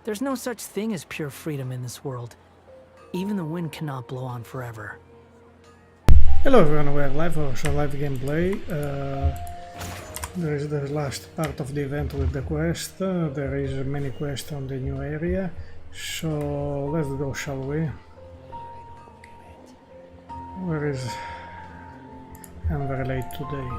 There's no such thing as pure freedom in this world. Even the wind cannot blow on forever. Hello everyone, we're live for some live gameplay. There is the last part of the event with the quest. There is many quests on the new area. So let's go, shall we? Where is... I'm very late today.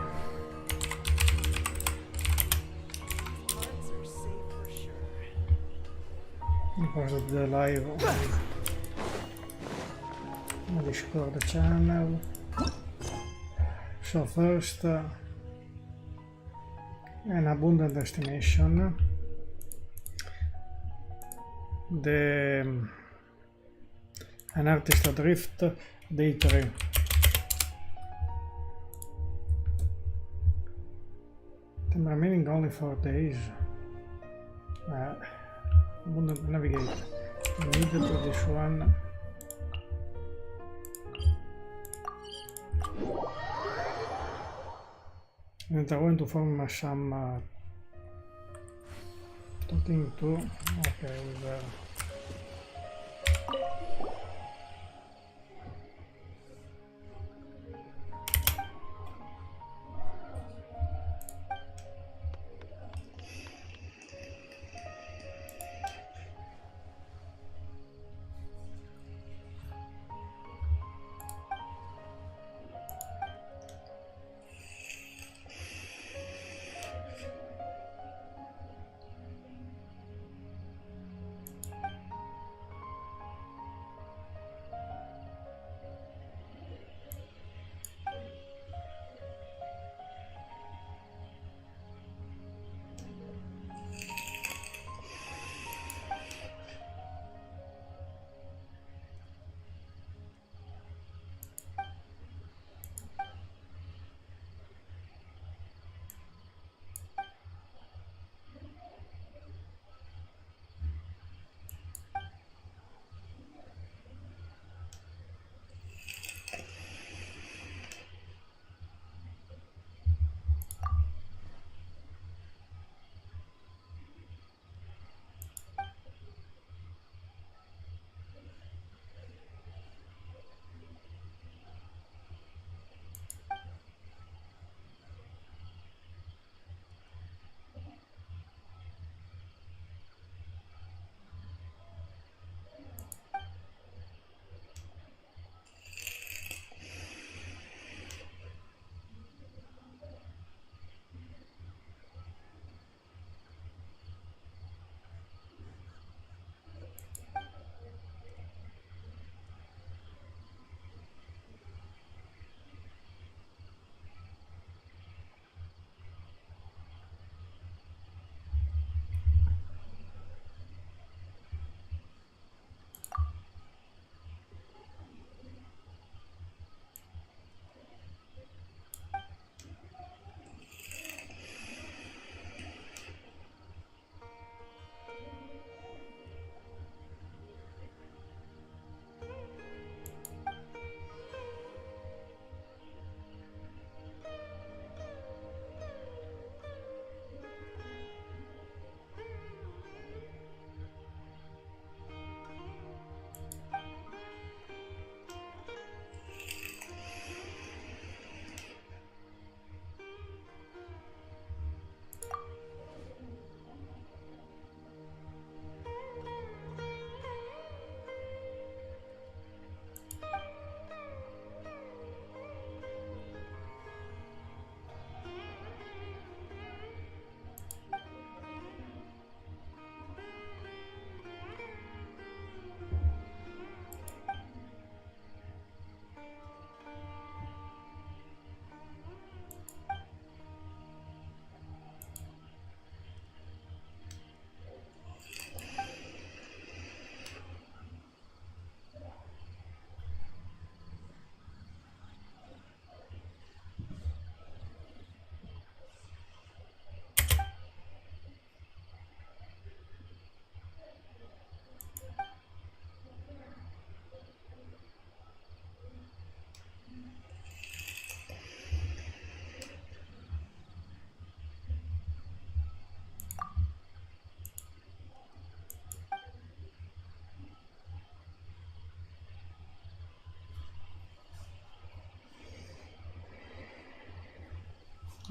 Because of the live on the Discord channel. So first, an abundant destination. An Artist Adrift, Day 3. I'm remaining only 4 days. Abundant navigate. Needed to this one. And I want to form some talking to. Okay, with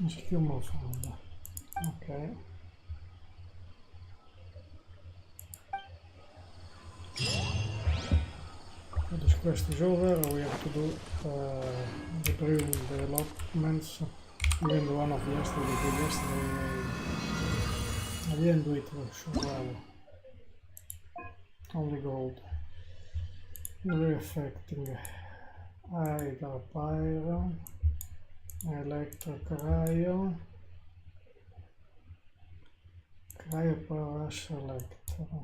Is kill more found. Okay. So this quest is over. We have to do the Brewing Developments. Even the one of yesterday we did yesterday. I didn't do it so well. Only gold. Very affecting either Pyro, Cryo, Farakhkert, Electro.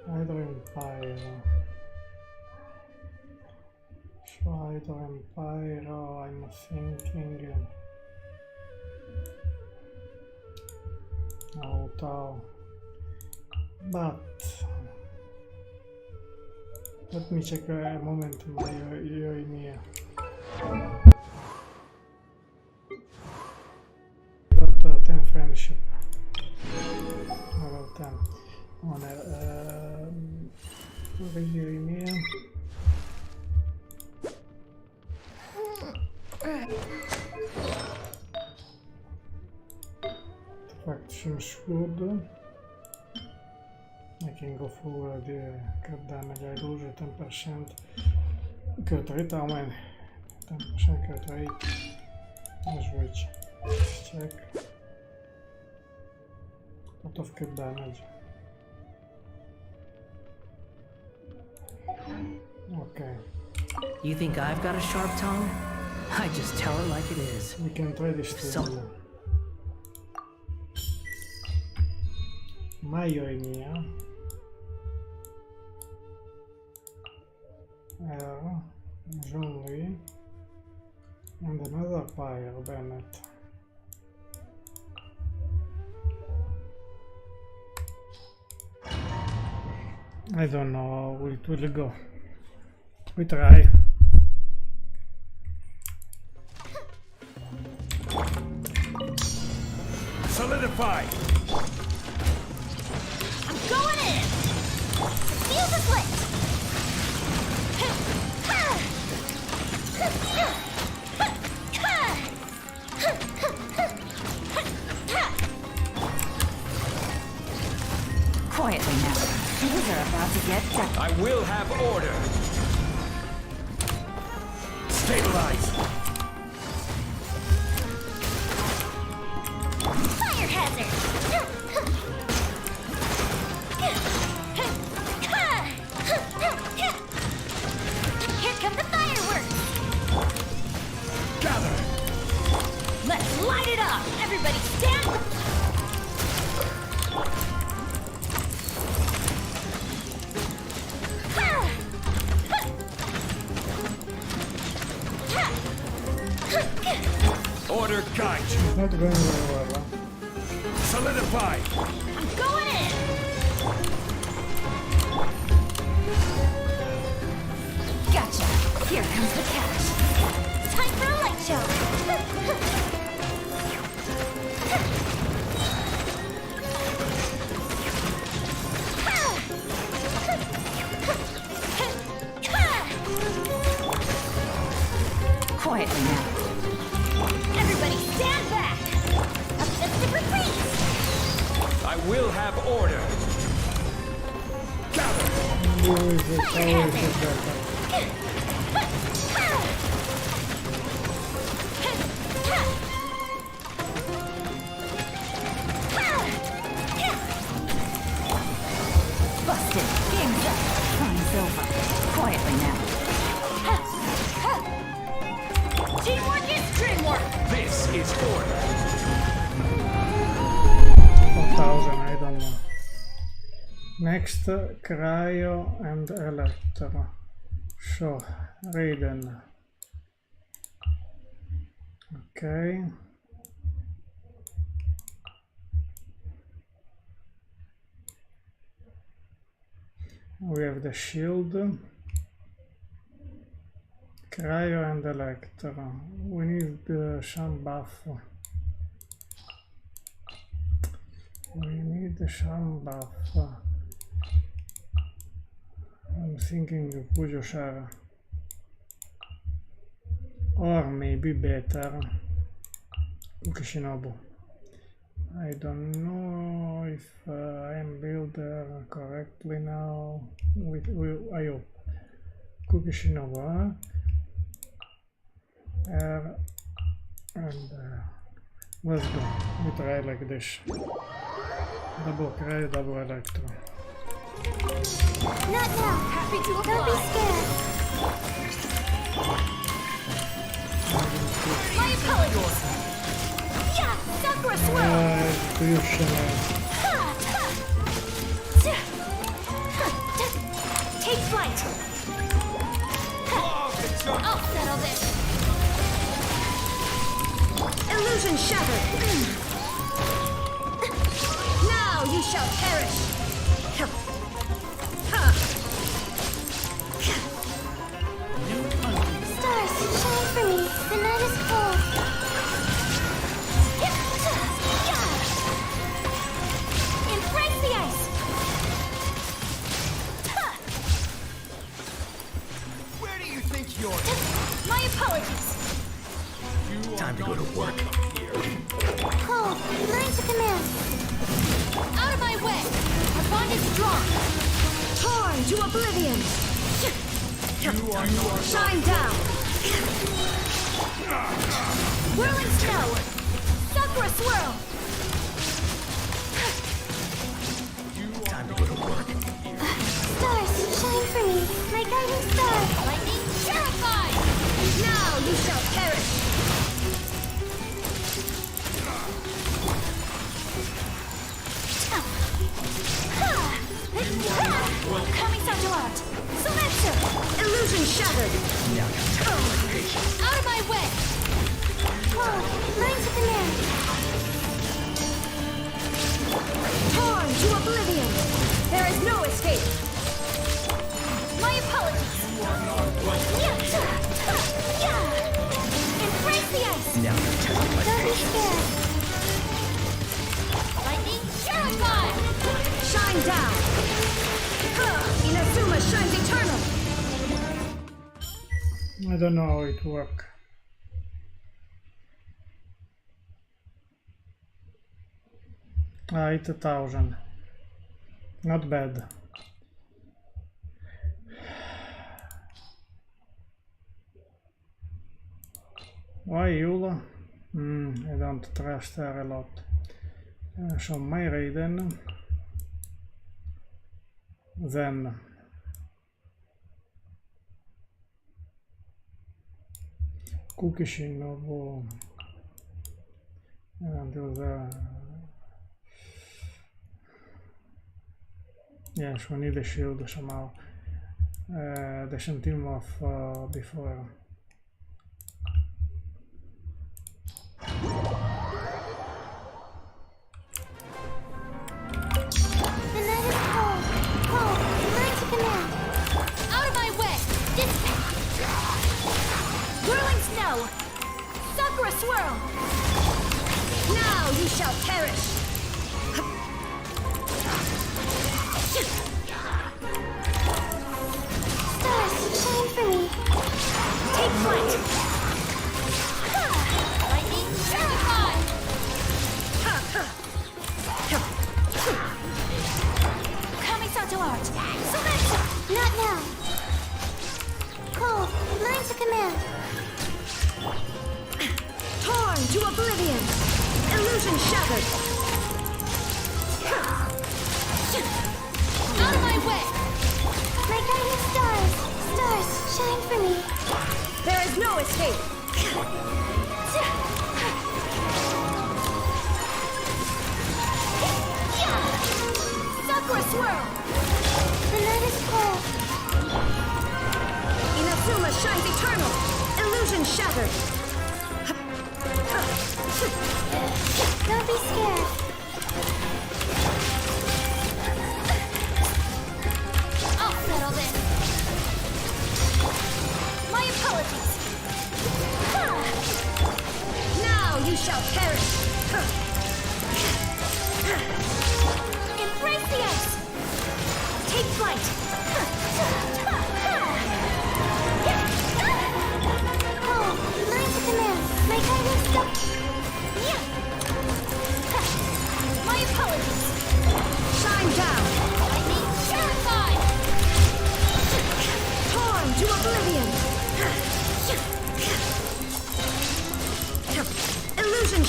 Either Pyro. So either Pyro, I'm thinking Auto, but let me check a moment my Jueyun. Got 10 friendship. About 10. Honor. Where is Jueyun? Fact seems good. I can go for the crit damage. I lose 10% crit rate. How many? 10% crit rate. Let's switch. Let's check. Lot of crit damage. Okay. You think I've got a sharp tongue? I just tell it like it is. We can try this too. My Jueyun. Only and another Pyre Bennett. I don't know how it will go. We try. Solidify! I'm going in! Feel the split! Quietly now. Things are about to get dark. I will have order! Stabilize! Fire hazard! Here come the fireworks! Gather! Let's light it up! Everybody stand! Order guide you! Not going very well. Huh? Solidify! I'm going in! Gotcha. Here comes the cash. Time for a light show! Quietly now. Everybody stand back! Objective retreat! I will have order! Gather! Fire hazard! Busted. Game's up. Time's over. Quietly now. Teamwork is dreamwork! This is order! 1000, I don't know. Next, Cryo and Electro. So, Raiden. Okay. We have the shield. Cryo and Electro. We need some buff. We need some buff. I'm thinking Pujoshara. Or maybe better Kukishinobu. I don't know if I am built correctly now. I hope. Kukishinobu. And let's go. We try like this. Double cry, double electro. Not now. Happy to apply. Don't be scared. My apologies. Yeah, Sakura swirl. Take flight. I'll settle this. Illusion shattered. Now you shall perish. Stars, shine for me. The night is cold. Embrace the ice. Where do you think you're? My apologies. Time to go to work. Cold, learn to command. Out of my way. Our bond is strong. Torn to oblivion. Shine down. Whirling snow. Sakura swirl. Time to go to work. Stars, shine for me. My guiding star. Lightning terrified. Now you shall perish. Coming Sajalat. Selector. Illusion shattered. Out of my way. Cold, learn to command. Torn to oblivion. There is no escape. My apologies. Embrace the ice. Don't be scared. Lightning terrified. Shine down. Inazuma shines eternal. I don't know how it works. Ah, 8,000. Not bad. Why Eula? I don't trust her a lot. So my Raiden. Then Kukishinobu until the yes, we need a shield somehow. The Sentinel of before. Swirl! Now you shall perish! Stars, shine for me! Take flight! Lightning terrified! Coming Sajalat! Select! Not now! Cold, learn to command! Torn to oblivion! Illusion shattered! Out of my way! My guiding stars! Stars, shine for me! There is no escape! Sakura swirl! The night is cold! Inazuma shines eternal! Illusion shattered! Don't be scared. I'll settle this. My apologies. Now you shall perish. Embrace the ice. Take flight. kind of stuff. Yeah. My apologies. Shine down. I mean, terrified. Torn to oblivion. Illusion.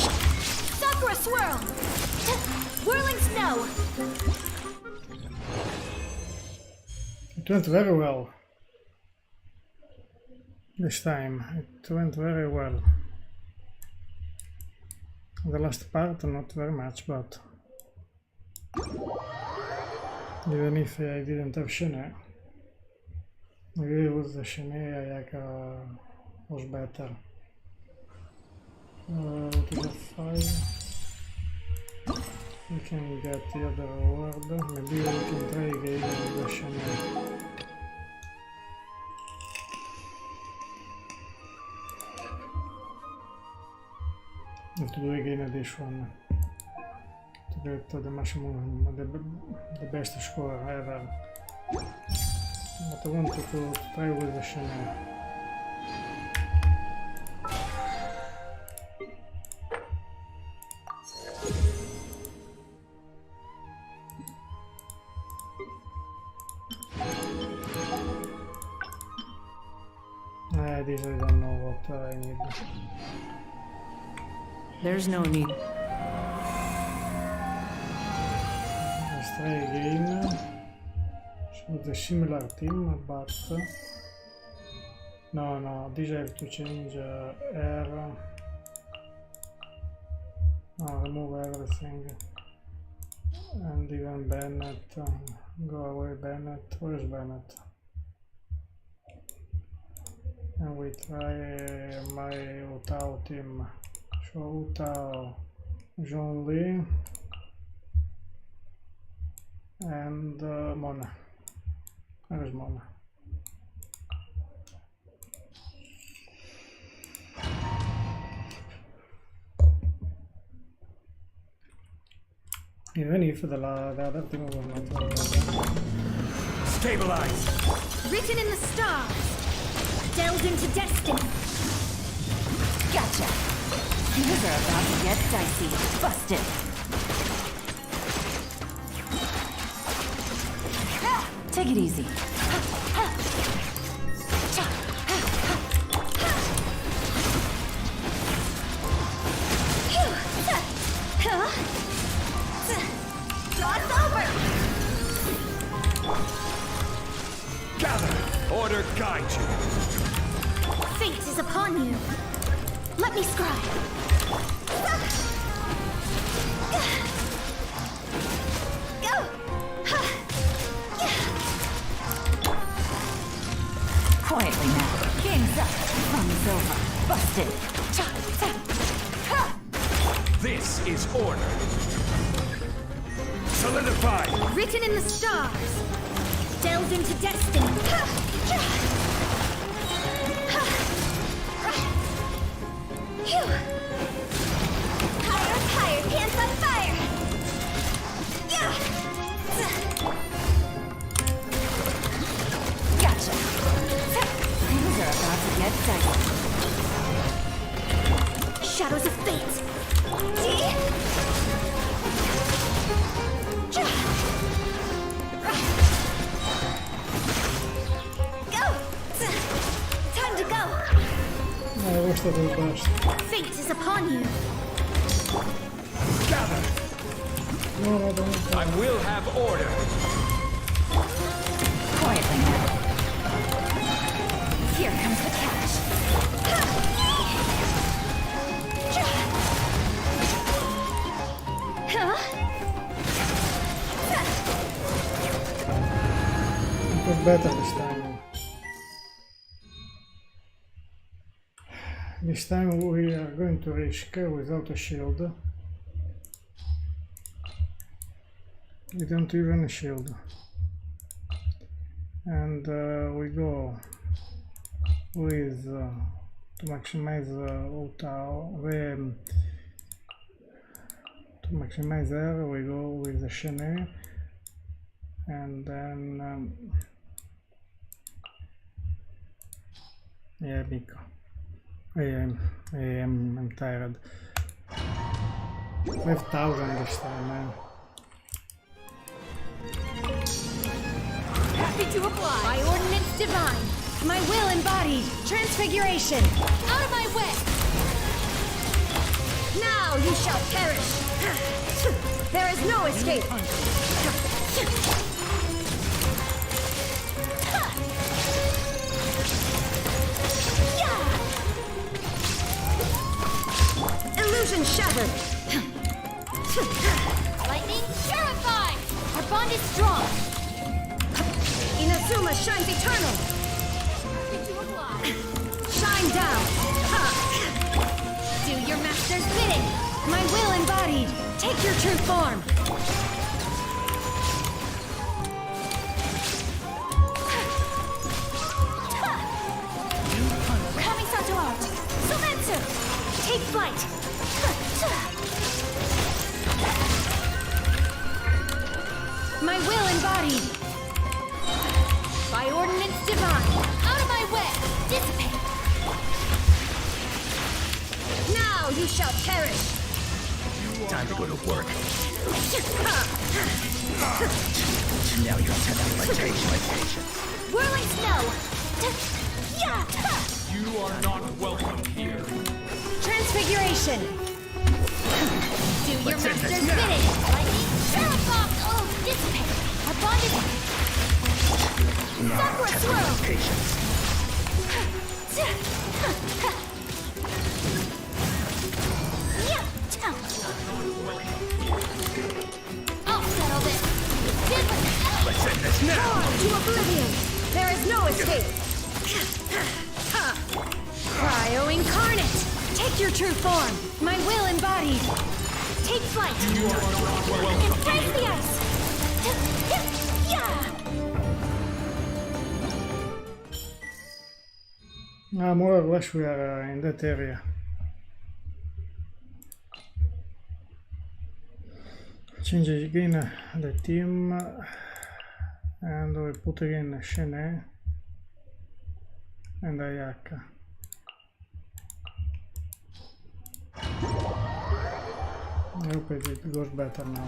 Sakura swirl. Whirling snow. It went very well. This time, it went very well. The last part, not very much, but even if I didn't have Shene, maybe with the Shene Ayaka was better. To the 5, we can get the other reward. Maybe we can try again with the Shene. To do again this one to get the maximum, the best score ever. But I want to try with the Chanel. This I don't know what I need. There's no need. Let's try again. With a similar team, but no, this I have to change air. Remove everything. And even Bennett. Go away, Bennett. Where's Bennett? And we try my Utao team. So Utao, Zhongli, and Mona. Where is Mona? Even if the other team will not. Stabilize! Written in the stars. Delved into destiny. Gotcha. These are about to get dicey. Busted. Take it easy. God's over. Gather! Order guide you! Fate is upon you. Let me scribe. Go! Quietly now. Game's up. Fun's over. Busted. This is order! Solidify! Written in the stars. Delved into destiny. Higher, higher, pants on fire! Gotcha. Things are about to get dicey. Shadows of fate. Go! Time to go! I wish that was best. Fate is upon you. Gather! No, don't. I will have order! Quietly now. Here comes the catch. It was better this time. This time we are going to risk without a shield. We don't even a shield. And we go with to maximize Utao. To maximize air, we go with the Shene, and then yeah, Miko. I'm tired. 5,000 this time, man. Happy to apply. By ordinance divine. My will embodied. Transfiguration. Out of my way. Now you shall perish. There is no escape. Illusion shattered. Lightning purified. Our bond is strong. Inazuma shines eternal. Shine down. Do your master's bidding. My will embodied. Take your true form. Coming to art. Sumetsu. Take flight. My will embodied. By ordinance divine. Out of my way. Dissipate. Now you shall perish. Time to go to work. Now you're telling my patience. Whirling snow. You are not welcome here. Transfiguration. Do your master's bidding. Lightning purify. Oh, dissipate. Our bond is. Sakura swirl. Patience. I'll settle this. Let's end this now. To oblivion. There is no escape. Cryo incarnate. Take your true form. My will embodied. Take flight. You are not welcome Embrace here. the ice. More or less we are in that area. Change again the team and we put again Shene and Ayaka. I hope it goes better now.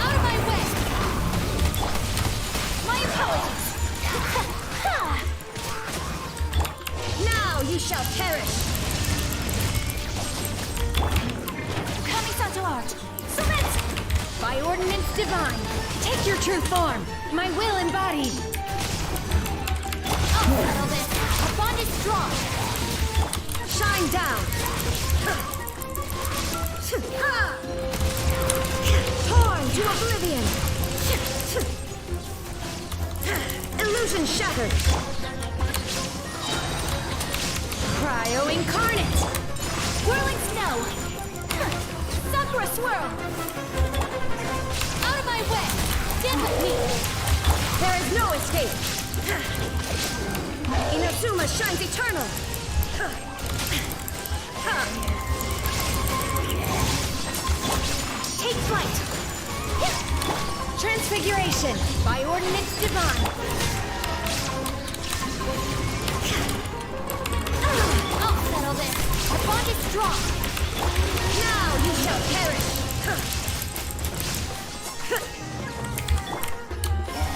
Out of my way. My apologies. Now you shall perish. Coming to art. Submit. By ordinance divine. Take your true form. My will embodied. I'll settle this. Our bond is strong. Shine down. Torn to oblivion. Illusion shattered. Cryo incarnate. Whirling snow. Sakura swirl. Out of my way. Stand with me. There is no escape. Inazuma shines eternal. Take flight. Transfiguration by ordinance divine. I'll settle this. Our bond is strong. Now you shall perish.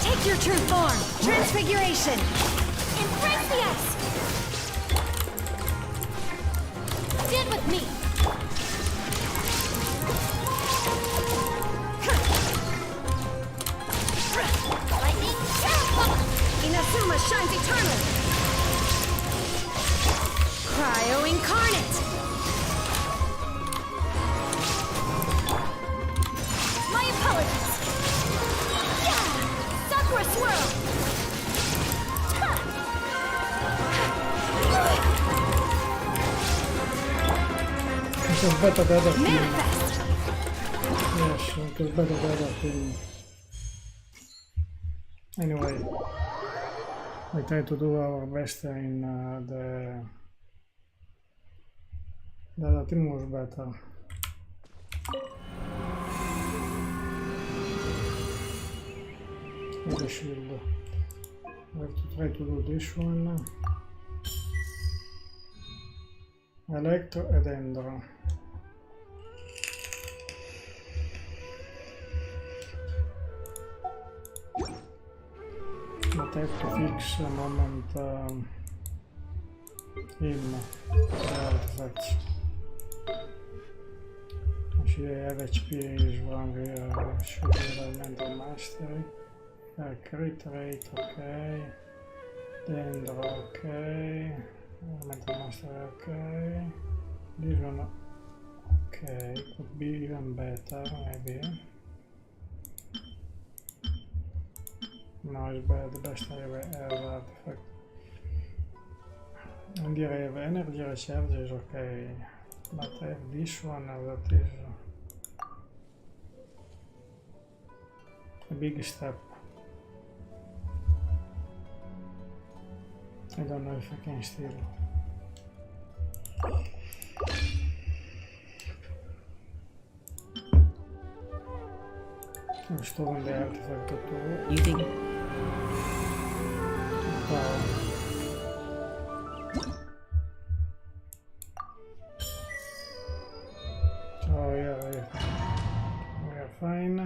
Take your true form. Transfiguration. Embrace the ice. Stand with me. Lightning purified. Inazuma shines eternal. Cryo incarnate. My apologies. Yeah. Sakura swirl. It was better the other team. Manifest. Yes, it was better the other team. Anyway, we try to do our best in the other team was better. With the shield. We have to try to do this one. Electro-Edendro. But I have to fix a moment in the artifacts. Actually, I have HP is wrong here. Should be elemental mastery. Crit rate, okay. Dendro, okay. Elemental mastery, okay. This one, okay. Could be even better, maybe. No, it's bad, the best I ever have artifact. And here I have energy recharge is okay. But I have this one that is a big step. I don't know if I can steal. I'm storing the artifact too. You think? Wow. Oh yeah, we are fine.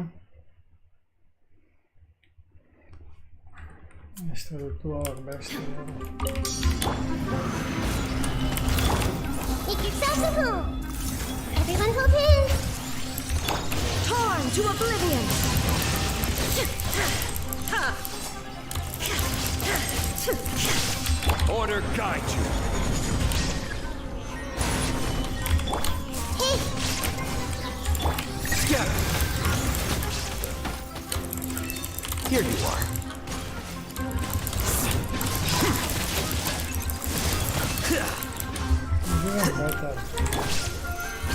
Let's do 2 our best here. Make yourselves at home. Everyone hold hands. Torn to oblivion. Order guide you. Hey, Scatter. Here you are.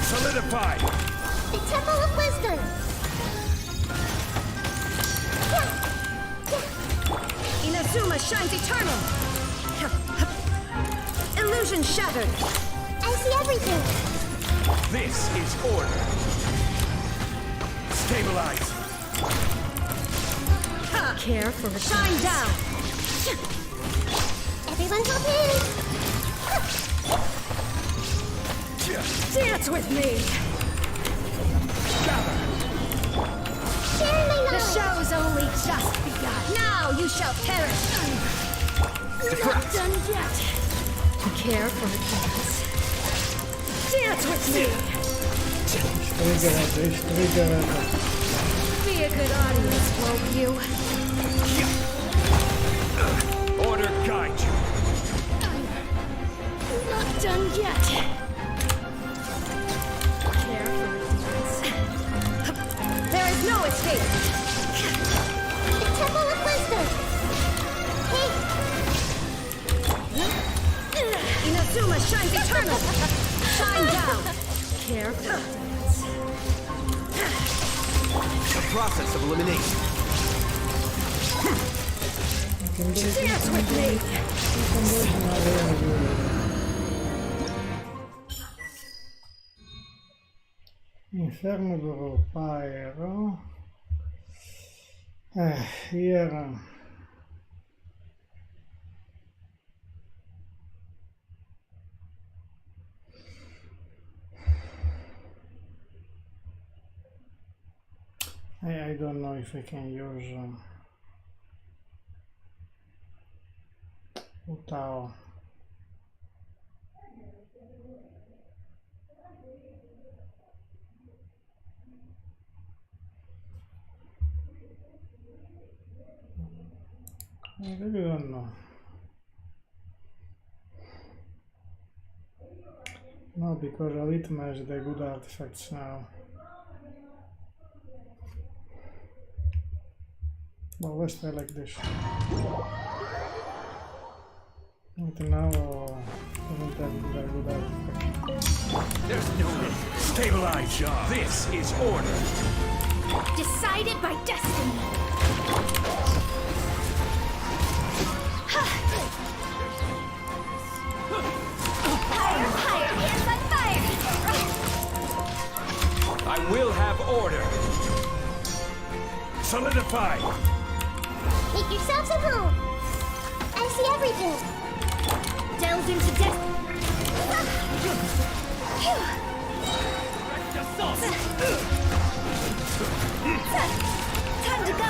Solidify. the Temple of Wisdom. Inazuma shines eternal. Illusion shattered. I see everything. This is order. Stabilize. Care for the shine down. Everyone hold hands. Dance with me. Share my The knowledge. show's only just begun. Now you shall perish. You're not done yet. Care for the dance. Dance with me. Trigger. Be a good audience, won't you? Order guide you. You're not done yet. Care for the dance. There is no escape. The Temple of Wisdom. Hey, Inazuma shines eternal. Shine down. Care for the dance. The process of elimination. Dance with me. Inferno Guru Pyro. Here. I don't know if I can use Utao. I really don't know. No, because Alitma has the good artifacts now. Well, let's try like this. Until now, doesn't have very good artifacts. There's no need. Stabilize. This is order. decided by destiny. Higher, hands on fire! I will have order. Solidify. Make yourselves at home. I see everything. delve into depth. Time to go.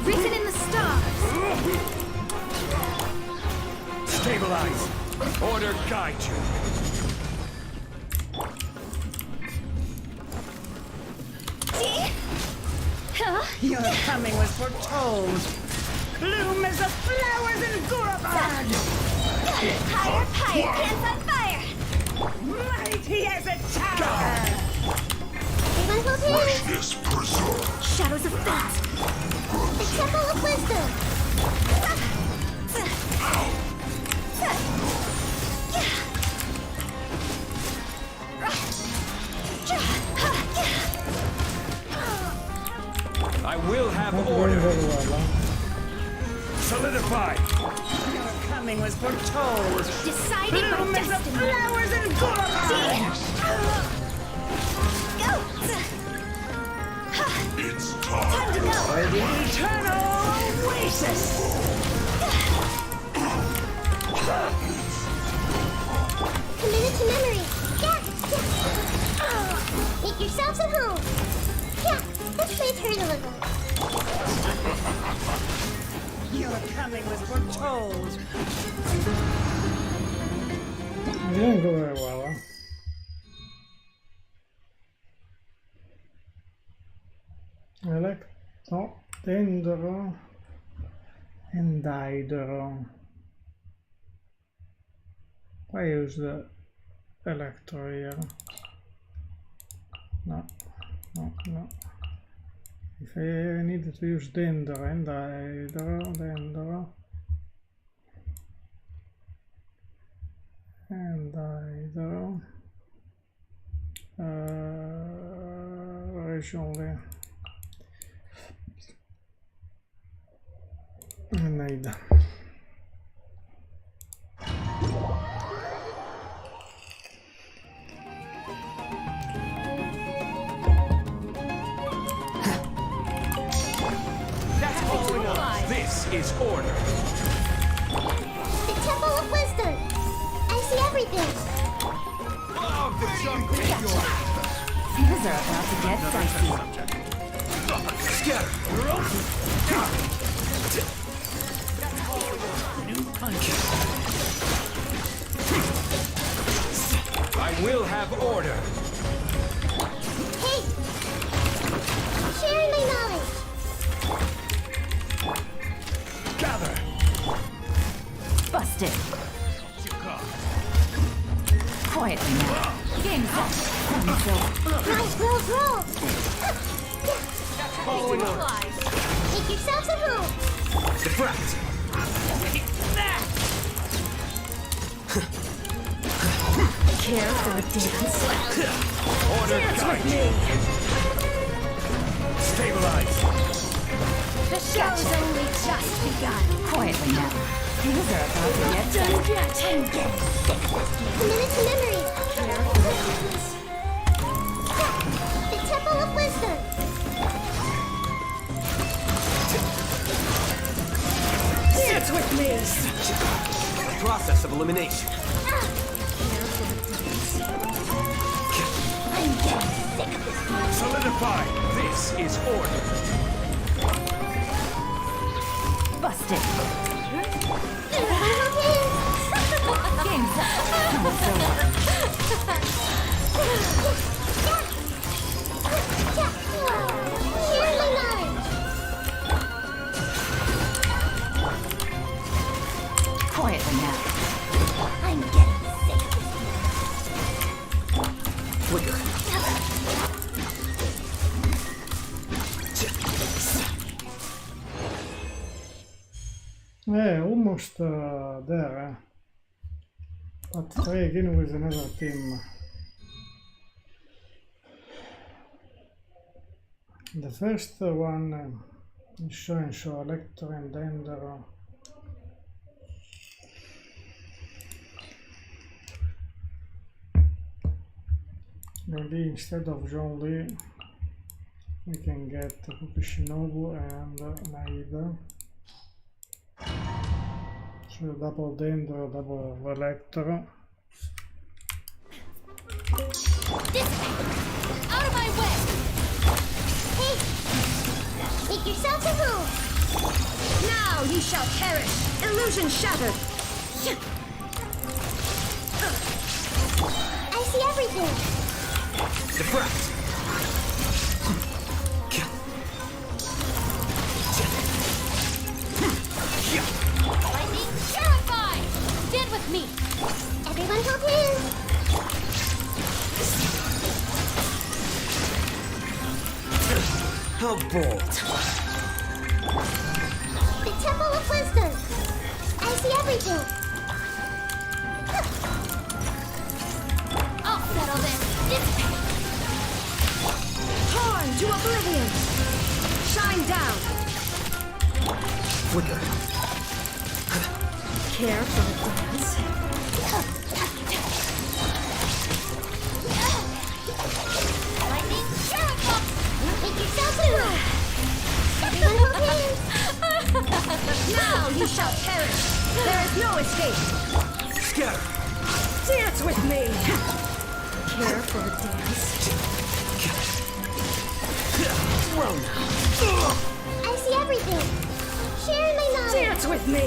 Written in the stars. Stabilize. Order guide you. Your coming was foretold. Bloom as the flowers in Gurabad. Higher, higher, hands on fire! Mighty as a tower. This Shadows of Fate! The Temple of Wisdom! I will have Not going order. very well, huh? Solidify. Your coming was foretold. Deciding my Bloom as the destiny! flowers in Gurabad. Go! It's Time to go! The eternal oasis. Committed to memory! Yeah! Make yourselves at home! Yeah! Let's play turn a little. Your coming was foretold. It didn't go very well, huh? Dendro and Hydro. I use the Electro here. No. If I needed to use Dendro and Hydro, originally Nahida. This is order. The Temple of Wisdom! I see everything! Oh, the junk is yours. Things are about to get dicey. Scatter. New punches. I will have order. Hey! Sharing my knowledge! Gather. Busted. Quietly now. Game's up. Nice, roll! Following order. Make yourselves at home! Deflect. Care for a dance? Order guide you. Stabilize. The show's only just begun. Quietly now. Things are about to get dicey. Committed to memory! The Temple of Wisdom! Dance with me. Process of elimination. I'm getting sick of this. Solidify. This is order. Busted. Everyone Game's up. It's over. Share my knowledge! Quietly now. I'm getting sick of this. Flicker. Almost there, but try again with another team. The first one is showing Electro and Dendro. Maybe instead of John Lee, we can get Fukushinobu and Nahida. So double Dendro, double Electro. This way! Out of my way! Hey! Make yourself at home! Now you shall perish! Illusion shattered! I see everything! Deflect! Lightning terrified! Stand with me! Everyone hold hands! How bold! The Temple of Wisdom! I see everything! I'll settle this! This way! Torn to oblivion! Shine down! Flicker! Care for the dance? Lightning terrified! Make yourself at home! Everyone hold hands! Now you shall perish! There is no escape! Scatter! Dance with me! Care for the dance? Well now! I see everything! Share my knowledge! Dance with me!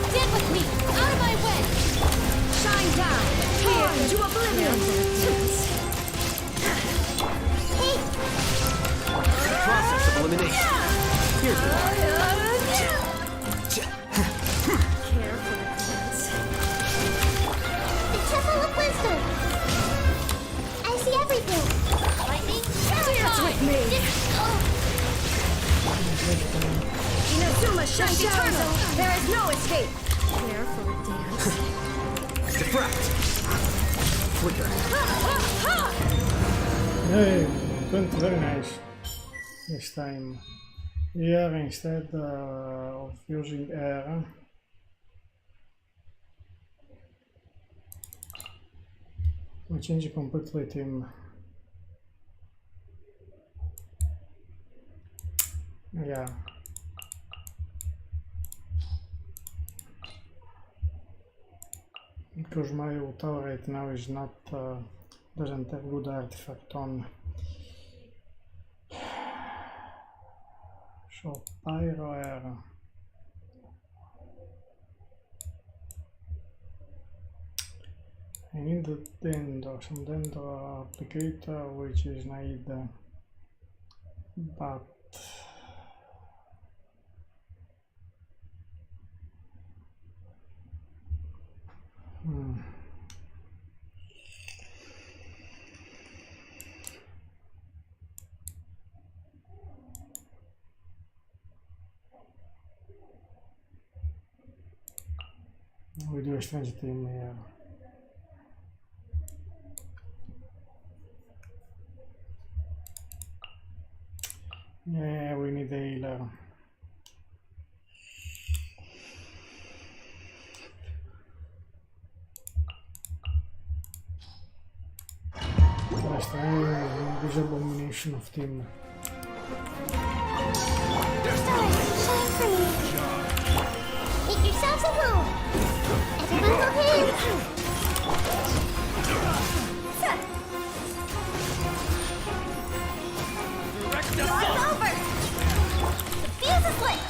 Stand with me! Out of my way! Shine down! Torn to oblivion! Hey! Process of elimination. Here you are. Care for the dance? The Temple of Wisdom! I see everything! Lightning terrified! Dance with me! Inazuma shines eternal! There is no escape! Care for the dance? Deflect! Flicker! Hey, it went very nice this time. Here, instead of using air, we change completely team. Yeah. Because my tower right now is not doesn't have good artifact on. So Pyro Air. I need the Dendro, some Dendro applicator, which is Nahida, but we do a strange team here. Yeah, we need a healer. Last time, this abomination of team. Stars, shine for me! Make yourselves at home! Everyone hold hands! It's over! The fuse is lit!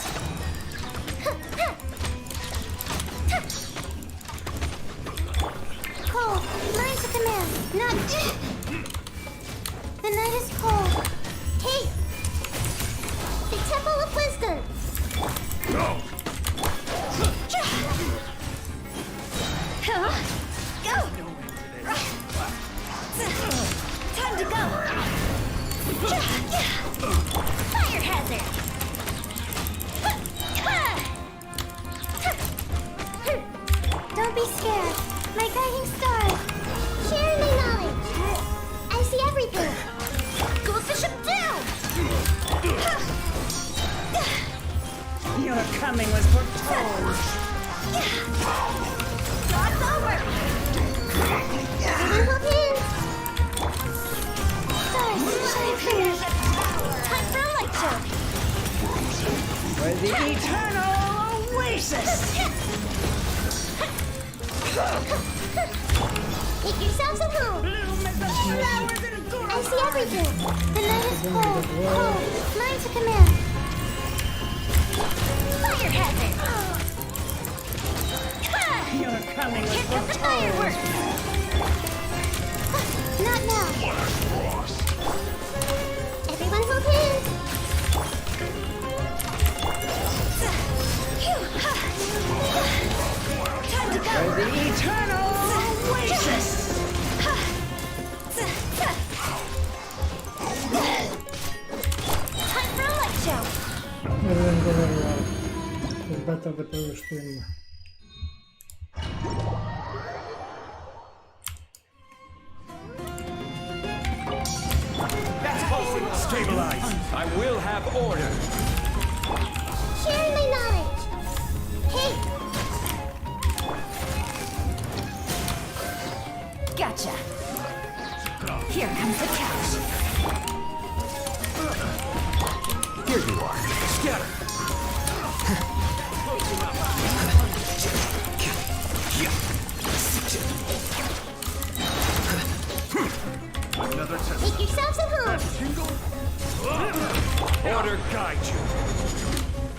Cold, learn to command, not... The night is cold. Hey! The Temple of Wisdom! Go! Go! Time to go! Fire hazard! Don't be scared. My guiding star. Share my knowledge. I see everything. Goes to ship down! Your coming was foretold. It's over! Everyone hold hands! Stars, shine for me! Time for a light show! For the eternal oasis! Make yourselves at home. Bloom as the flowers in Guraba. I see everything. The night is cold. Cold. Mine to command. Fire hazard. Your coming was Here comes the foretold. fireworks. Not now. Everyone hold hands. Time to go. The eternal oasis. Time for a light show. It didn't go very well. It's better the previous team. Stabilize. I will have order. Sharing my knowledge. Hey, Gotcha. Here comes the couch. Here you are. Scatter. Another test. make yourselves at home. Order guide you.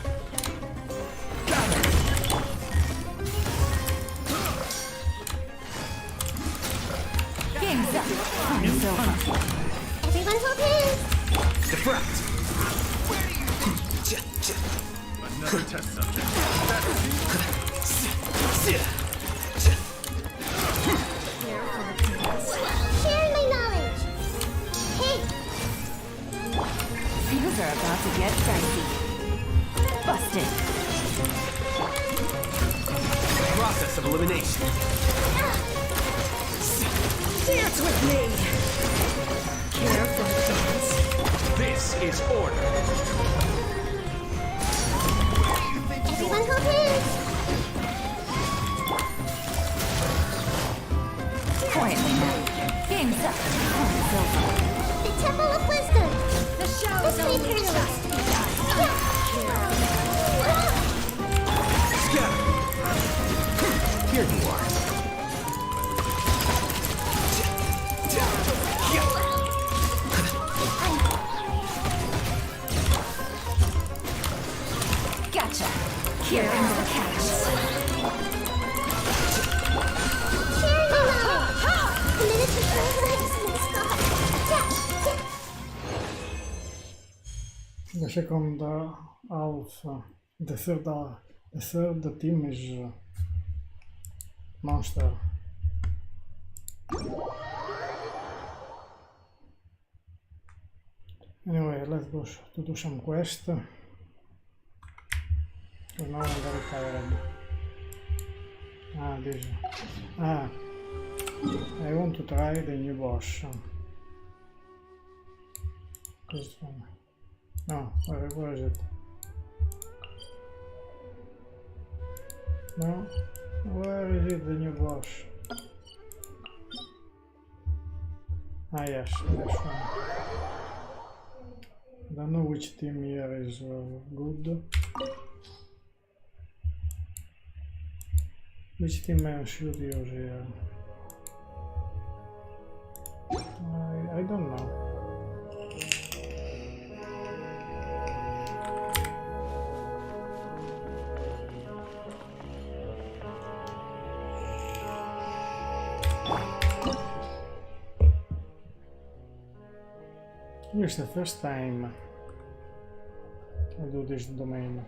Game's up. It's over. Everyone hold hands. Deflect. Another test subject. Sharing my knowledge. Hey, Things are about to get dicey. Busted. Process of elimination. Dance with me. Careful dance. This is order. everyone hold hands. Quietly now. Game's up. It's over. The Temple of Wisdom. The show This is way, over. Imperialist. Scatter. Here you are. Gotcha. Here comes the couch. Sharing my knowledge. The minutes of paradise in the sky. The second half, the third team is Monster. Anyway, let's go to do some quest. Because now I'm very tired. This. I want to try the new boss. This one. No, where is it? No? Where is it, the new boss? Yes, this one. Don't know which team here is good. Which team I should use here? I don't know. It's the first time I do this domain.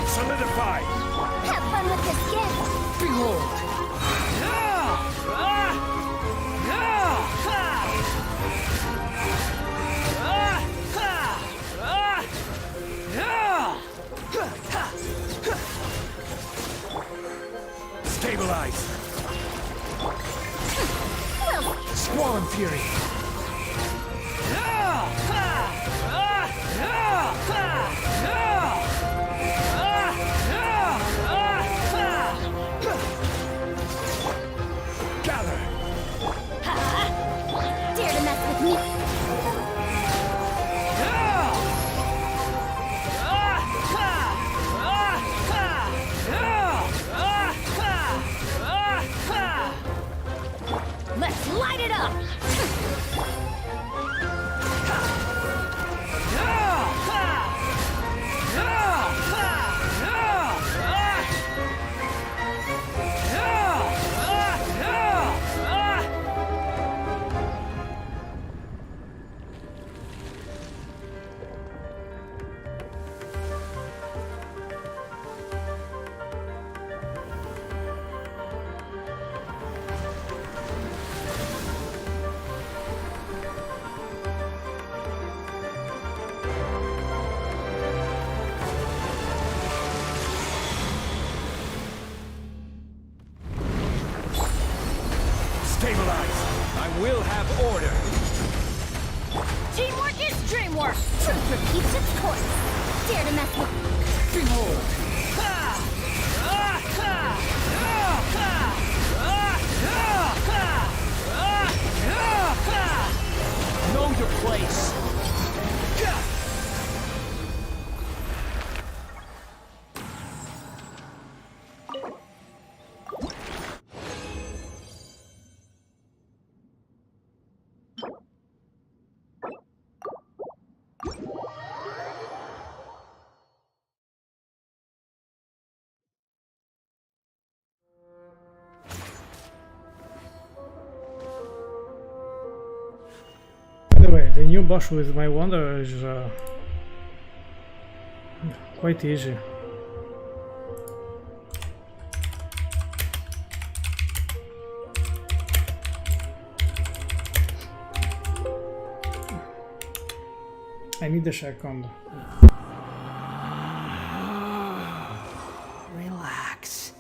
Solidify! Have fun with this gift. Behold! Stabilize! Squall and Fury! Gather! Dare to mess with me? Let's light it up! Stabilize! I will have order! Teamwork is dreamwork! Truth repeats its course. Dare to mess with me? Behold! Know your place. By the way, the new boss with my wonder is quite easy. I need a second. Relax.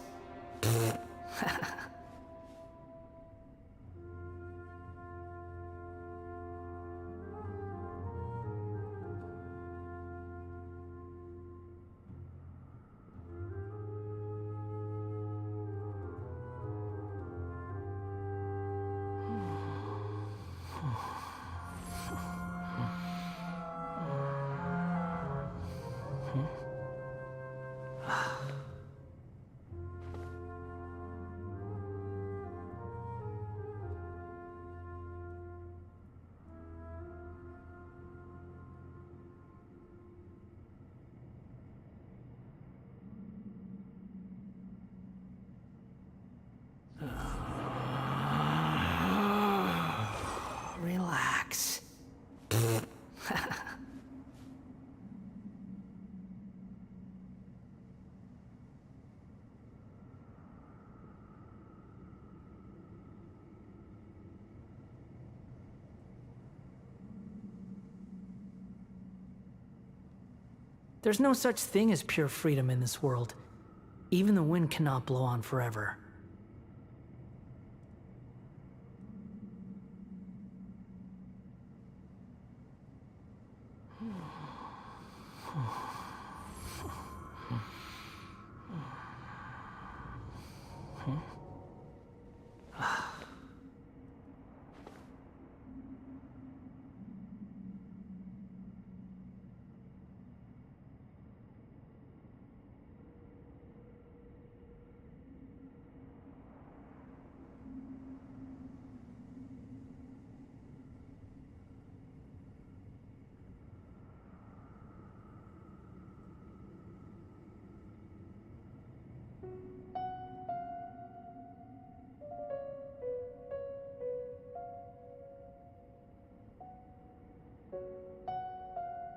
Relax. There's no such thing as pure freedom in this world. Even the wind cannot blow on forever.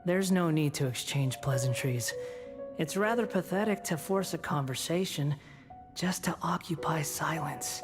There's no need to exchange pleasantries. It's rather pathetic to force a conversation just to occupy silence.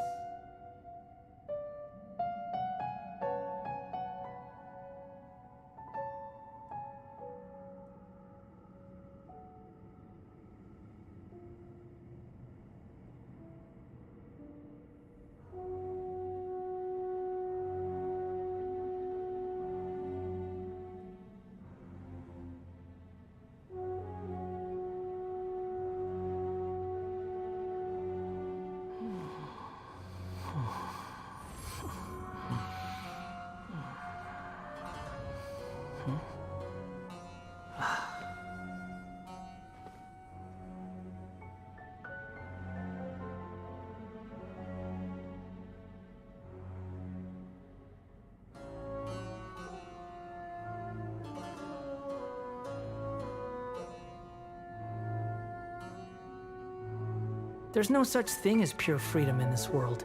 There's no such thing as pure freedom in this world.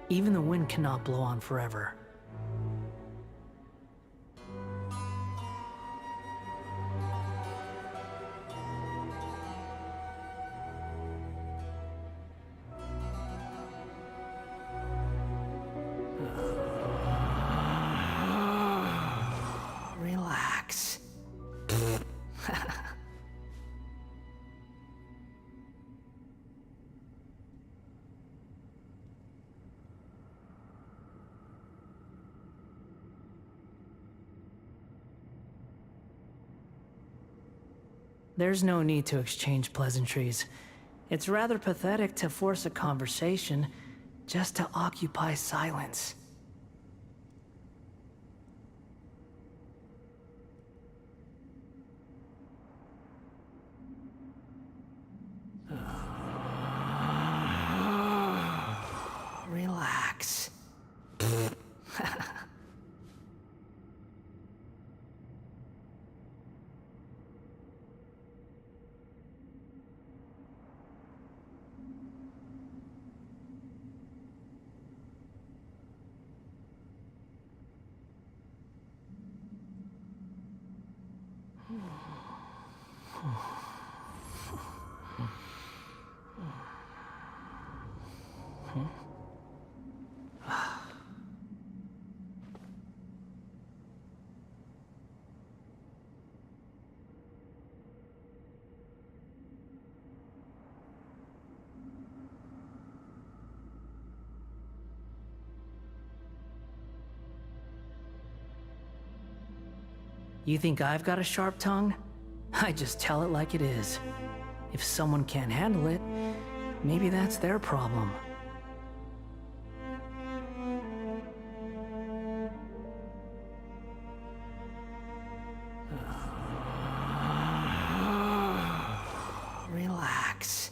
Even the wind cannot blow on forever. Relax. There's no need to exchange pleasantries. It's rather pathetic to force a conversation just to occupy silence. Relax. You think I've got a sharp tongue? I just tell it like it is. If someone can't handle it, maybe that's their problem. Relax.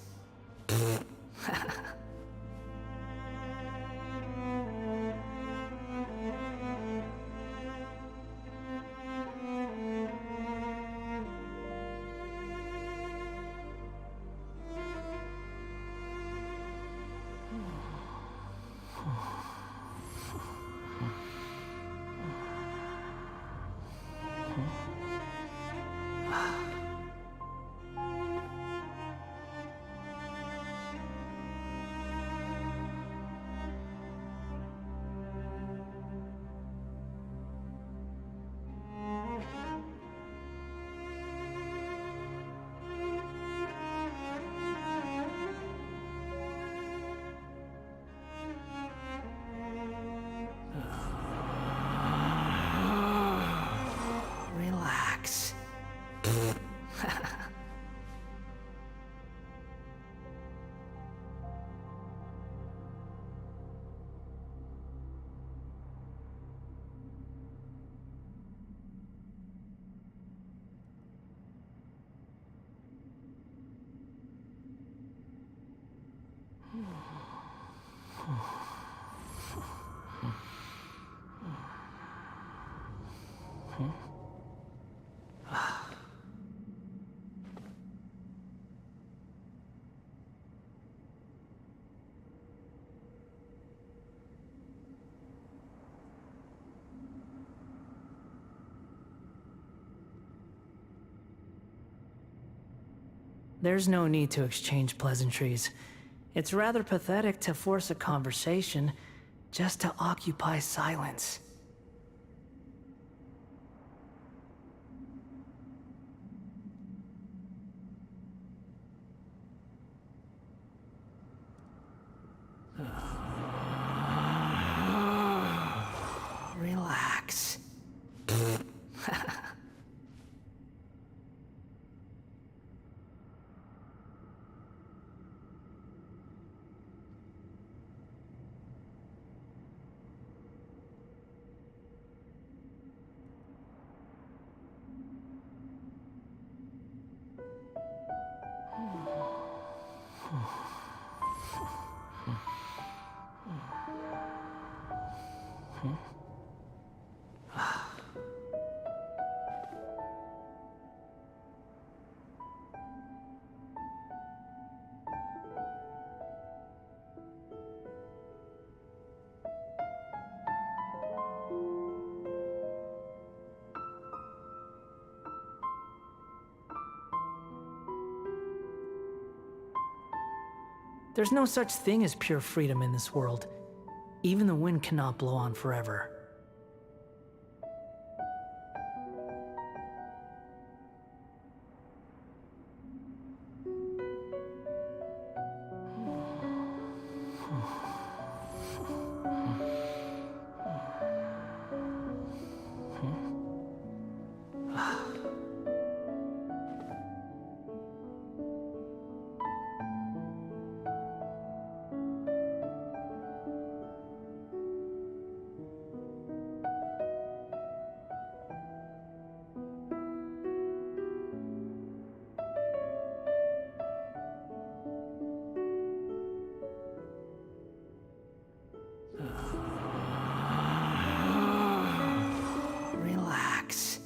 Relax. There's no need to exchange pleasantries. It's rather pathetic to force a conversation just to occupy silence. Relax. There's no such thing as pure freedom in this world. Even the wind cannot blow on forever. Relax.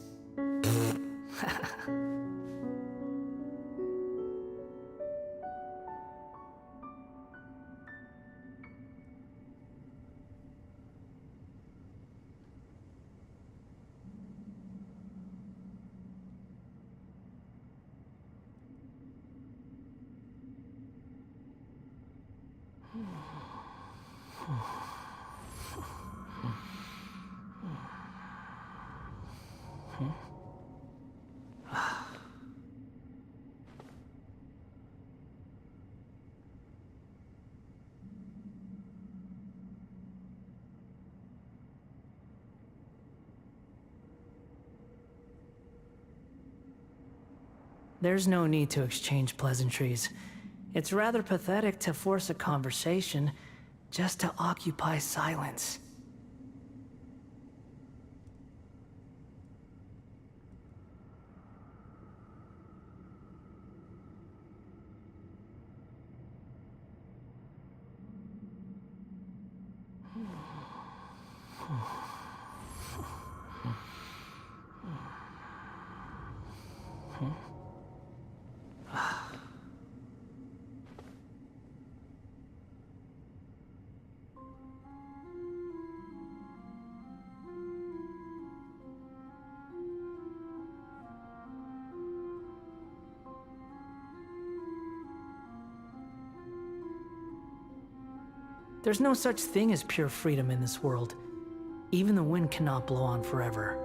There's no need to exchange pleasantries. It's rather pathetic to force a conversation just to occupy silence. There's no such thing as pure freedom in this world. Even the wind cannot blow on forever.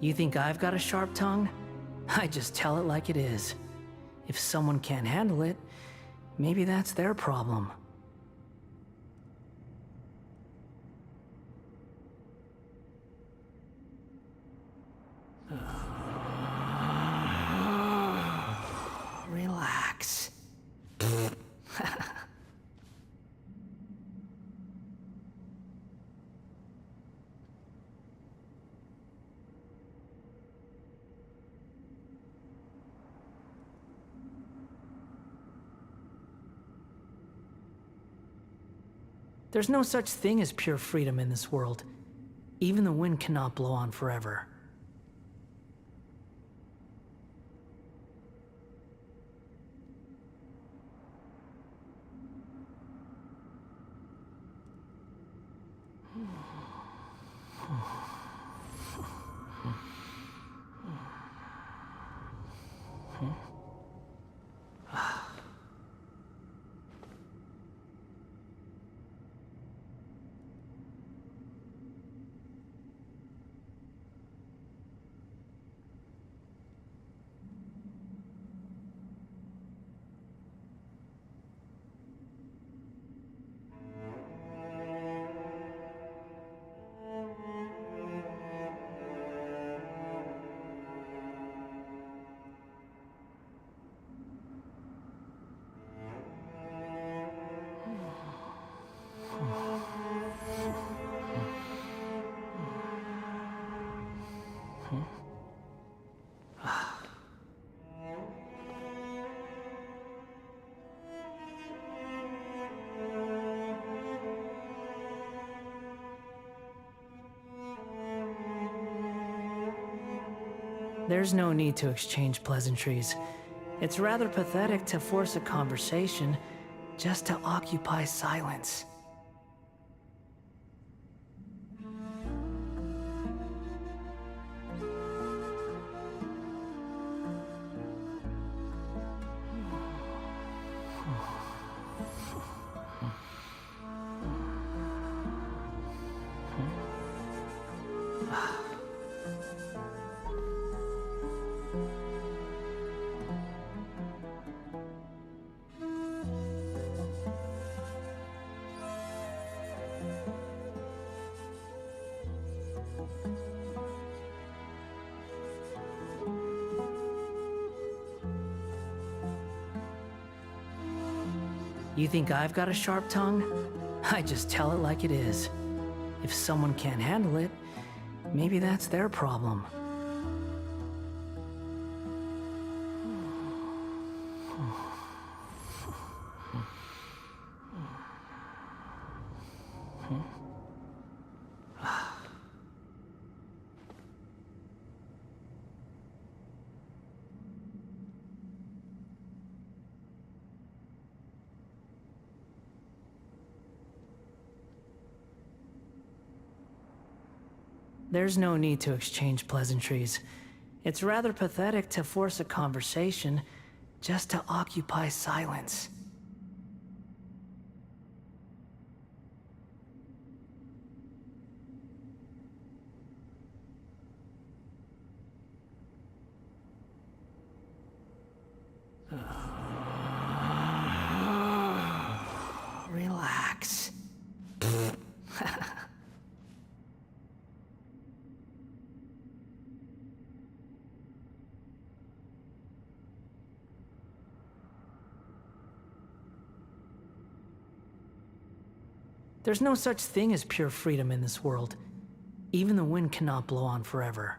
You think I've got a sharp tongue? I just tell it like it is. If someone can't handle it, maybe that's their problem. Relax. There's no such thing as pure freedom in this world. Even the wind cannot blow on forever. There's no need to exchange pleasantries. It's rather pathetic to force a conversation just to occupy silence. You think I've got a sharp tongue? I just tell it like it is. If someone can't handle it, maybe that's their problem. There's no need to exchange pleasantries. It's rather pathetic to force a conversation just to occupy silence. Relax. There's no such thing as pure freedom in this world. Even the wind cannot blow on forever.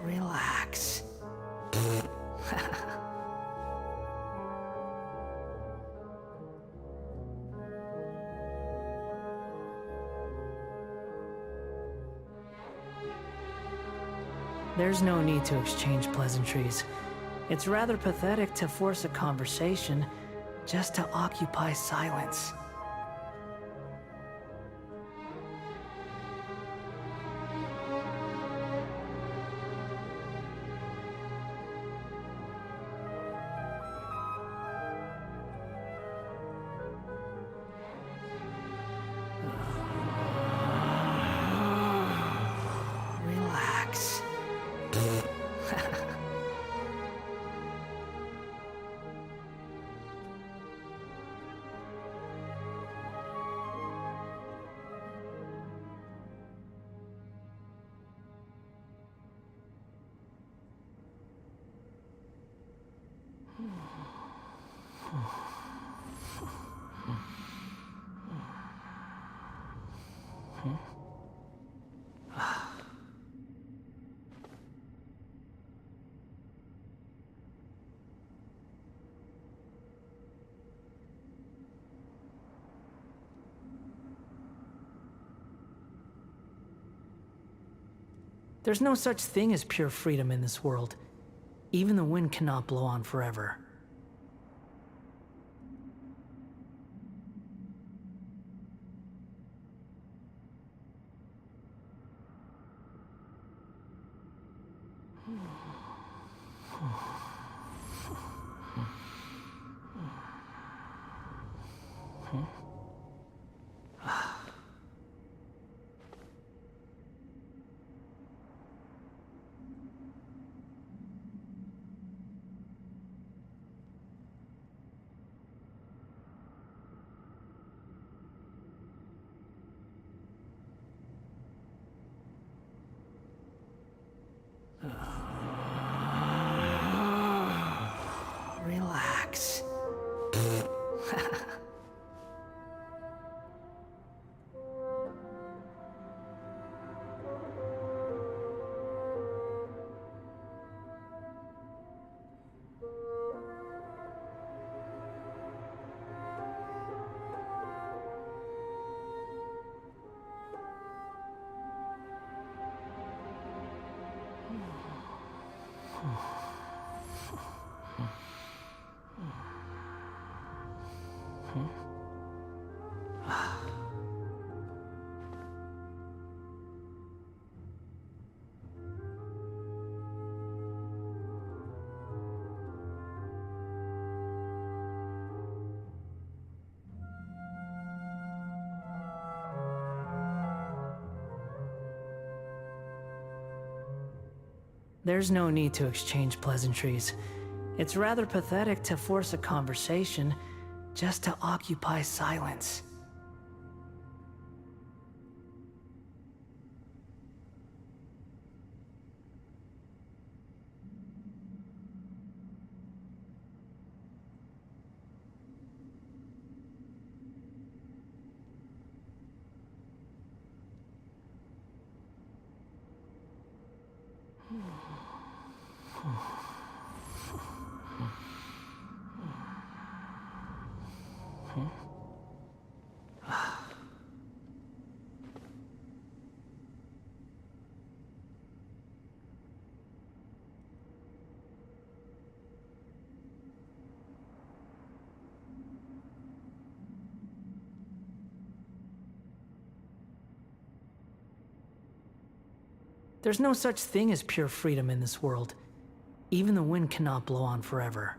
Relax. There's no need to exchange pleasantries. It's rather pathetic to force a conversation just to occupy silence. There's no such thing as pure freedom in this world. Even the wind cannot blow on forever. Relax. There's no need to exchange pleasantries. It's rather pathetic to force a conversation just to occupy silence. There's no such thing as pure freedom in this world. Even the wind cannot blow on forever.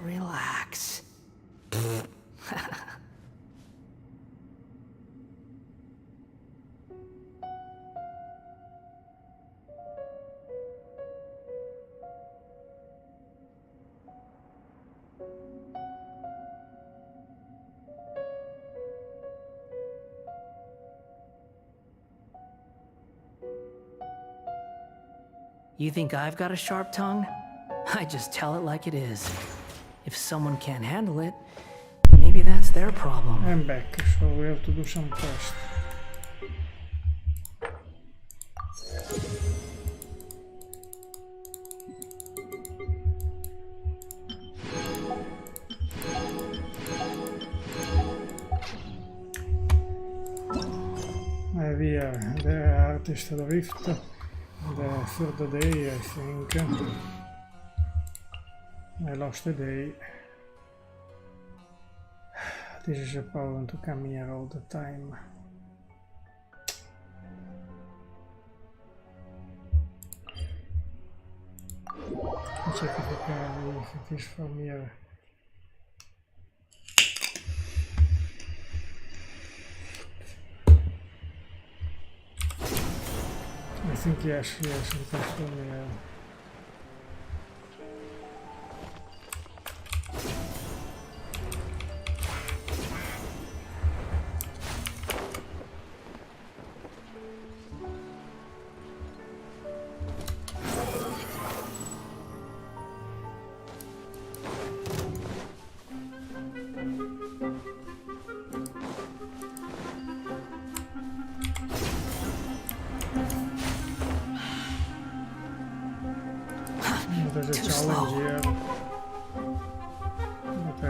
Relax. You think I've got a sharp tongue? I just tell it like it is. If someone can't handle it, maybe that's their problem. I'm back, so we have to do some quest. Via the Artist Adrift, the third day I think. I lost a day. This is a problem to come here all the time. Let's check if it is from here. I think yes, it is from here.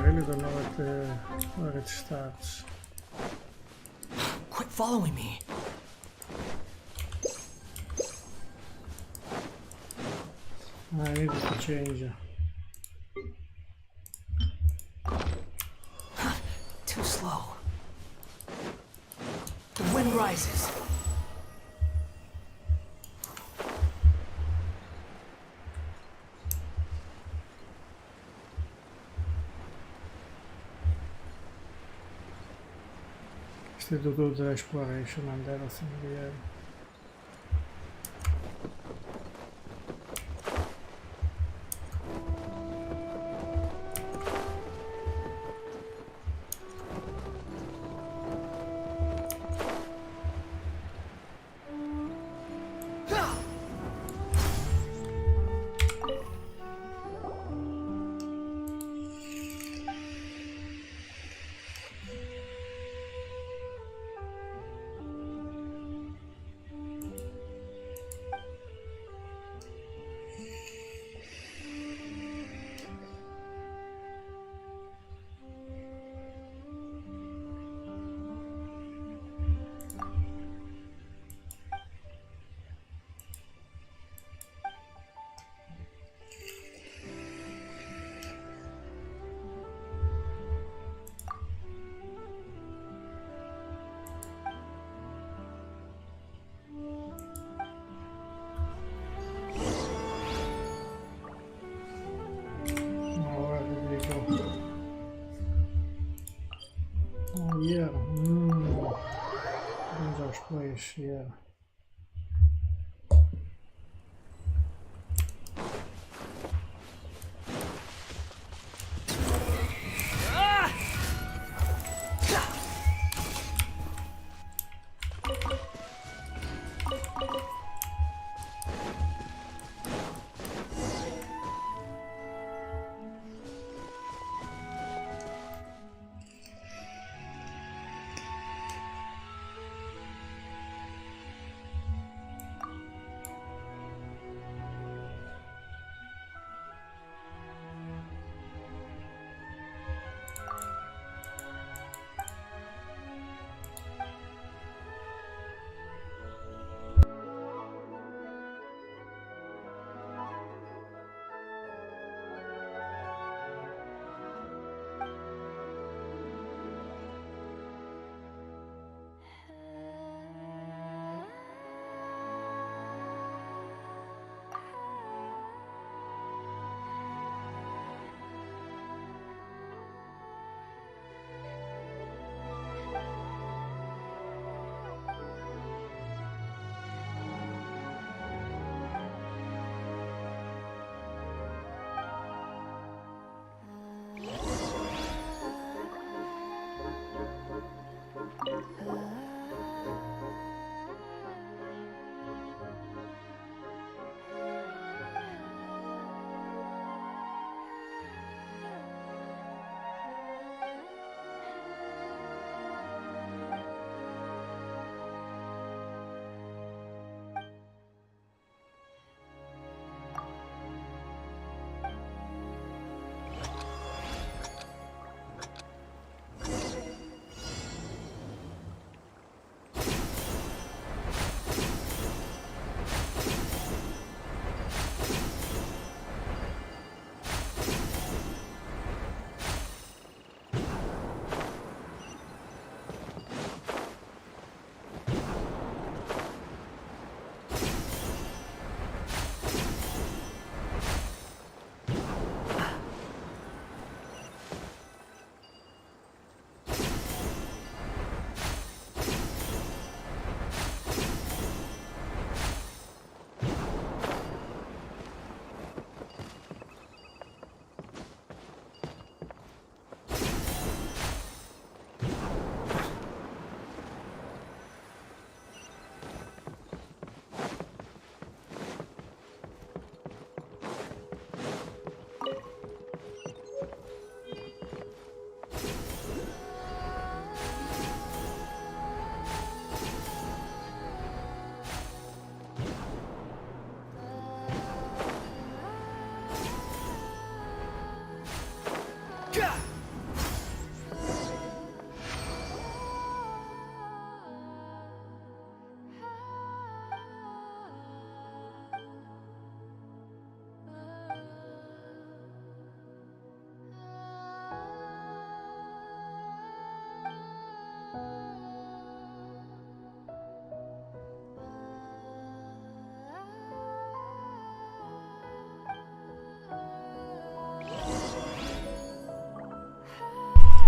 really don't know where it starts. Quit following me. I need to change. Too slow. The wind rises. Still to do the exploration and everything, yeah. Yeah, Dangerous place, yeah.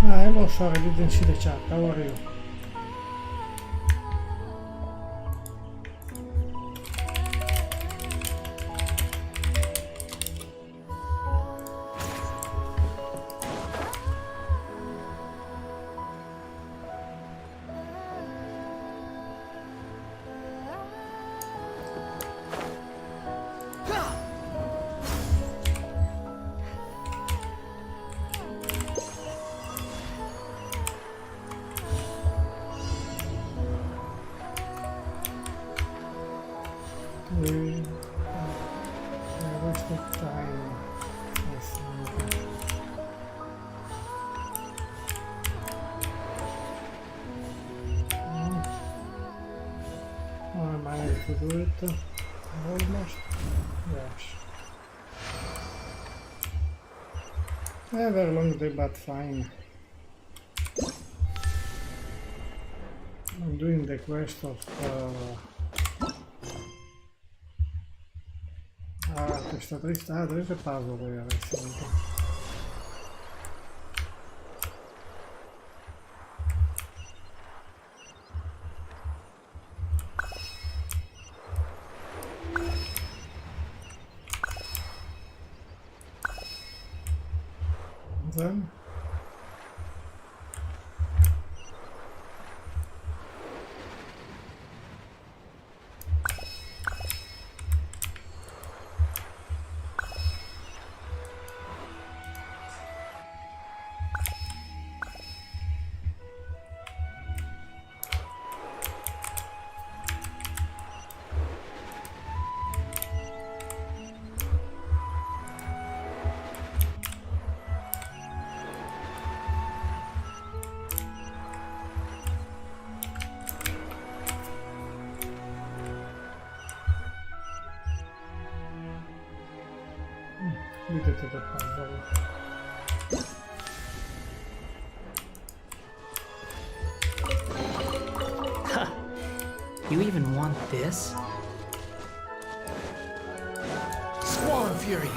Hello, sorry, I didn't see the chat. How are you? What's the time? I managed to do it almost. Yes. Yeah, very long day, but fine. I'm doing the quest of Artist Adrift. Ah, there is a puzzle there, I think. Then we did the puzzle. You even want this? Squall and Fury.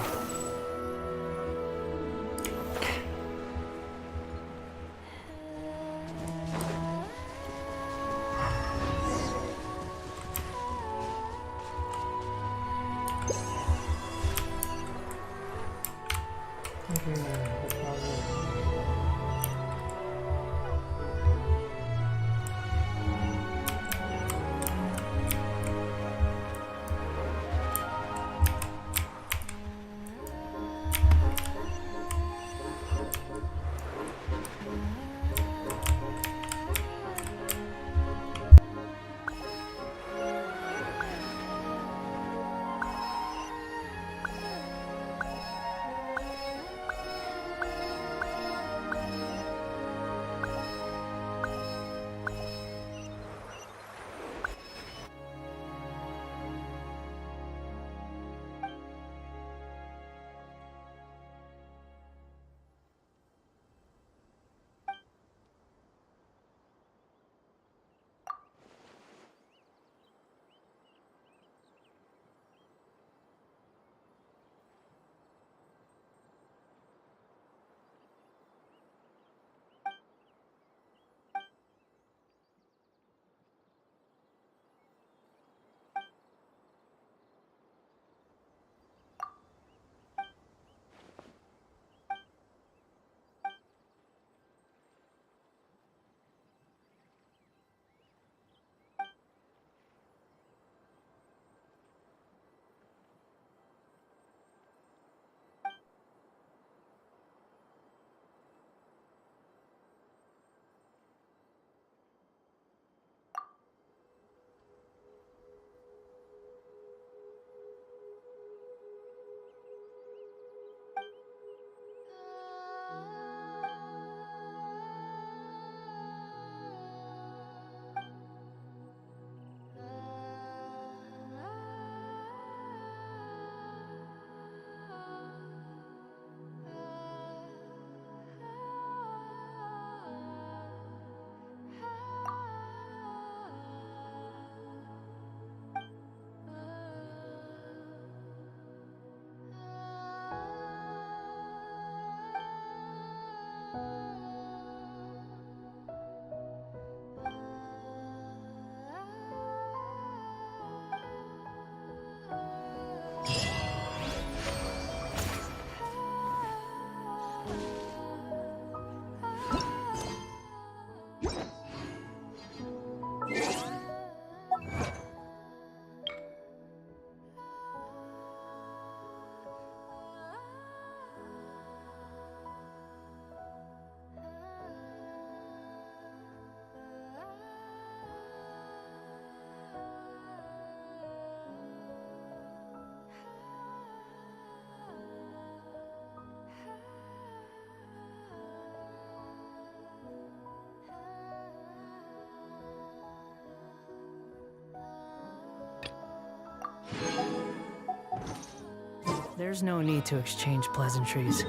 There's no need to exchange pleasantries.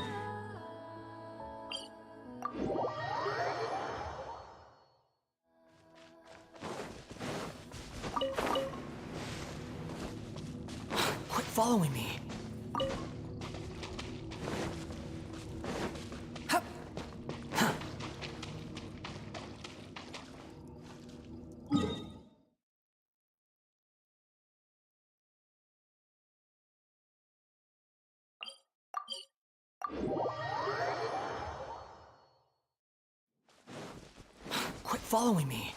Quit following me. Hup. Huh. Quit following me.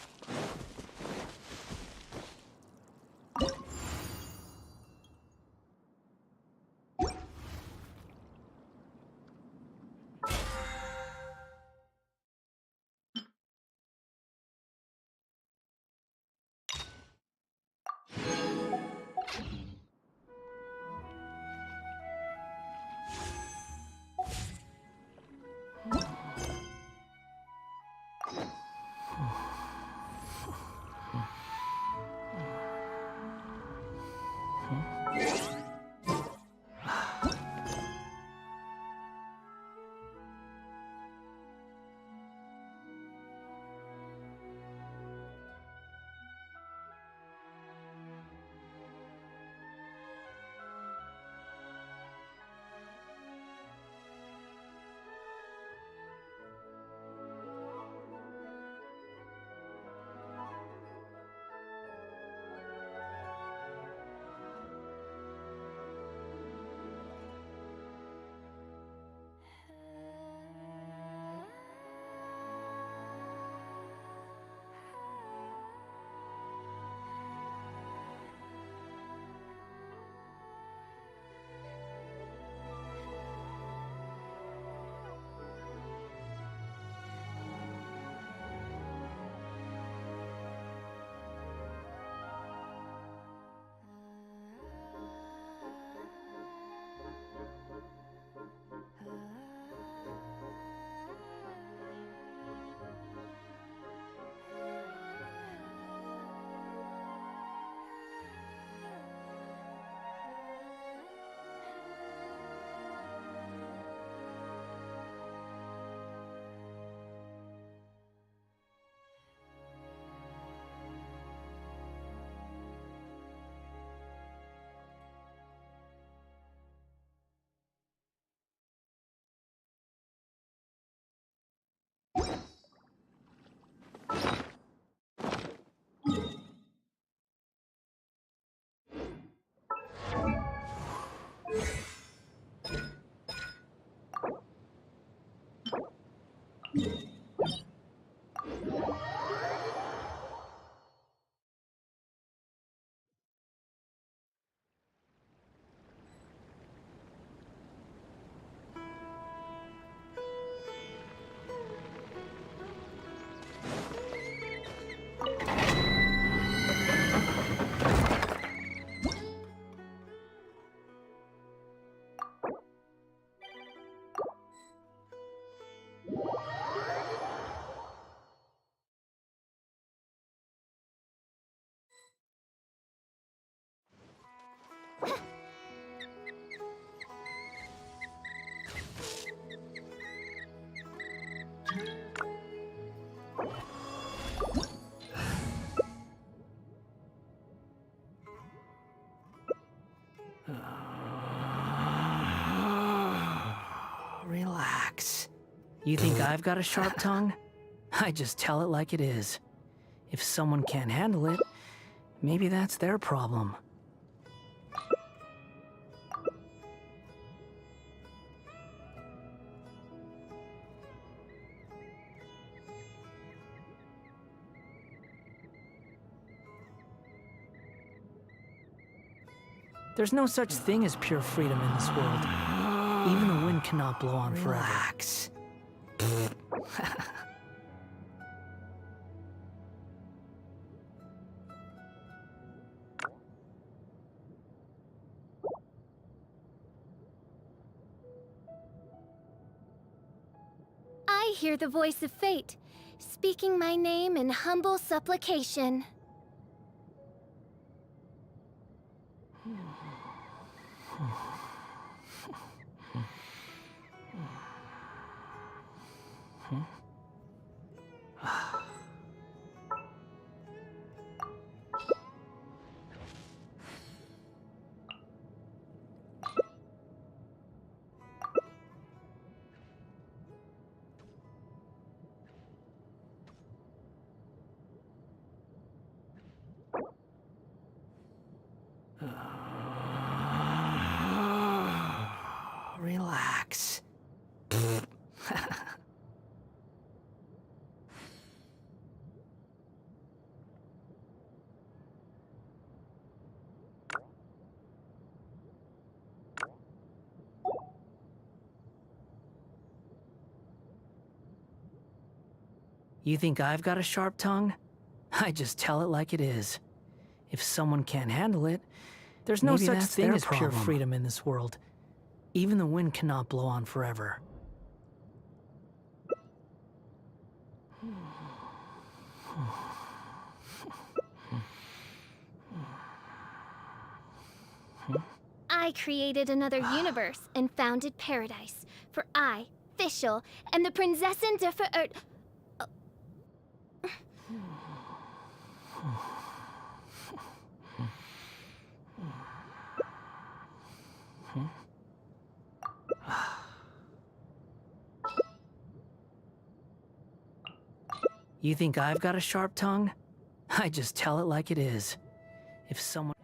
Relax. You think I've got a sharp tongue? I just tell it like it is. If someone can't handle it, maybe that's their problem. There's no such thing as pure freedom in this world. Even the wind cannot blow on forever. Relax. I hear the voice of fate, speaking my name in humble supplication. Relax. You think I've got a sharp tongue? I just tell it like it is. If someone can't handle it, there's no such thing as pure freedom in this world. Even the wind cannot blow on forever. I created another universe and founded paradise. For I, Fischl, am the Prinzessin der Verirrt... You think I've got a sharp tongue? I just tell it like it is. If someone...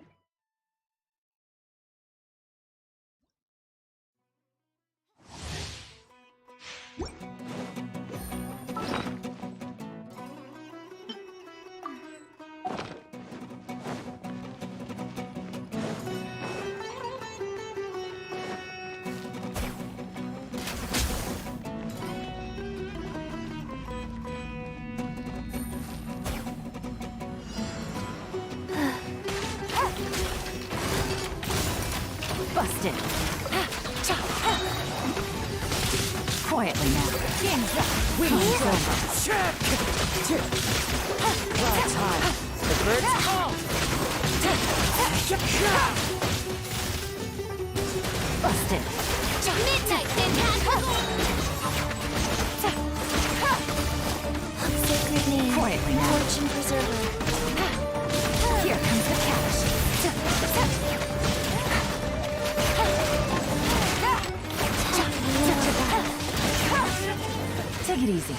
Busted. Quietly now. Wings over. Well timed. The birds call. Busted. Midnight Enhancement Sacred name. Quietly now. Fortune preserver. Here comes the cash. Take it easy.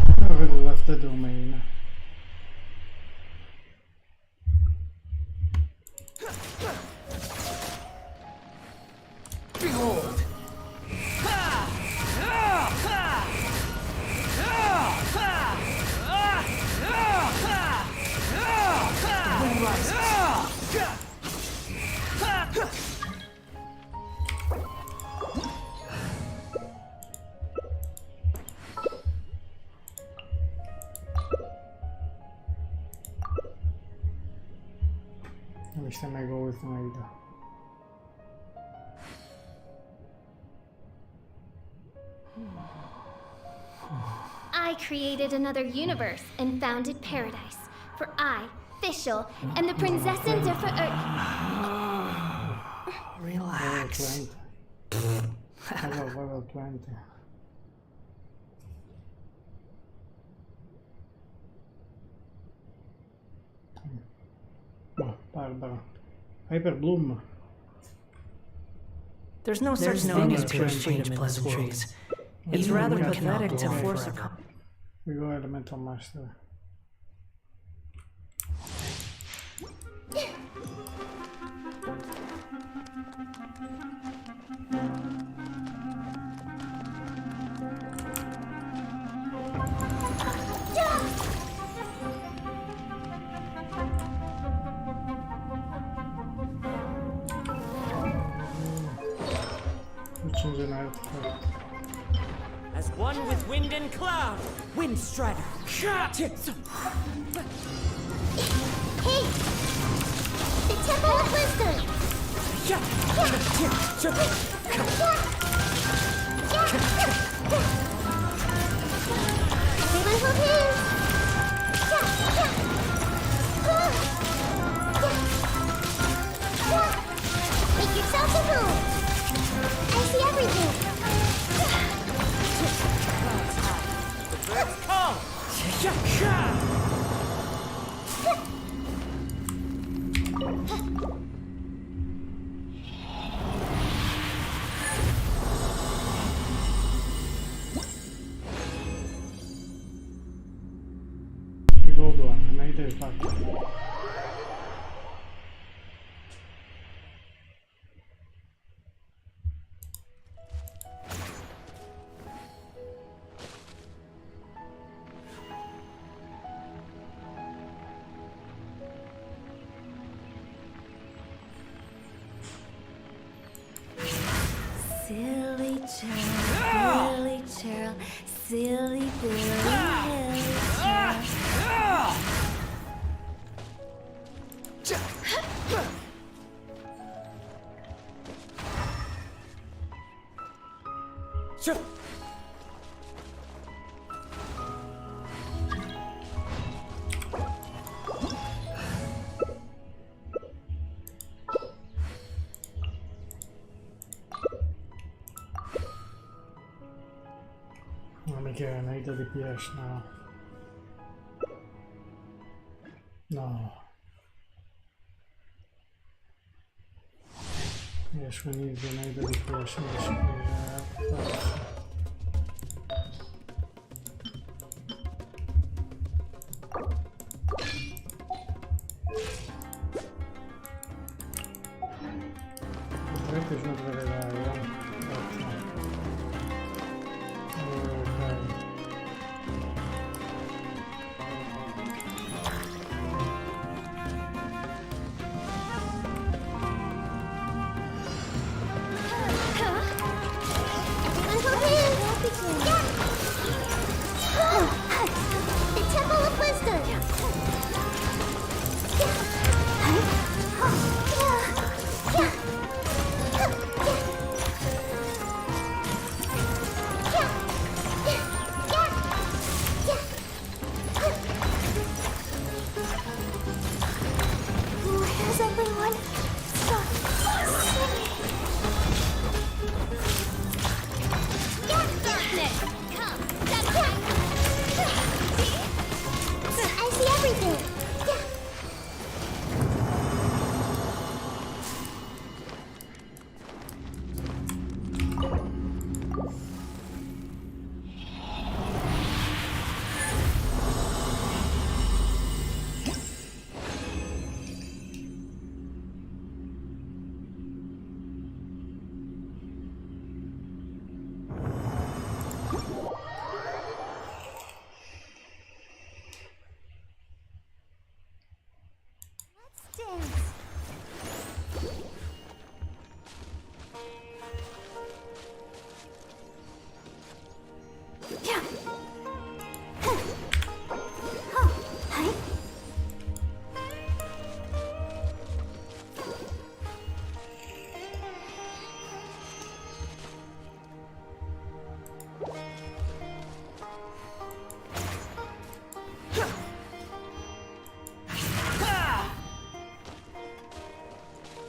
I already left the domain. Behold! Next time I go with Nahida. I created another universe and founded paradise. For I, Fischl, am the Prinzessin der Verirrt... Relax. Level 20. Barbara. Hyperbloom. There's no such thing as pure freedom in pleasantries. It's rather pathetic to force a... We go Elemental Master. Choose an artifact. As one with wind and cloud, Wind Strider. Hey! The Temple of Wisdom! Billy Churl, silly Billy Churl. Let me get Nahida DPS now. No. Yes, we need the Nahida DPS in this The threat is not very high, yeah? The Temple of Wisdom! Where's everyone? Stop singing! I see everything!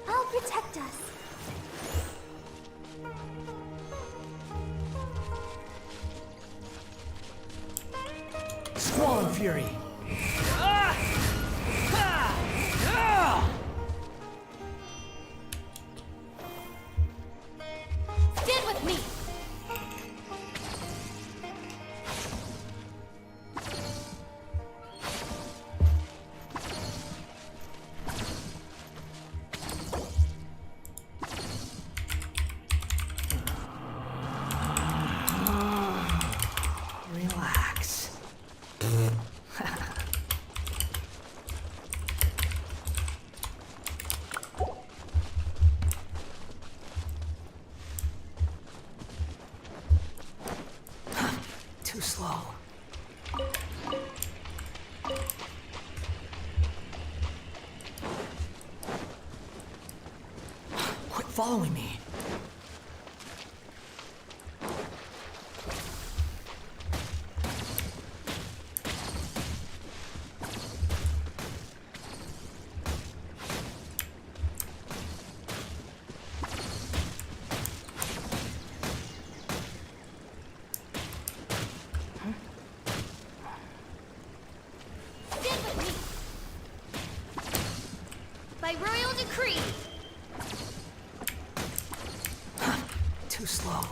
I'll protect us. Squall Fury! Stand with me. Relax. Too slow. Quit following me. Stand with me. By royal decree. Too slow.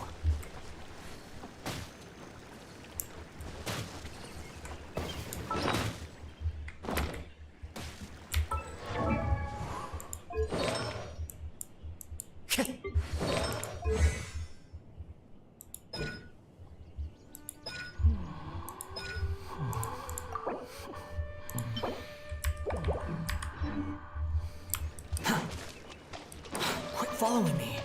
Quit following me.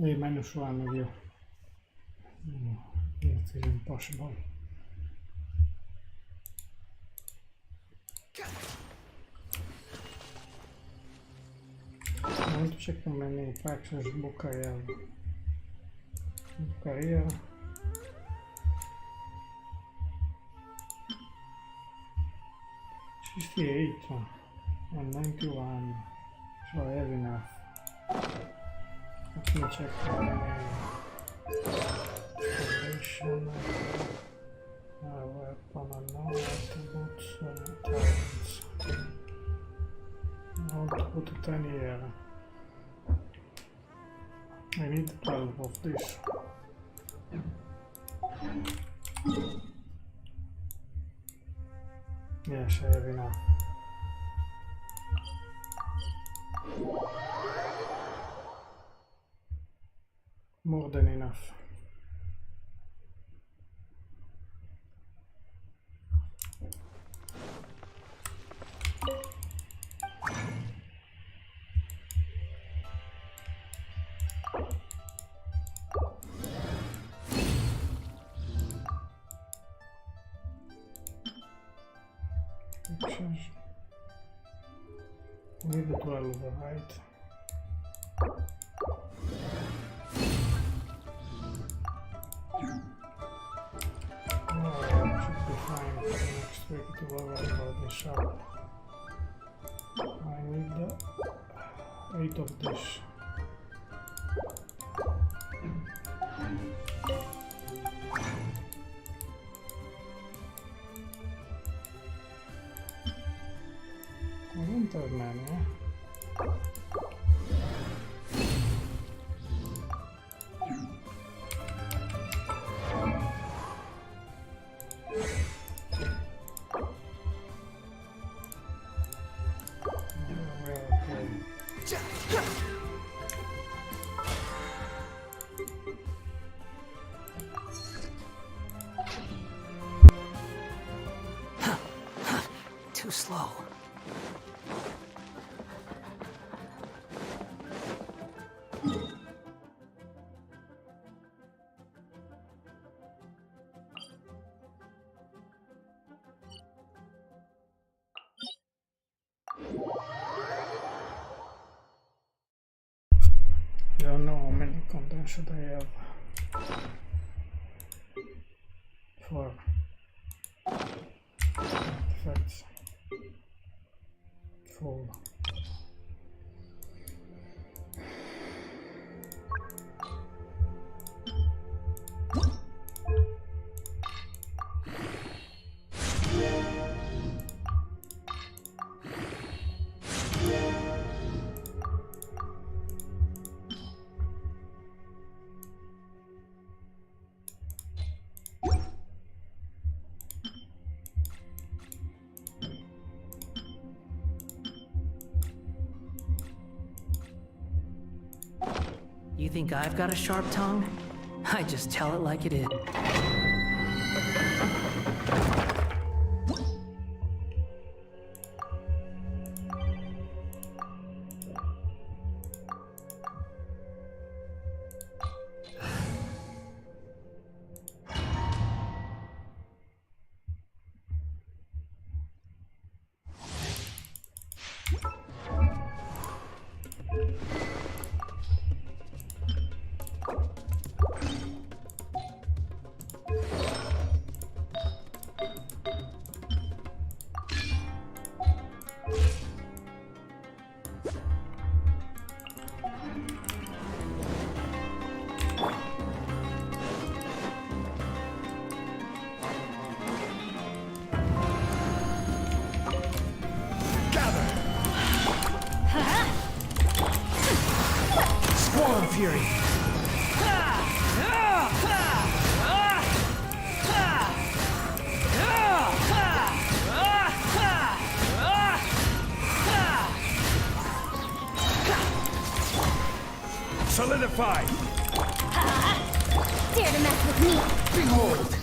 The minus one of you. It is impossible. I want to check how many packs of book I have. Career. 68 and 91, so I have enough. Let me check how many foundation, weapon unknown, attributes, talents. I want to put it 10 here. I need 12 of this. Yes, I have enough. More than enough. I need the 12, right? Oh, should be fine for next week to overload the shop. I need 8 of this. I don't have many, Too slow. I don't know how many contents I have. 4 artifacts. 4. You think I've got a sharp tongue? I just tell it like it is. Fury. Solidify. Dare to mess with me. Behold.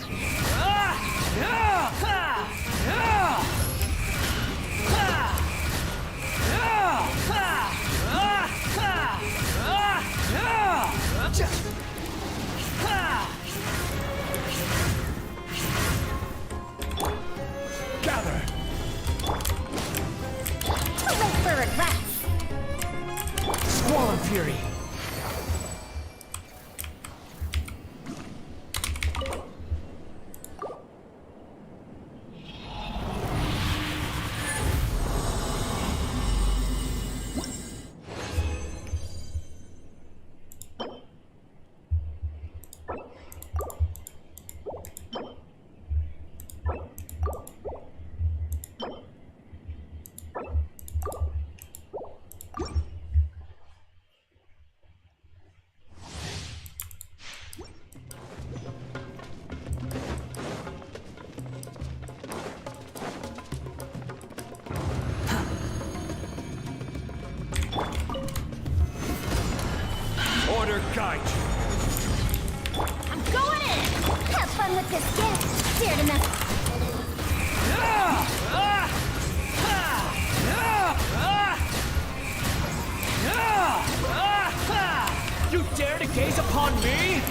guide you. I'm going in! Have fun with this gift! Dare to mess... You dare to gaze upon me?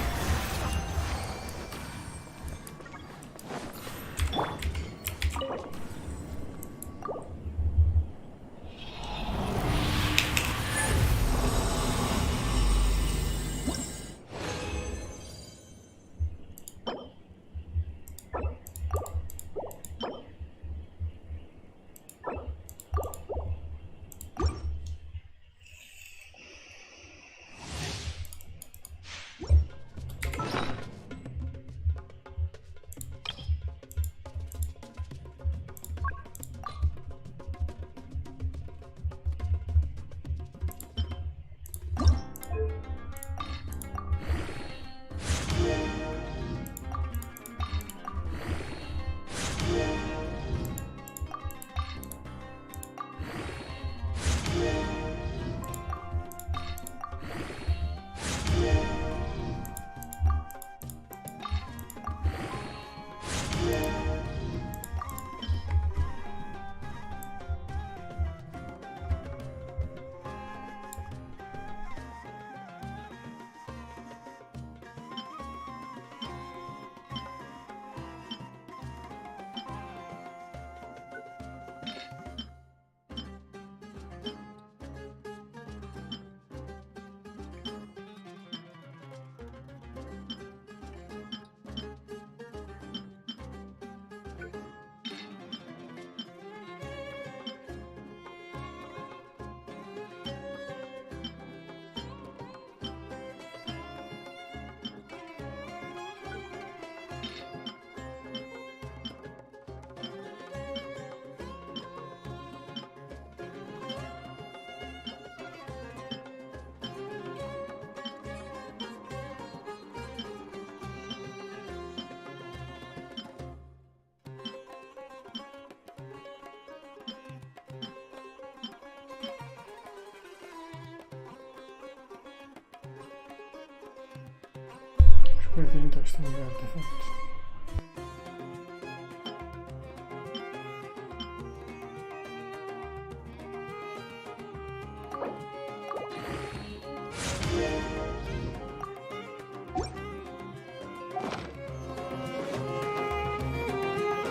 Pretty interesting artifact.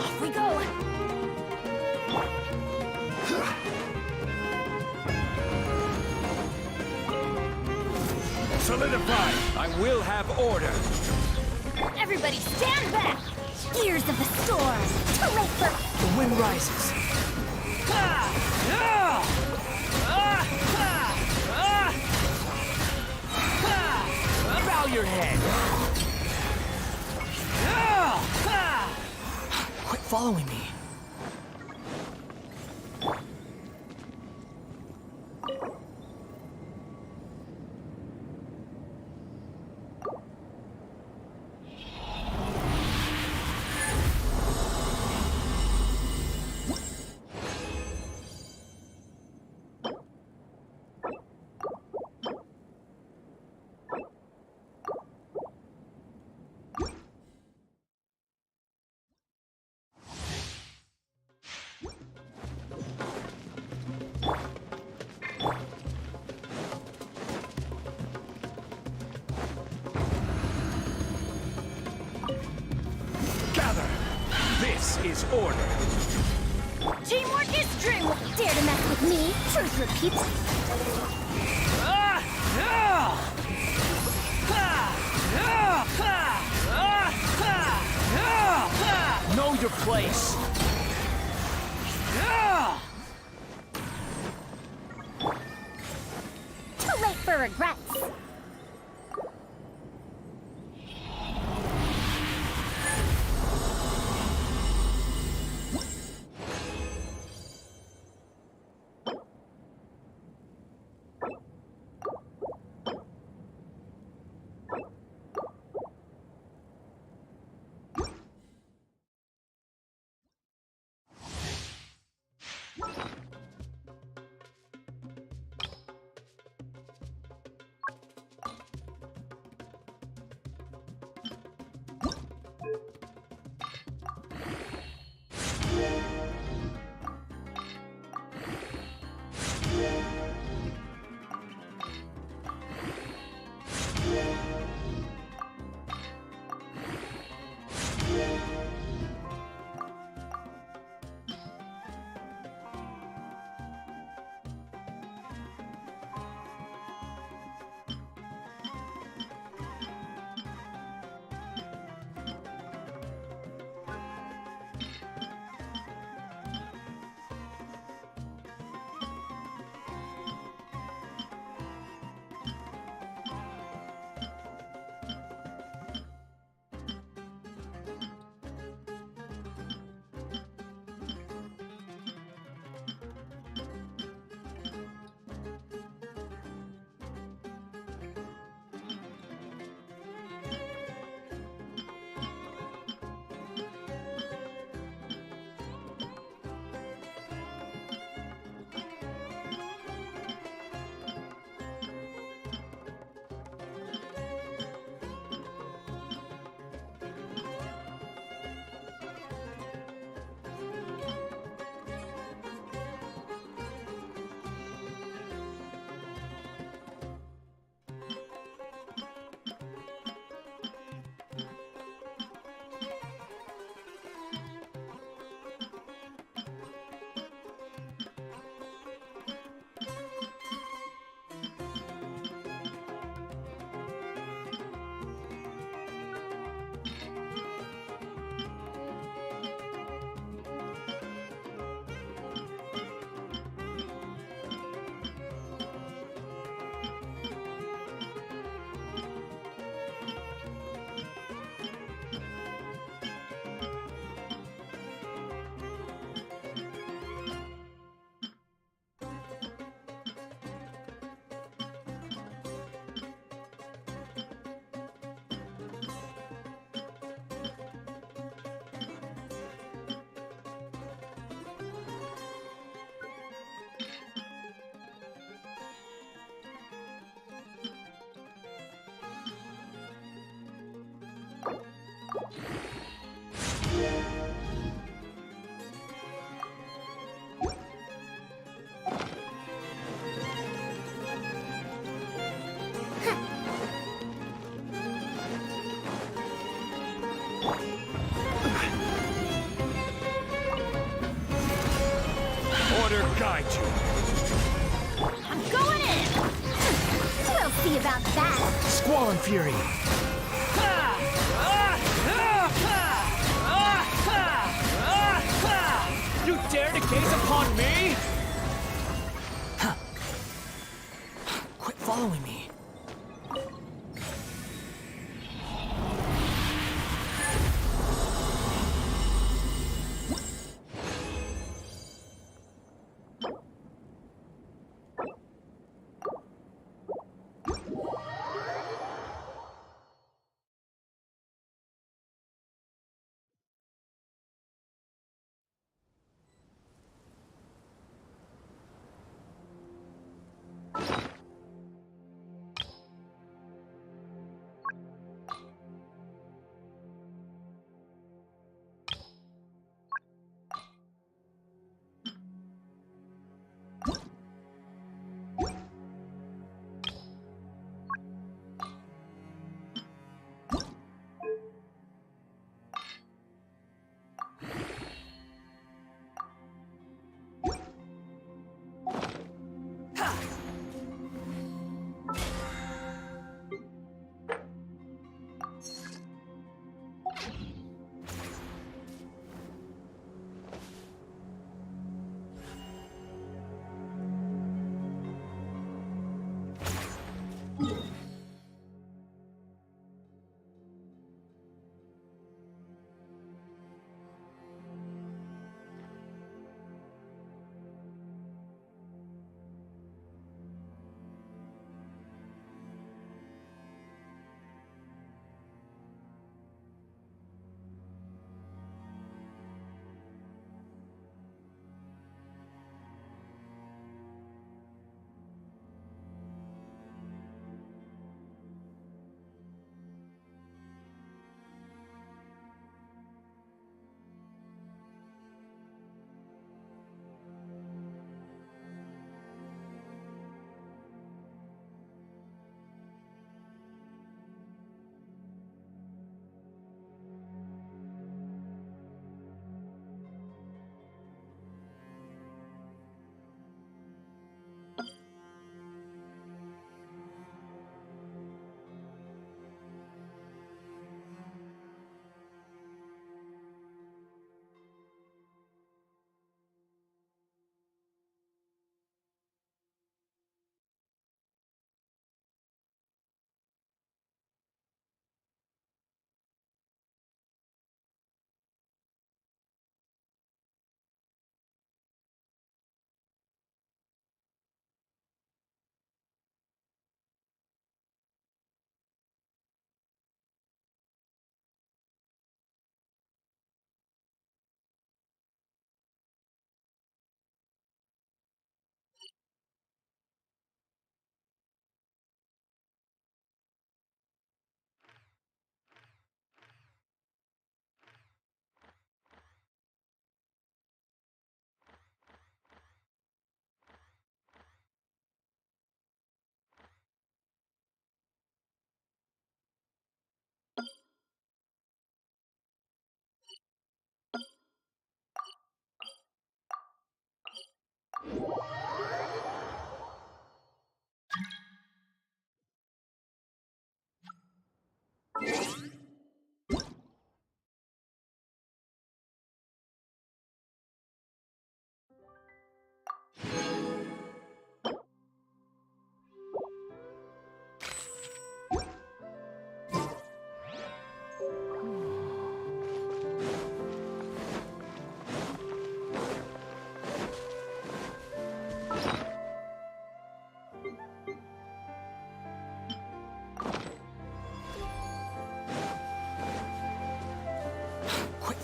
Off we go! Solidify! I will have order! Everybody stand back! Ears of the storm! Too late for... The wind rises. Bow your head. Quit following me. This is order. Teamwork is dreamwork! Dare to mess with me? Truth repeats. Know your place. Too late for regrets. better guide you. I'm going in! We'll see about that! Squall and Fury. You dare to gaze upon me? Quit following me.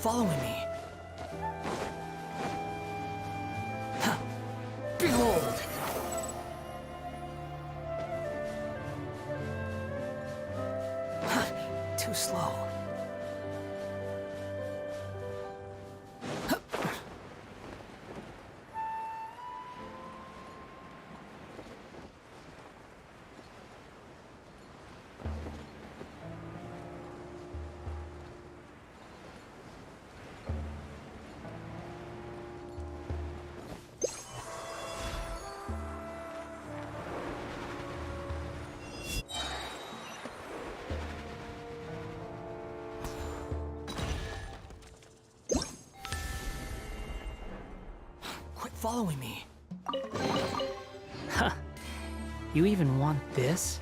Following me. Huh. Behold! Huh. Too slow. following me. Huh. You even want this?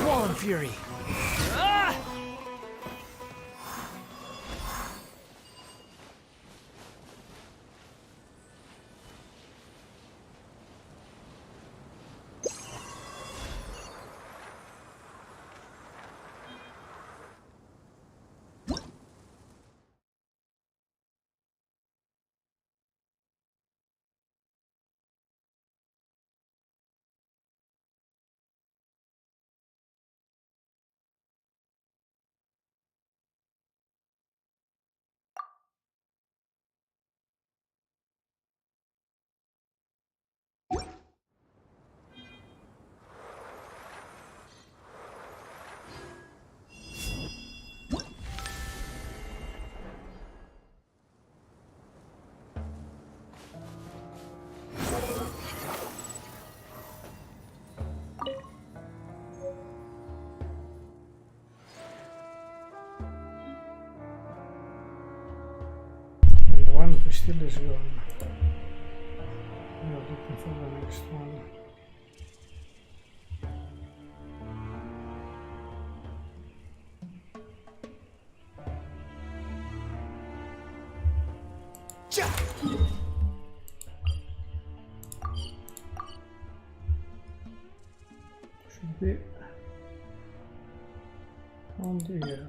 Swollen Fury! One still is gone. We are looking for the next one. Should be on the air.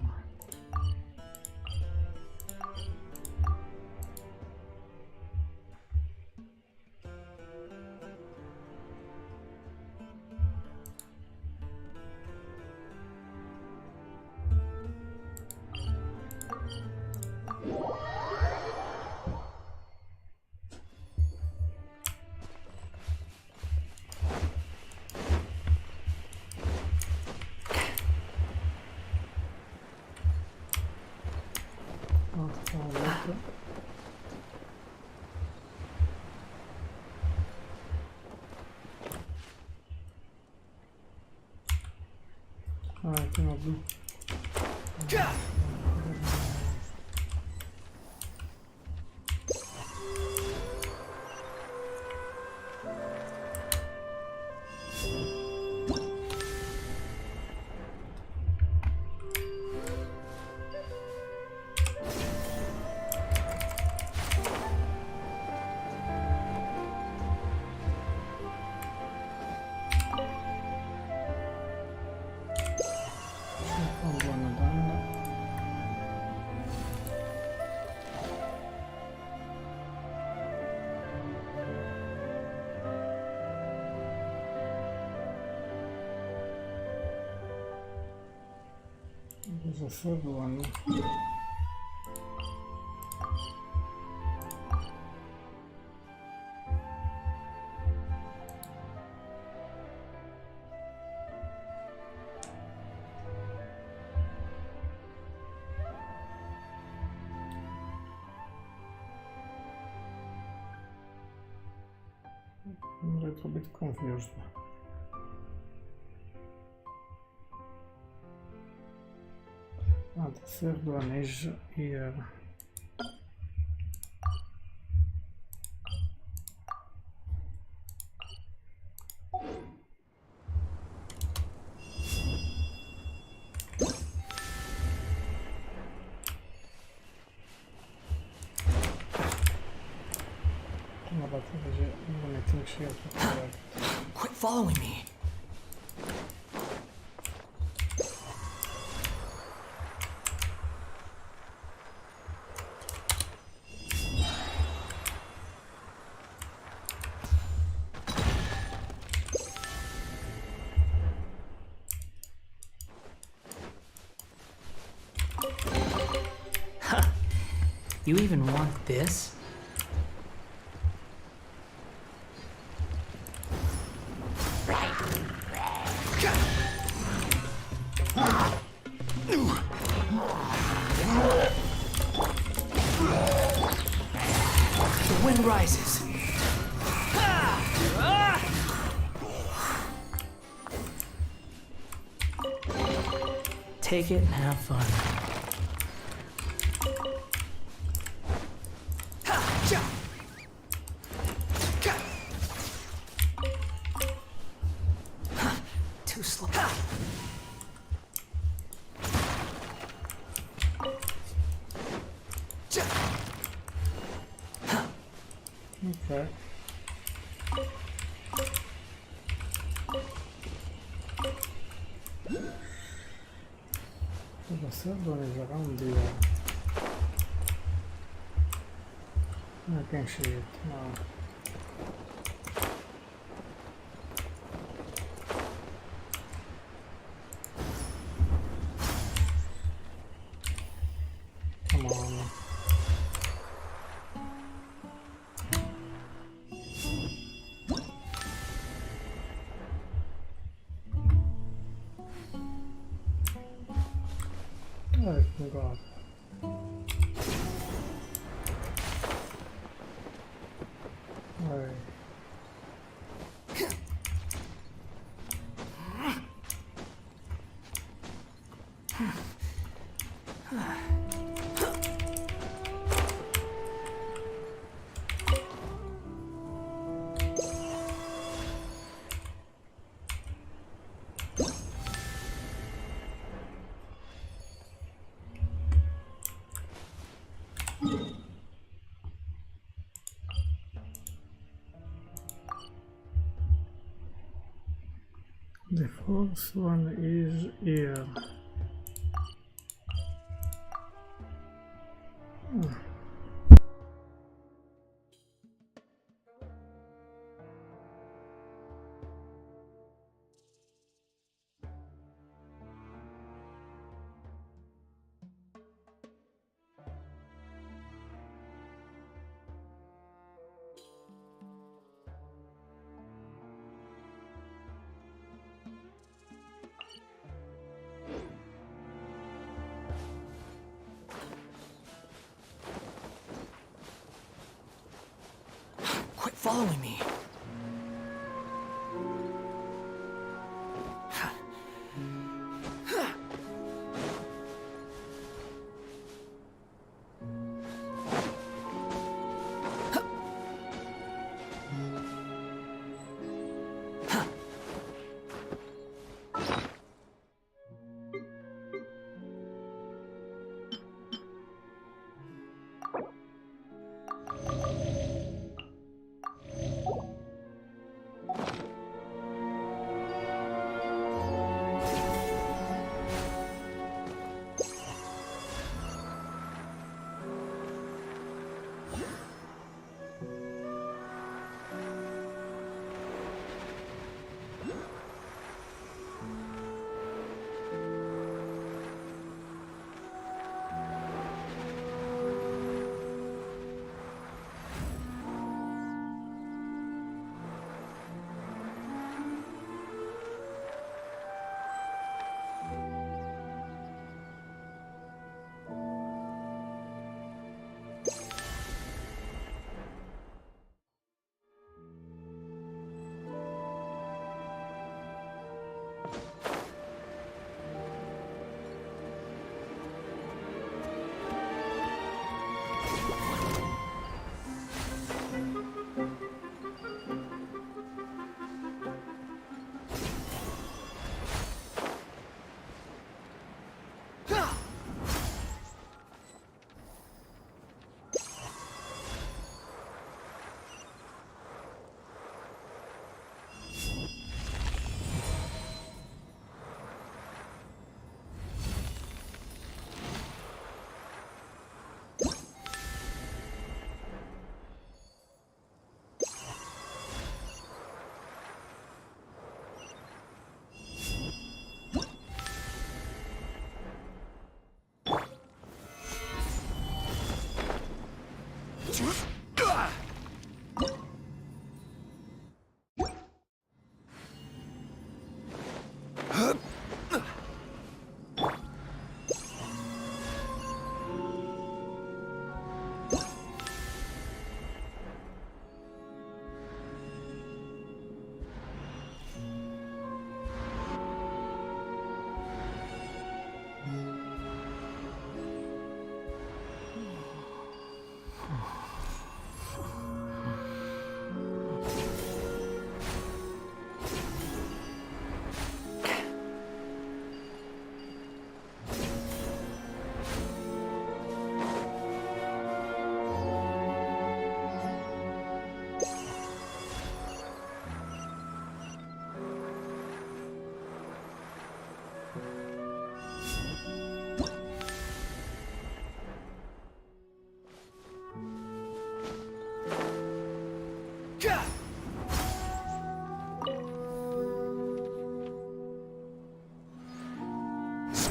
Alright, then I'll do. There's a third one. I'm a little bit confused. The third one is here. Quit following me. You even want this? take it and have fun. Too slow. Okay. So the third one is around the... I can't see it now. Come on. Oh my god. Alright. The fourth one is here. Quit following me.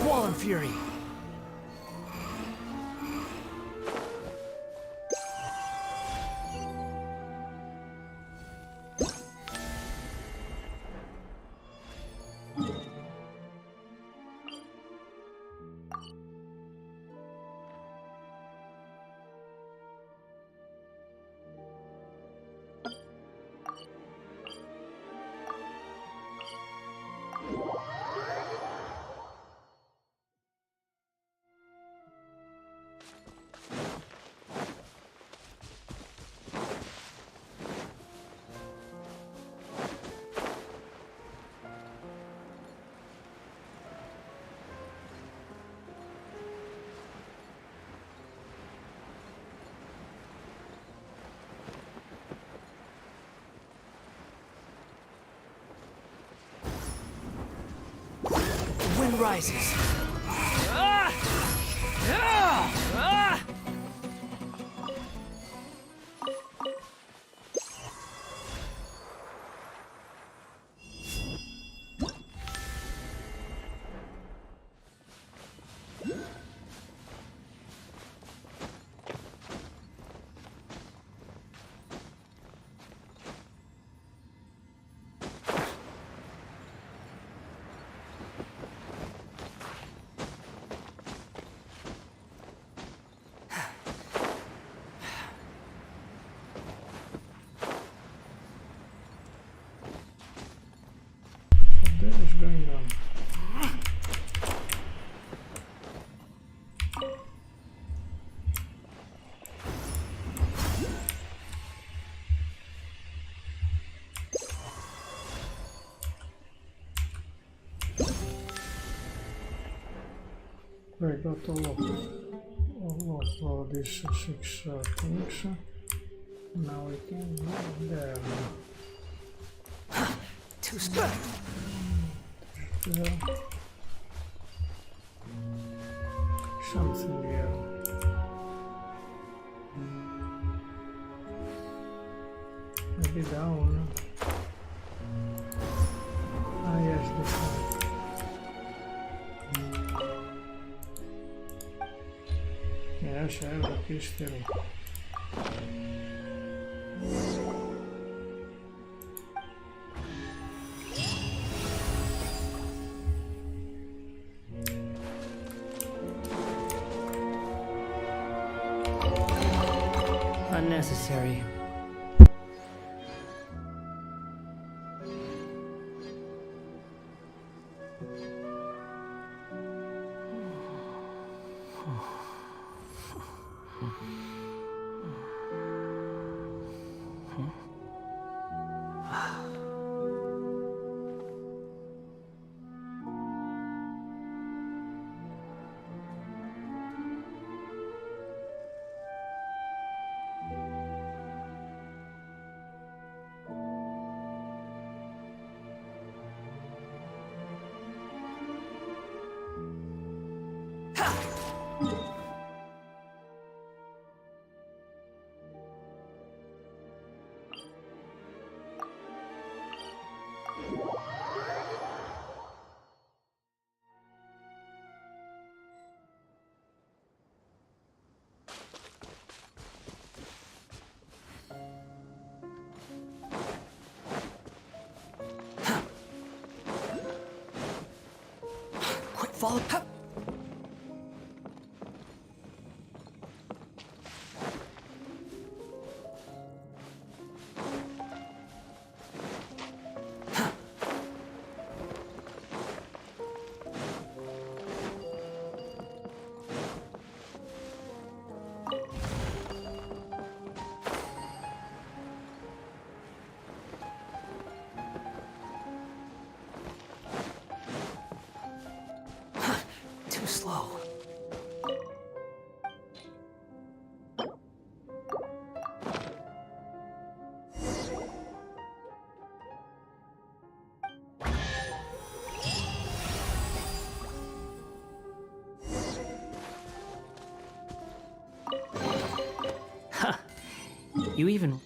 Squall and Fury. Wind rises. What is going on? I got all of these 6 things. Now we can go there. Too slow. Something here. Maybe down. Ah yes, this one. Yes, I have a piece still. Unnecessary. Follow. Too slow. Huh. You even...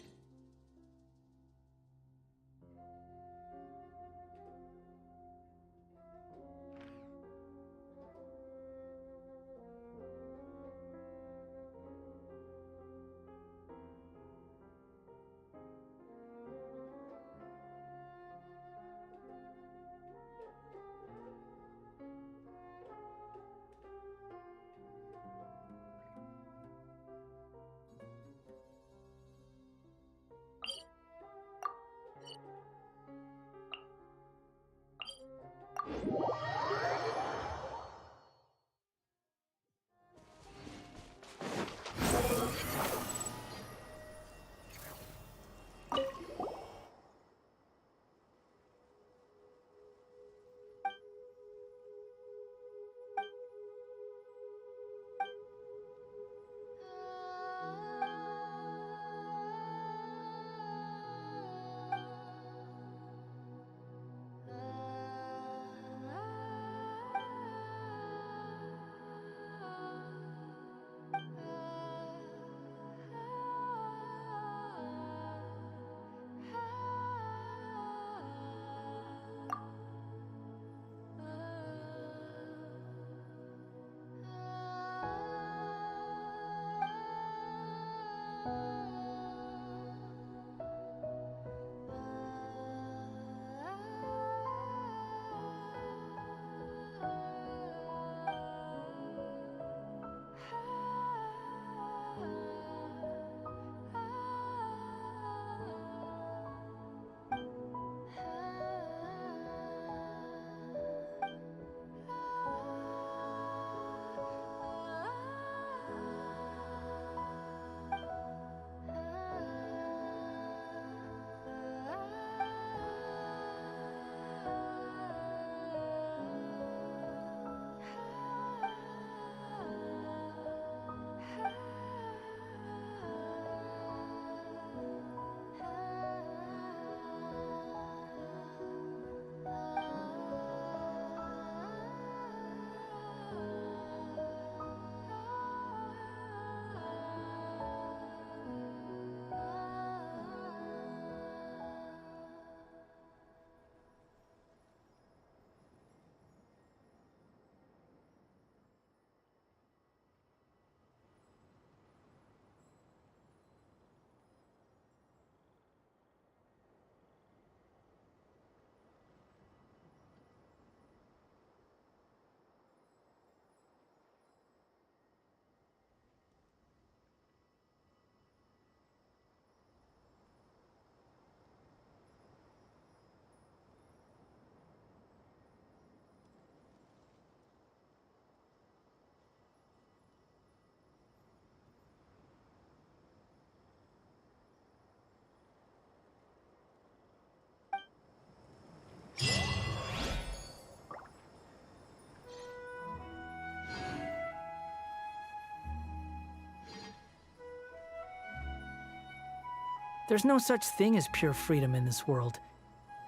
There's no such thing as pure freedom in this world.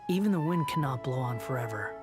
Even the wind cannot blow on forever.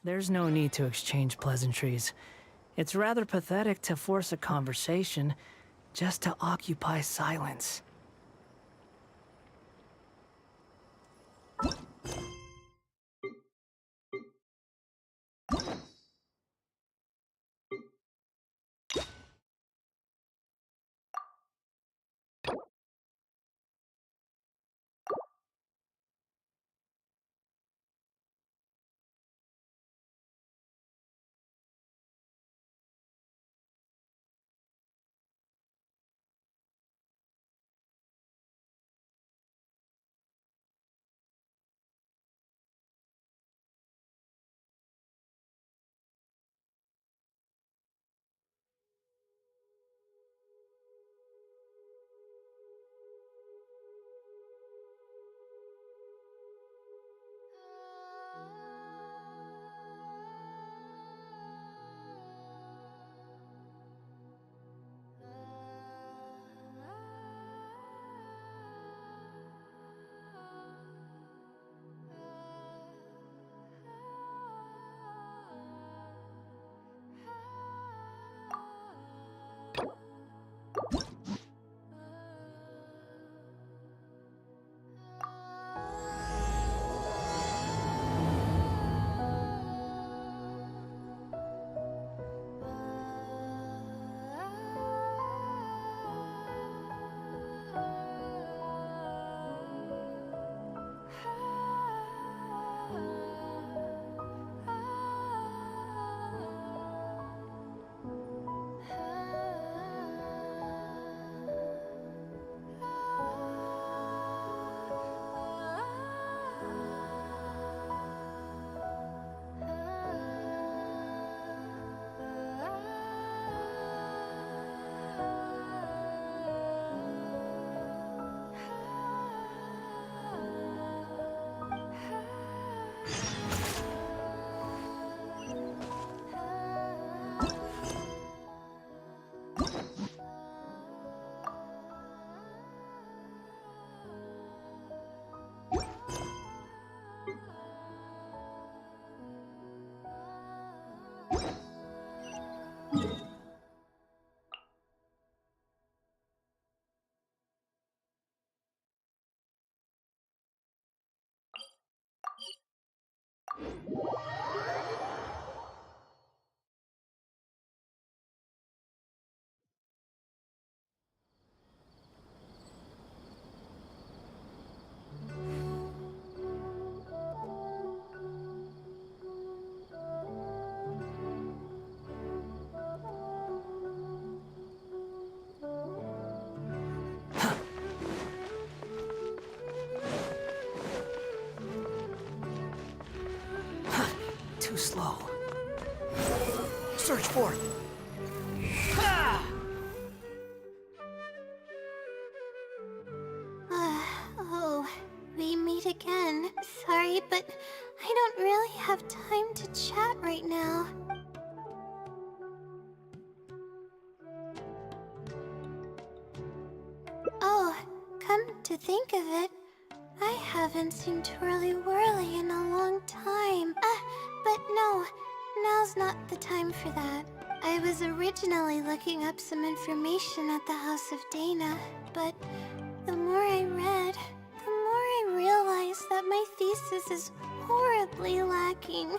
There's no need to exchange pleasantries. It's rather pathetic to force a conversation just to occupy silence. Too slow. Search for it. Oh, we meet again. Sorry, but I don't really have time to chat right now. Oh, come to think of it, I haven't seen Twirly Whirly in a long time. But no, now's not the time for that. I was originally looking up some information at the House of Dana, but the more I read, the more I realized that my thesis is horribly lacking.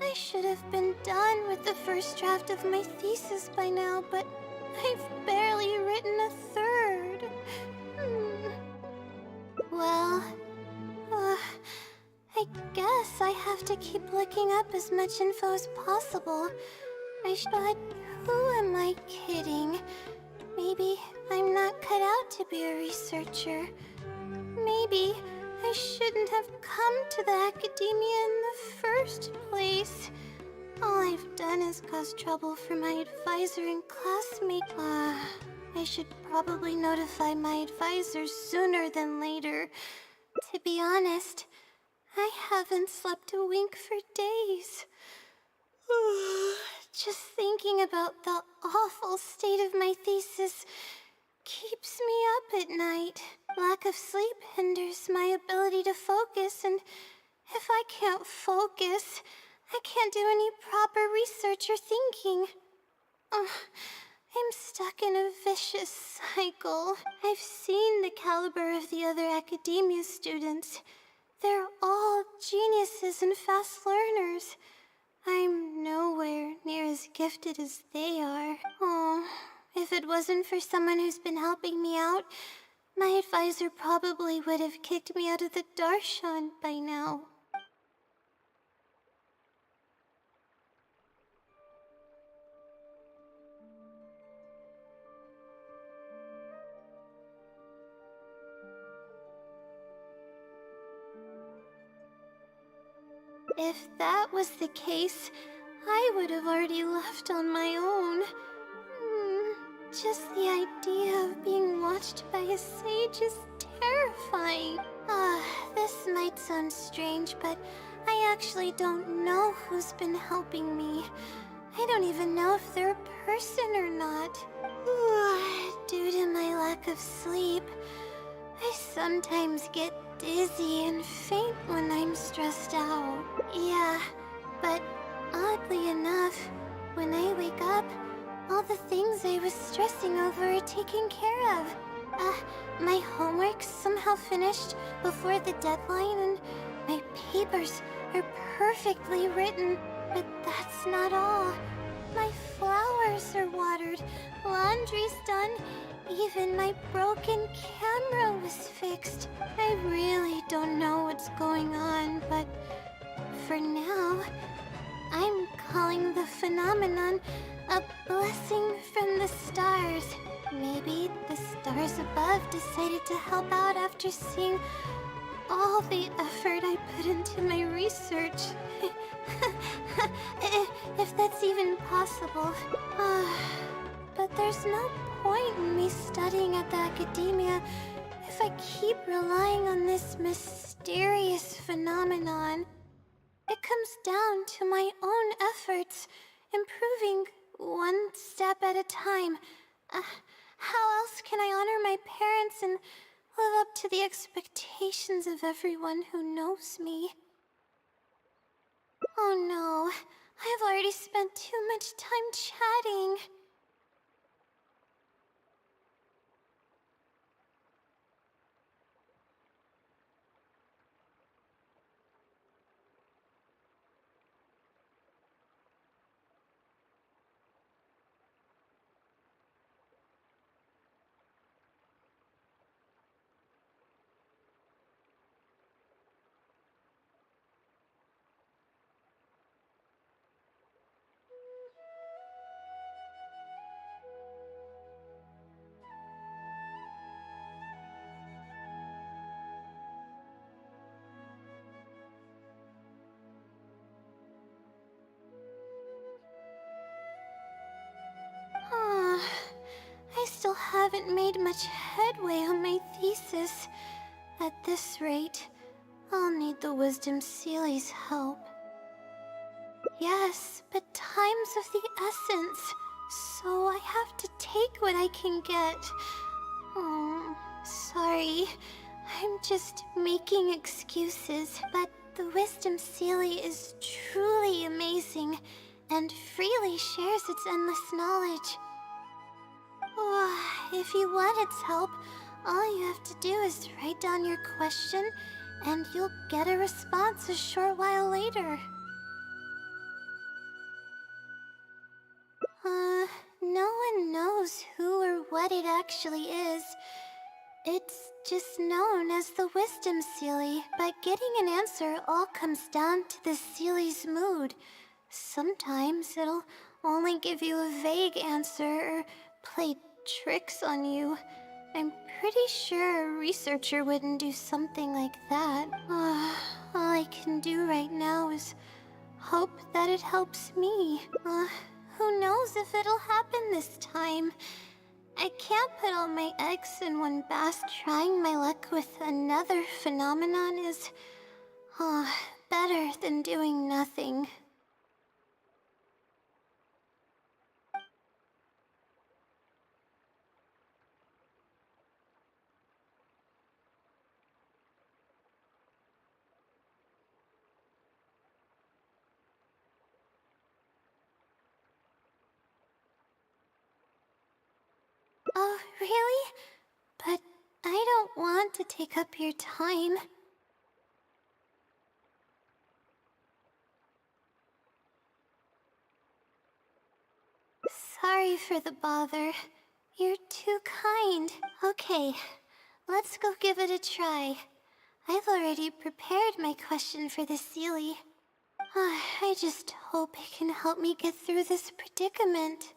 I should have been done with the first draft of my thesis by now, but I've barely written a third. Well, I guess I have to keep looking up as much info as possible. But who am I kidding? Maybe I'm not cut out to be a researcher. Maybe I shouldn't have come to the academia in the first place. All I've done is cause trouble for my advisor and classmate. I should probably notify my advisors sooner than later. To be honest, I haven't slept a wink for days. Just thinking about the awful state of my thesis keeps me up at night. Lack of sleep hinders my ability to focus, and if I can't focus, I can't do any proper research or thinking. I'm stuck in a vicious cycle. I've seen the caliber of the other academia students. They're all geniuses and fast learners. I'm nowhere near as gifted as they are. Oh, if it wasn't for someone who's been helping me out, my advisor probably would have kicked me out of the Darshan by now. If that was the case, I would have already left on my own. Just the idea of being watched by a sage is terrifying. This might sound strange, but I actually don't know who's been helping me. I don't even know if they're a person or not. Due to my lack of sleep, I sometimes get dizzy and faint when I'm stressed out. Yeah, but oddly enough, when I wake up, all the things I was stressing over are taken care of. My homework's somehow finished before the deadline, and my papers are perfectly written. But that's not all. My flowers are watered, laundry's done, even my broken camera was fixed. I really don't know what's going on, but for now, I'm calling the phenomenon a blessing from the stars. Maybe the stars above decided to help out after seeing all the effort I put into my research. If that's even possible. But there's no point in me studying at the academia if I keep relying on this mysterious phenomenon. It comes down to my own efforts, improving one step at a time. How else can I honor my parents and live up to the expectations of everyone who knows me? Oh no, I've already spent too much time chatting. haven't made much headway on my thesis. At this rate, I'll need the Wisdom Seelie's help. Yes, but time's of the essence, so I have to take what I can get. Oh, sorry. I'm just making excuses, but the Wisdom Seelie is truly amazing and freely shares its endless knowledge. Oh, if you want its help, all you have to do is write down your question, and you'll get a response a short while later. No one knows who or what it actually is. It's just known as the Wisdom Seelie, but getting an answer all comes down to the Seelie's mood. Sometimes it'll only give you a vague answer or play tricks on you. I'm pretty sure a researcher wouldn't do something like that. All I can do right now is hope that it helps me. Who knows if it'll happen this time? I can't put all my eggs in one basket. Trying my luck with another phenomenon is better than doing nothing. Oh, really? But I don't want to take up your time. Sorry for the bother. You're too kind. Okay, let's go give it a try. I've already prepared my question for the Seelie. I just hope it can help me get through this predicament.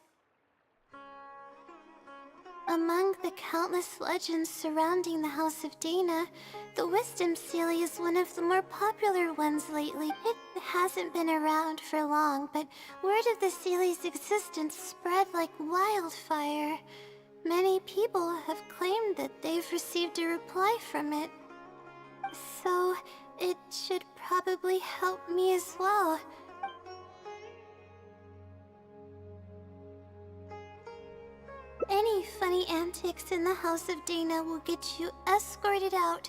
Among the countless legends surrounding the House of Dana, the Wisdom Seelie is one of the more popular ones lately. It hasn't been around for long, but word of the Seelie's existence spread like wildfire. Many people have claimed that they've received a reply from it. So, it should probably help me as well. Any funny antics in the House of Dana will get you escorted out,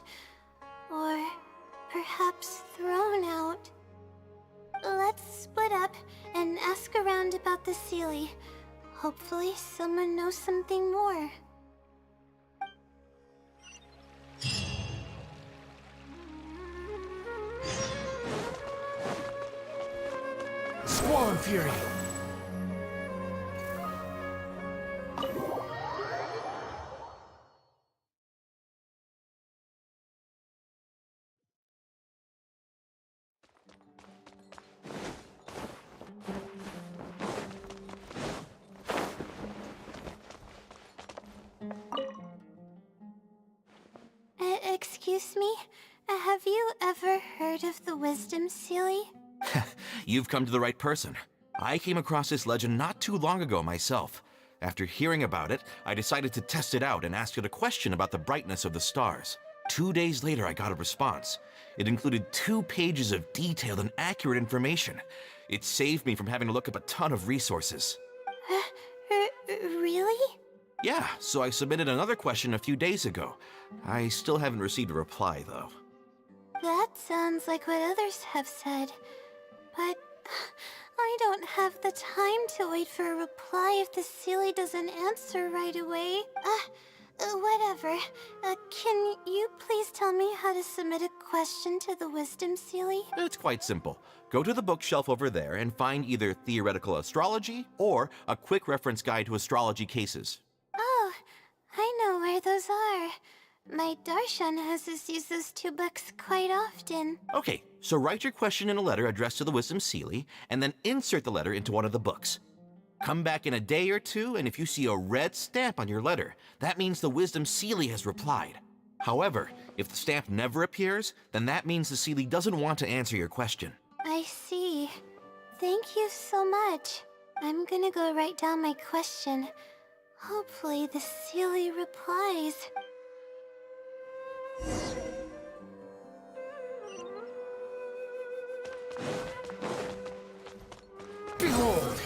or perhaps thrown out. Let's split up and ask around about the Seelie. Hopefully someone knows something more. Swarm Fury! Excuse me? Have you ever heard of the Wisdom Seelie? You've come to the right person. I came across this legend not too long ago myself. After hearing about it, I decided to test it out and asked it a question about the brightness of the stars. 2 days later, I got a response. It included 2 pages of detailed and accurate information. It saved me from having to look up a ton of resources. Really? Yeah, so I submitted another question a few days ago. I still haven't received a reply, though. That sounds like what others have said. But I don't have the time to wait for a reply if the Seelie doesn't answer right away. Whatever. Can you please tell me how to submit a question to the Wisdom Seelie? It's quite simple. Go to the bookshelf over there and find either Theoretical Astrology or a quick reference guide to astrology cases. Oh, I know where those are. My Darshan has us use those 2 books quite often. Okay, so write your question in a letter addressed to the Wisdom Seelie, and then insert the letter into one of the books. Come back in a day or 2, and if you see a red stamp on your letter, that means the Wisdom Seelie has replied. However, if the stamp never appears, then that means the Seelie doesn't want to answer your question. I see. Thank you so much. I'm gonna go write down my question. Hopefully the Seelie replies. Behold!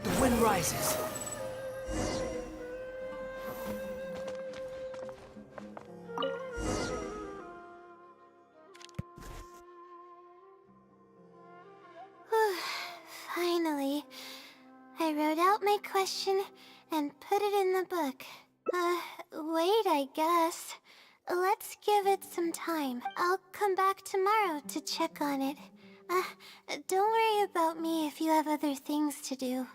The wind rises. Finally, I wrote out my question and put it in the book. Wait, I guess. Let's give it some time. I'll come back tomorrow to check on it. Don't worry about me if you have other things to do.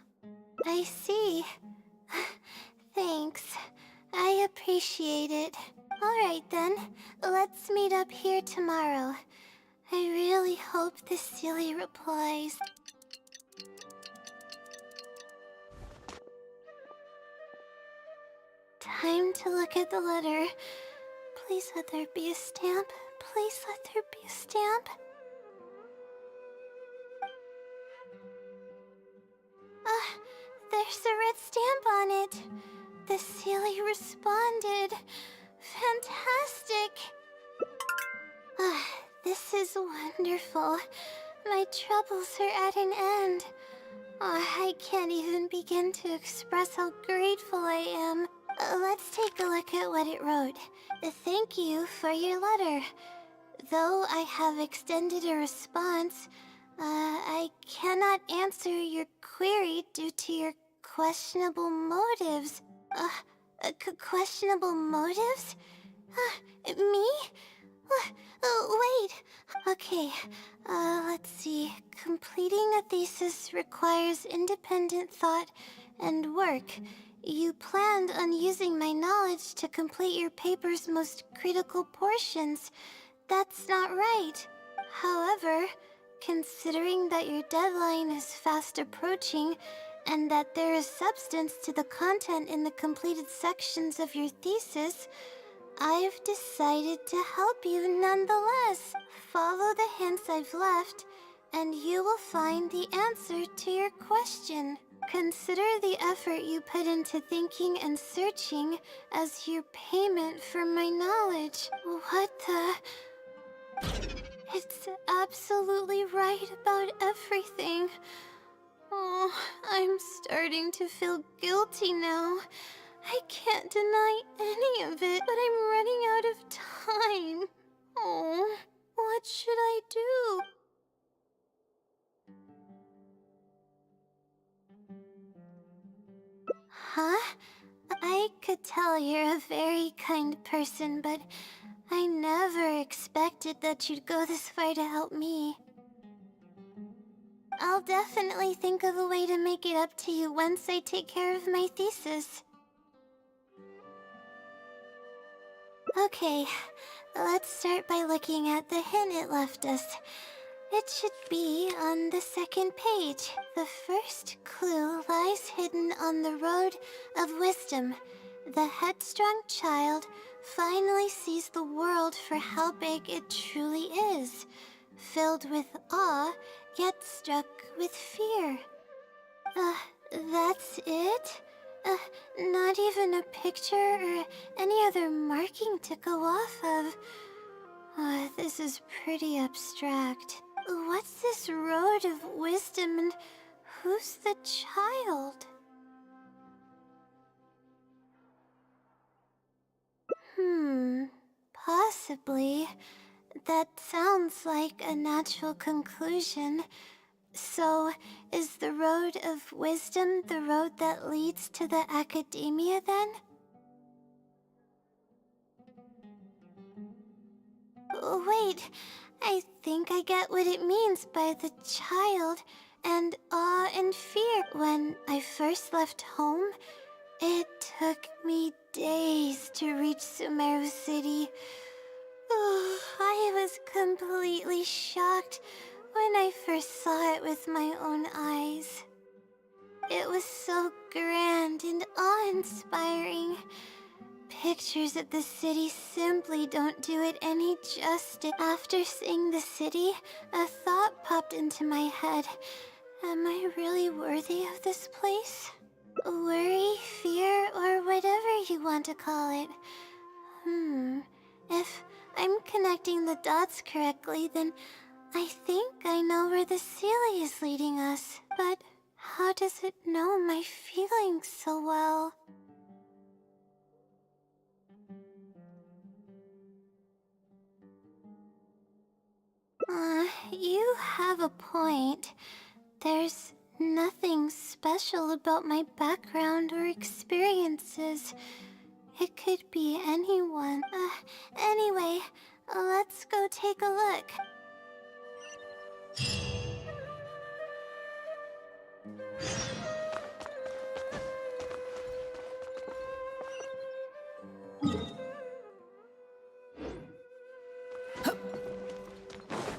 I see. Thanks. I appreciate it. Alright then, let's meet up here tomorrow. I really hope the Seelie replies. Time to look at the letter. Please let there be a stamp. Please let there be a stamp. There's a red stamp on it. The Seelie responded. Fantastic. This is wonderful. My troubles are at an end. I can't even begin to express how grateful I am. Let's take a look at what it wrote. Thank you for your letter. Though I have extended a response, I cannot answer your query due to your questionable motives. Questionable motives? Me? Wait. Okay, let's see. Completing a thesis requires independent thought and work. You planned on using my knowledge to complete your paper's most critical portions. That's not right. However, considering that your deadline is fast approaching, and that there is substance to the content in the completed sections of your thesis, I've decided to help you nonetheless. Follow the hints I've left, and you will find the answer to your question. Consider the effort you put into thinking and searching as your payment for my knowledge. What the... It's absolutely right about everything. Oh, I'm starting to feel guilty now. I can't deny any of it, but I'm running out of time. Oh, what should I do? Huh? I could tell you're a very kind person, but I never expected that you'd go this far to help me. I'll definitely think of a way to make it up to you once I take care of my thesis. Okay, let's start by looking at the hint it left us. It should be on the second page. The first clue lies hidden on the road of wisdom. The headstrong child finally sees the world for how big it truly is, filled with awe, yet struck with fear. That's it? Not even a picture or any other marking to go off of. This is pretty abstract. What's this road of wisdom and who's the child? Possibly. That sounds like a natural conclusion. So, is the road of wisdom the road that leads to the academia then? Wait, I think I get what it means by the child and awe and fear. When I first left home, it took me days to reach Sumeru City. I was completely shocked when I first saw it with my own eyes. It was so grand and awe-inspiring. pictures of the city simply don't do it any justice. After seeing the city, a thought popped into my head. Am I really worthy of this place? Worry, fear, or whatever you want to call it. If I'm connecting the dots correctly, then I think I know where the Seelie is leading us. But how does it know my feelings so well? You have a point. There's nothing special about my background or experiences. It could be anyone. Anyway, let's go take a look.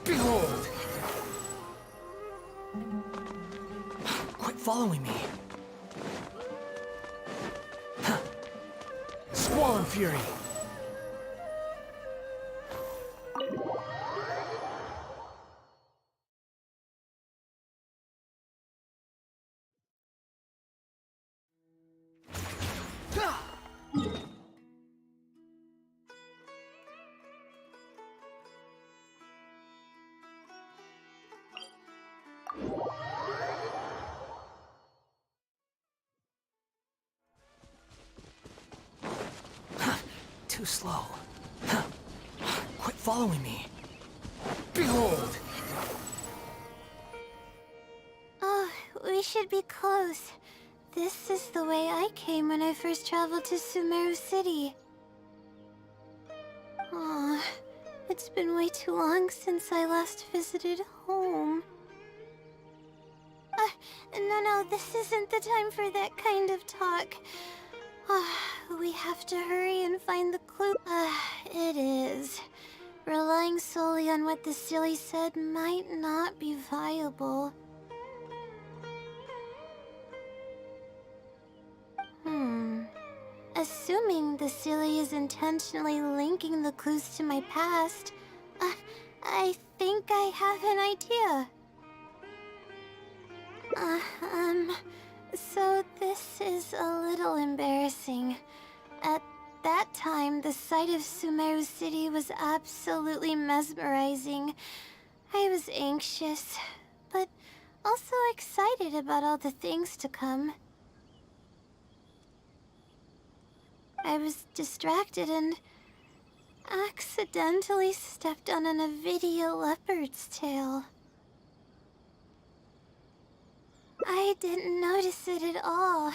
Behold! Quit following me. Squall and Fury. Too slow. Quit following me. Behold! Oh, we should be close. This is the way I came when I first traveled to Sumeru City. Aw, it's been way too long since I last visited home. No, this isn't the time for that kind of talk. We have to hurry and find the clue. It is. Relying solely on what the Seelie said might not be viable. Assuming the Seelie is intentionally linking the clues to my past, I think I have an idea. So this is a little embarrassing. At that time, the sight of Sumeru City was absolutely mesmerizing. I was anxious, but also excited about all the things to come. I was distracted and accidentally stepped on an Avidia leopard's tail. I didn't notice it at all.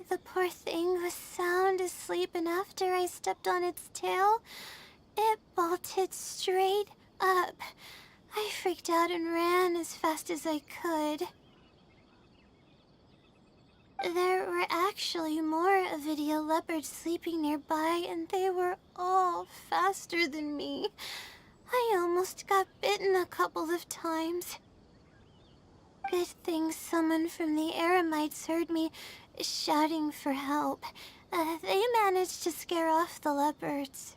The poor thing was sound asleep, and after I stepped on its tail, it bolted straight up. I freaked out and ran as fast as I could. There were actually more Avidia leopards sleeping nearby, and they were all faster than me. I almost got bitten a couple of times. Good thing someone from the Eremites heard me shouting for help. They managed to scare off the leopards.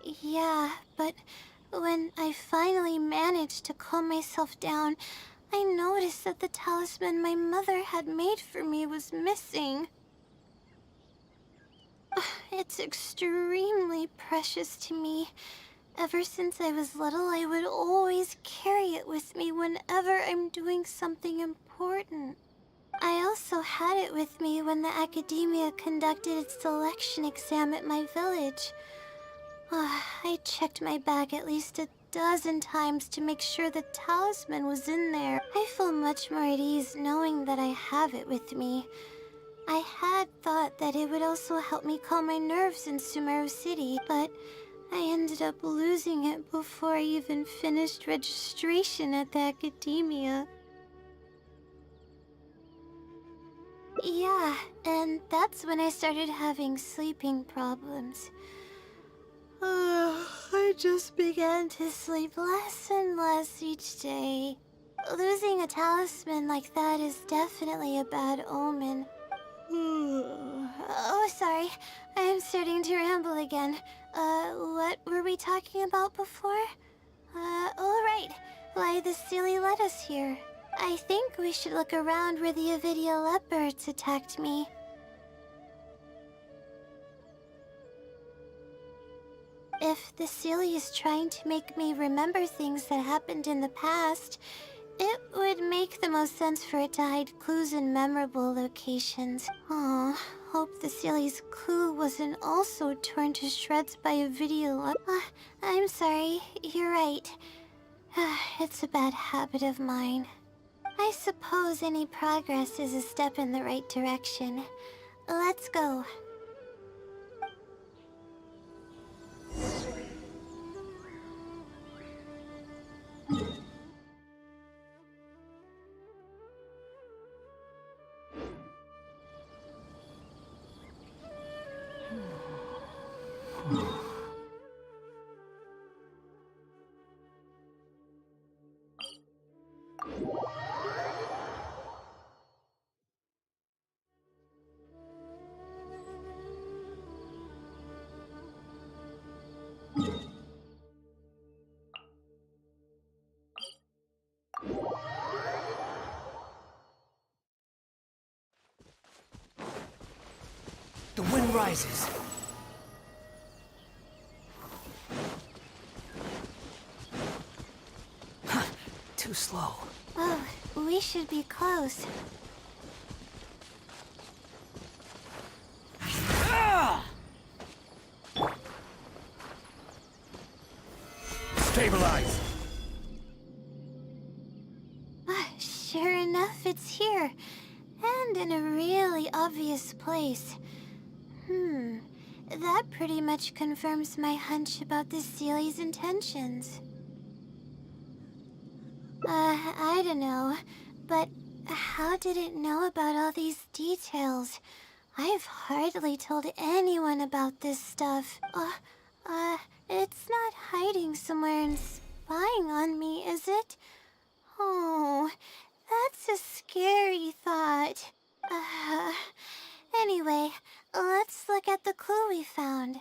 Yeah, but when I finally managed to calm myself down, I noticed that the talisman my mother had made for me was missing. It's extremely precious to me. Ever since I was little, I would always carry it with me whenever I'm doing something important. I also had it with me when the academia conducted its selection exam at my village. I checked my bag at least a dozen times to make sure the talisman was in there. I feel much more at ease knowing that I have it with me. I had thought that it would also help me calm my nerves in Sumeru City, but I ended up losing it before I even finished registration at the academia. Yeah, and that's when I started having sleeping problems. I just began to sleep less and less each day. Losing a talisman like that is definitely a bad omen. Oh, again. What were we talking about before? Oh right. Why the Seelie let us here. I think we should look around where the Avidia leopards attacked me. If the Seelie is trying to make me remember things that happened in the past, it would make the most sense for it to hide clues in memorable locations. Oh, hope the Seelie's clue wasn't also torn to shreds by a video. I'm sorry, you're right. It's a bad habit of mine. I suppose any progress is a step in the right direction. Let's go. The wind rises. Too slow. Oh, we should be close. Stabilize! Sure enough, it's here. And in a really obvious place. That pretty much confirms my hunch about the Seelie's intentions. I don't know, but how did it know about all these details? I've hardly told anyone about this stuff. It's not hiding somewhere and spying on me, is it? Oh, that's a scary thought. Anyway, let's look at the clue we found.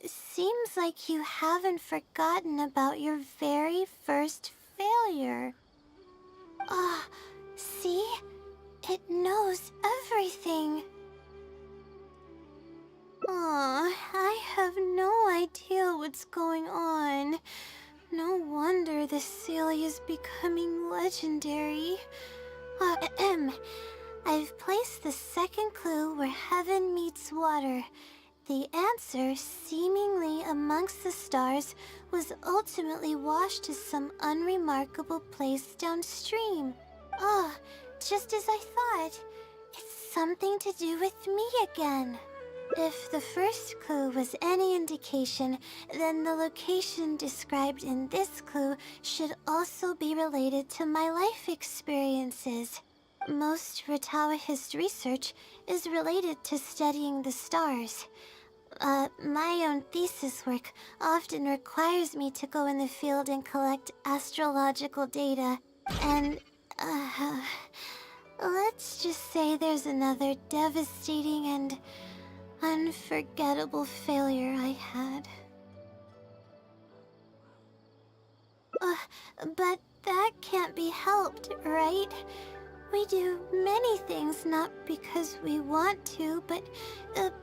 Seems like you haven't forgotten about your very first failure. See? It knows everything. I have no idea what's going on. No wonder the Seelie is becoming legendary. I've placed the second clue where heaven meets water. The answer, seemingly amongst the stars, was ultimately washed to some unremarkable place downstream. Just as I thought. It's something to do with me again. If the first clue was any indication, then the location described in this clue should also be related to my life experiences. Most Ratawahist research is related to studying the stars. My own thesis work often requires me to go in the field and collect astrological data. And, let's just say there's another devastating and unforgettable failure I had. But that can't be helped, right? We do many things not because we want to, but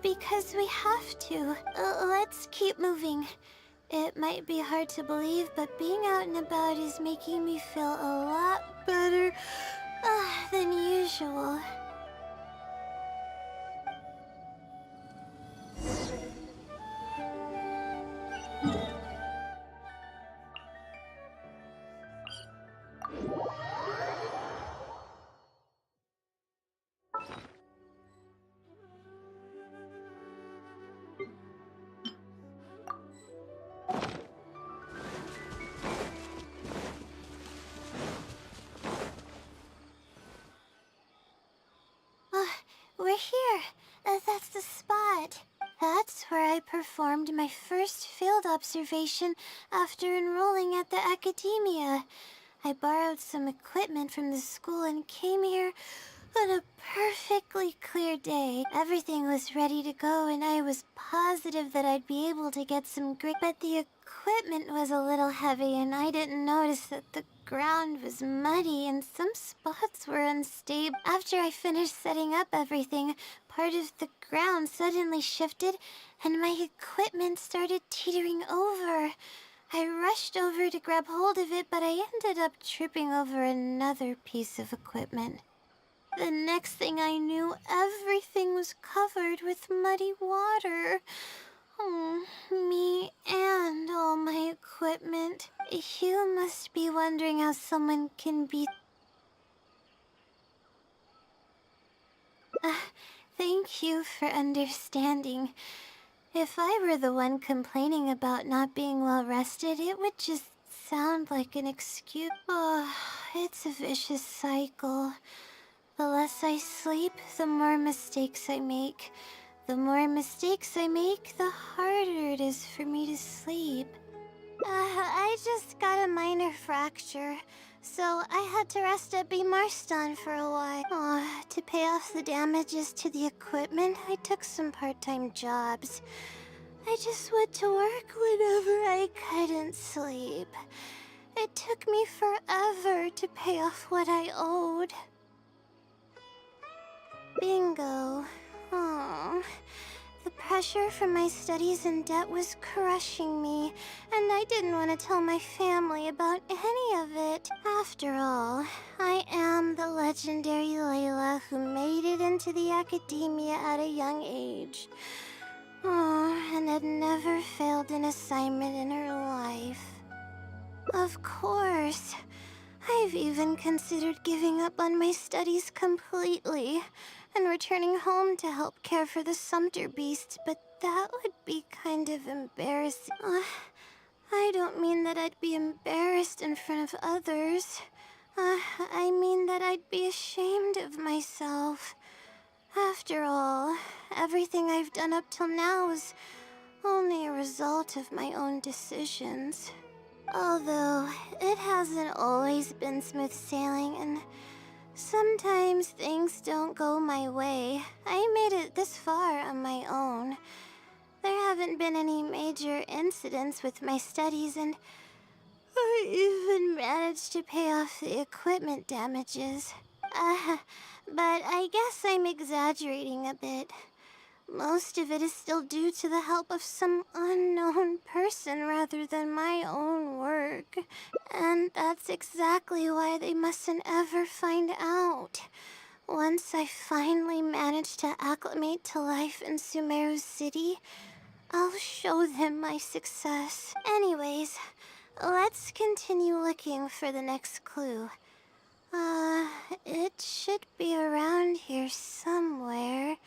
because we have to. Let's keep moving. It might be hard to believe, but being out and about is making me feel a lot better than usual. We're here. That's the spot. That's where I performed my first field observation after enrolling at the academia. I borrowed some equipment from the school and came here But a perfectly clear day. Everything was ready to go and I was positive that I'd be able to get some great... But the equipment was a little heavy and I didn't notice that the ground was muddy and some spots were unstable. After I finished setting up everything, part of the ground suddenly shifted and my equipment started teetering over. I rushed over to grab hold of it, but I ended up tripping over another piece of equipment. The next thing I knew, everything was covered with muddy water. Oh, me and all my equipment. You must be wondering how someone can be... Thank you for understanding. If I were the one complaining about not being well rested, it would just sound like an excuse. Oh, it's a vicious cycle. The less I sleep, the more mistakes I make. The more mistakes I make, the harder it is for me to sleep. I just got a minor fracture, so I had to rest at Marston for a while. To pay off the damages to the equipment, I took some part-time jobs. I just went to work whenever I couldn't sleep. It took me forever to pay off what I owed. Bingo. Aww. The pressure from my studies and debt was crushing me, and I didn't want to tell my family about any of it. After all, I am the legendary Leyla who made it into the academia at a young age. And had never failed an assignment in her life. Of course, I've even considered giving up on my studies completely and returning home to help care for the sumpter beasts, but that would be kind of embarrassing. I don't mean that I'd be embarrassed in front of others. I mean that I'd be ashamed of myself. After all, everything I've done up till now is only a result of my own decisions. Although, it hasn't always been smooth sailing, and sometimes things don't go my way. I made it this far on my own. There haven't been any major incidents with my studies, and I even managed to pay off the equipment damages. But I guess I'm exaggerating a bit. Most of it is still due to the help of some unknown person rather than my own work. And that's exactly why they mustn't ever find out. Once I finally manage to acclimate to life in Sumeru City, I'll show them my success. Anyways, let's continue looking for the next clue. It should be around here somewhere.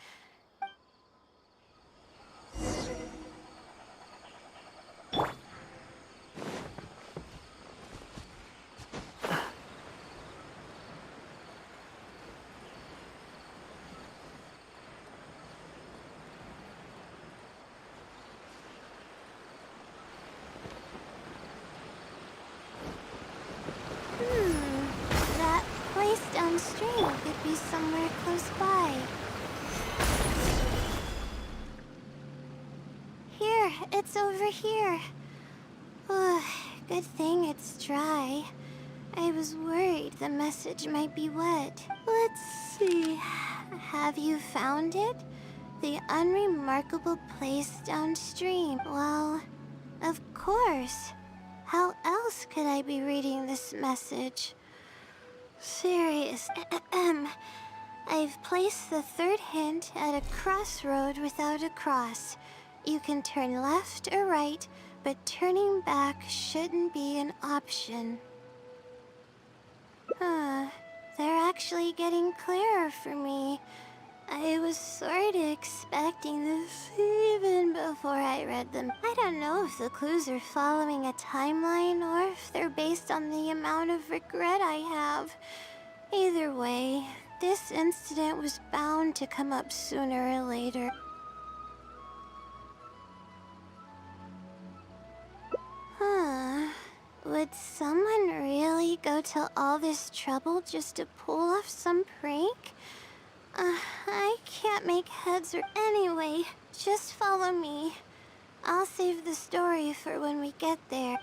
That place downstream could be somewhere close by. Here, it's over here. Good thing it's dry. I was worried the message might be wet. Let's see. Have you found it? The unremarkable place downstream. Well, of course. How else could I be reading this message? Serious. I've placed the third hint at a crossroad without a cross. You can turn left or right, but turning back shouldn't be an option. They're actually getting clearer for me. I was sort of expecting this even before I read them. I don't know if the clues are following a timeline or if they're based on the amount of regret I have. Either way, this incident was bound to come up sooner or later. Would someone really go to all this trouble just to pull off some prank? I can't make heads or anyway. Just follow me. I'll save the story for when we get there.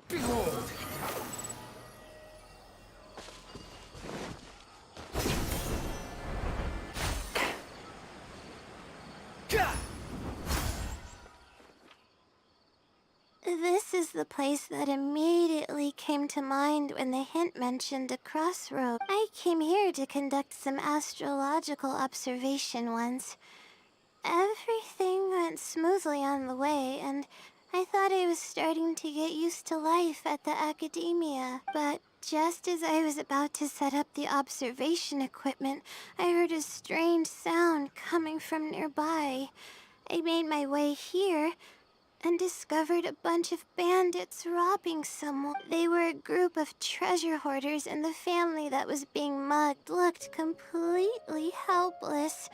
Behold! This is the place that immediately came to mind when the hint mentioned a crossroad. I came here to conduct some astrological observation once. Everything went smoothly on the way, and I thought I was starting to get used to life at the academia. But just as I was about to set up the observation equipment, I heard a strange sound coming from nearby. I made my way here and discovered a bunch of bandits robbing someone. They were a group of treasure hoarders, and the family that was being mugged looked completely helpless.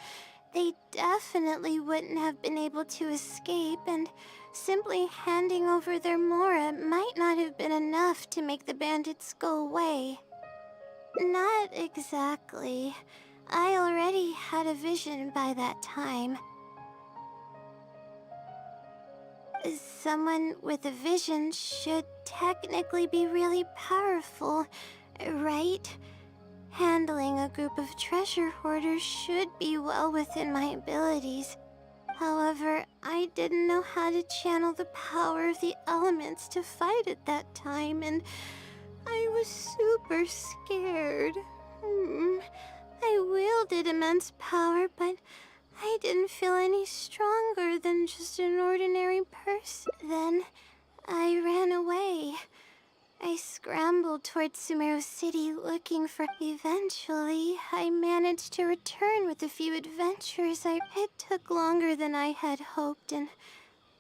They definitely wouldn't have been able to escape, and simply handing over their Mora might not have been enough to make the bandits go away. Not exactly. I already had a vision by that time. Someone with a vision should technically be really powerful, right? Handling a group of treasure hoarders should be well within my abilities. However, I didn't know how to channel the power of the elements to fight at that time, and I was super scared. I wielded immense power, but I didn't feel any stronger than just an ordinary person. Then I ran away. I scrambled towards Sumeru City looking for... Eventually, I managed to return with a few adventures. It took longer than I had hoped, and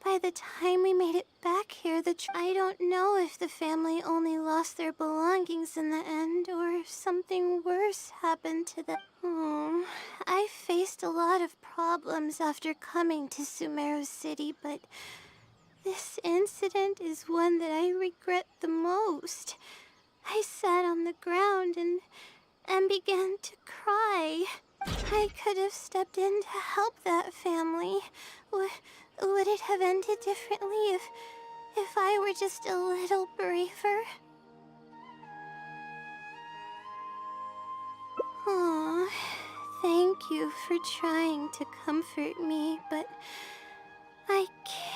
by the time we made it back here, I don't know if the family only lost their belongings in the end, or if something worse happened to them. I faced a lot of problems after coming to Sumeru City, but this incident is one that I regret the most. I sat on the ground and began to cry. I could have stepped in to help that family. Would it have ended differently if I were just a little braver? Aw, thank you for trying to comfort me, but I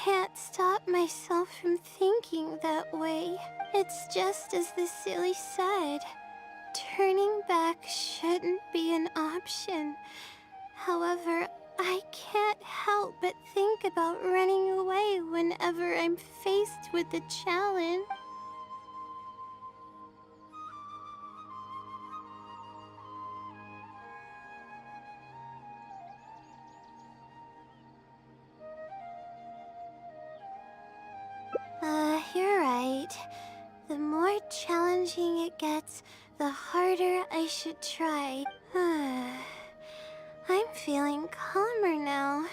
can't stop myself from thinking that way. It's just as the Seelie said. Turning back shouldn't be an option. However, I can't help but think about running away whenever I'm faced with a challenge. You're right. The more challenging it gets, the harder I should try. I'm feeling calmer now.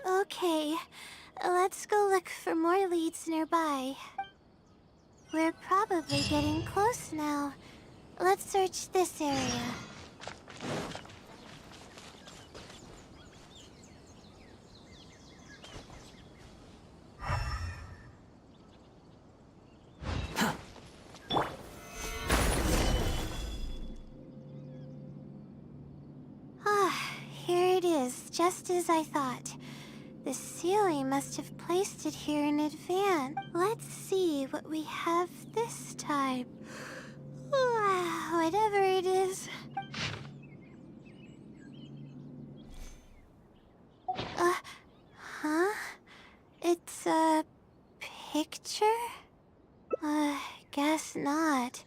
Okay. Let's go look for more leads nearby. We're probably getting close now. Let's search this area. Here it is, just as I thought. The Seelie must have placed it here in advance. Let's see what we have this time. Whatever it is. It's a picture? Guess not.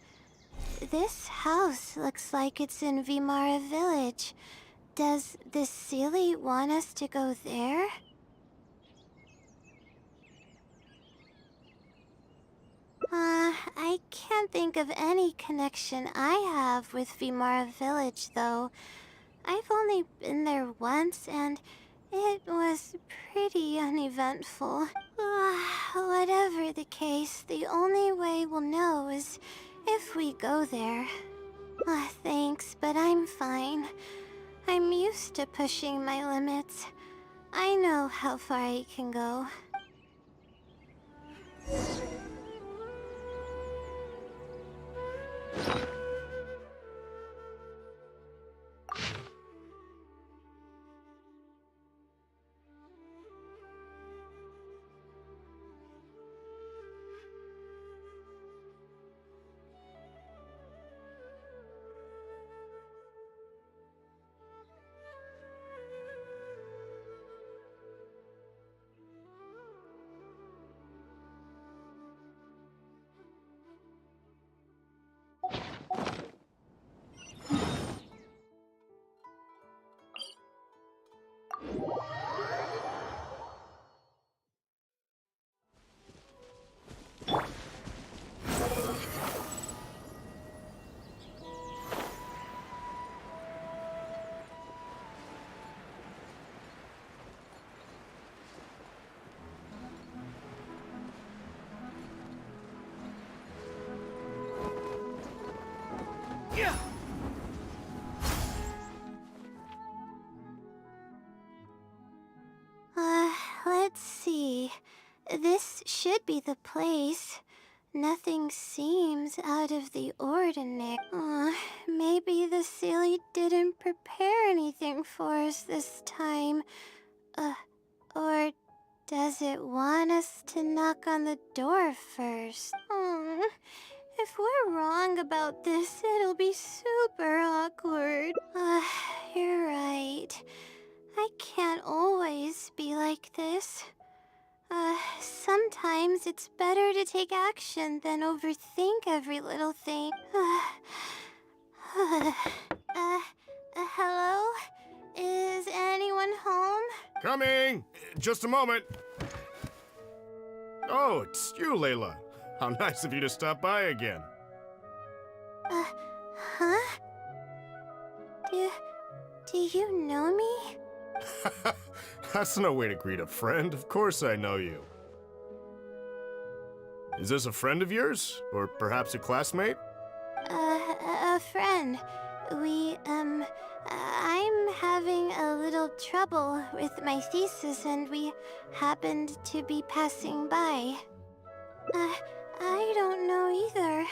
This house looks like it's in Vimara village. Does the Seelie want us to go there? I can't think of any connection I have with Vimara Village, though. I've only been there once, and it was pretty uneventful. Whatever the case, the only way we'll know is if we go there. Thanks, but I'm fine. I'm used to pushing my limits. I know how far I can go. Let's see. This should be the place. Nothing seems out of the ordinary. Maybe the Seelie didn't prepare anything for us this time. Or does it want us to knock on the door first? If we're wrong about this, it'll be super awkward. You're right. I can't always be like this. Sometimes it's better to take action than overthink every little thing. Hello? Is anyone home? Coming! Just a moment. Oh, it's you, Leyla. How nice of you to stop by again. Huh? Do you know me? That's no way to greet a friend. Of course I know you. Is this a friend of yours? Or perhaps a classmate? A friend. I'm having a little trouble with my thesis, and we happened to be passing by. I don't know either.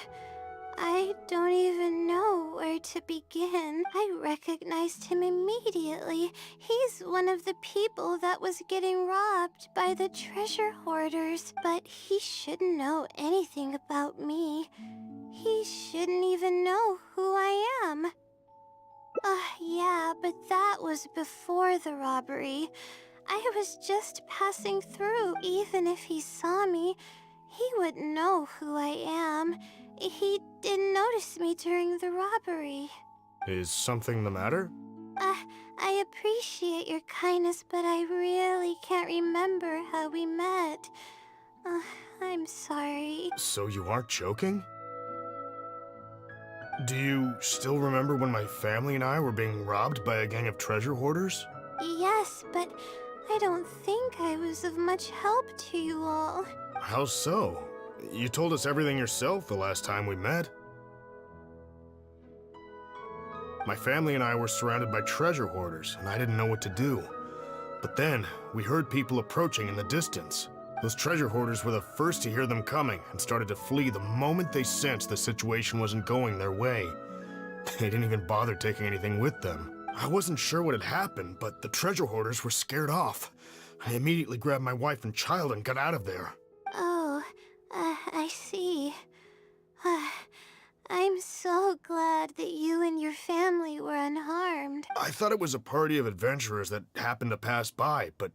I don't even know where to begin. I recognized him immediately. He's one of the people that was getting robbed by the treasure hoarders. But he shouldn't know anything about me. He shouldn't even know who I am. Yeah, but that was before the robbery. I was just passing through. Even if he saw me, he wouldn't know who I am. He didn't notice me during the robbery. Is something the matter? I appreciate your kindness, but I really can't remember how we met. I'm sorry. So you aren't joking? Do you still remember when my family and I were being robbed by a gang of treasure hoarders? Yes, but I don't think I was of much help to you all. How so? You told us everything yourself the last time we met. My family and I were surrounded by treasure hoarders, and I didn't know what to do. But then, we heard people approaching in the distance. Those treasure hoarders were the first to hear them coming and started to flee the moment they sensed the situation wasn't going their way. They didn't even bother taking anything with them. I wasn't sure what had happened, but the treasure hoarders were scared off. I immediately grabbed my wife and child and got out of there. Oh, I see. I'm so glad that you and your family were unharmed. I thought it was a party of adventurers that happened to pass by, but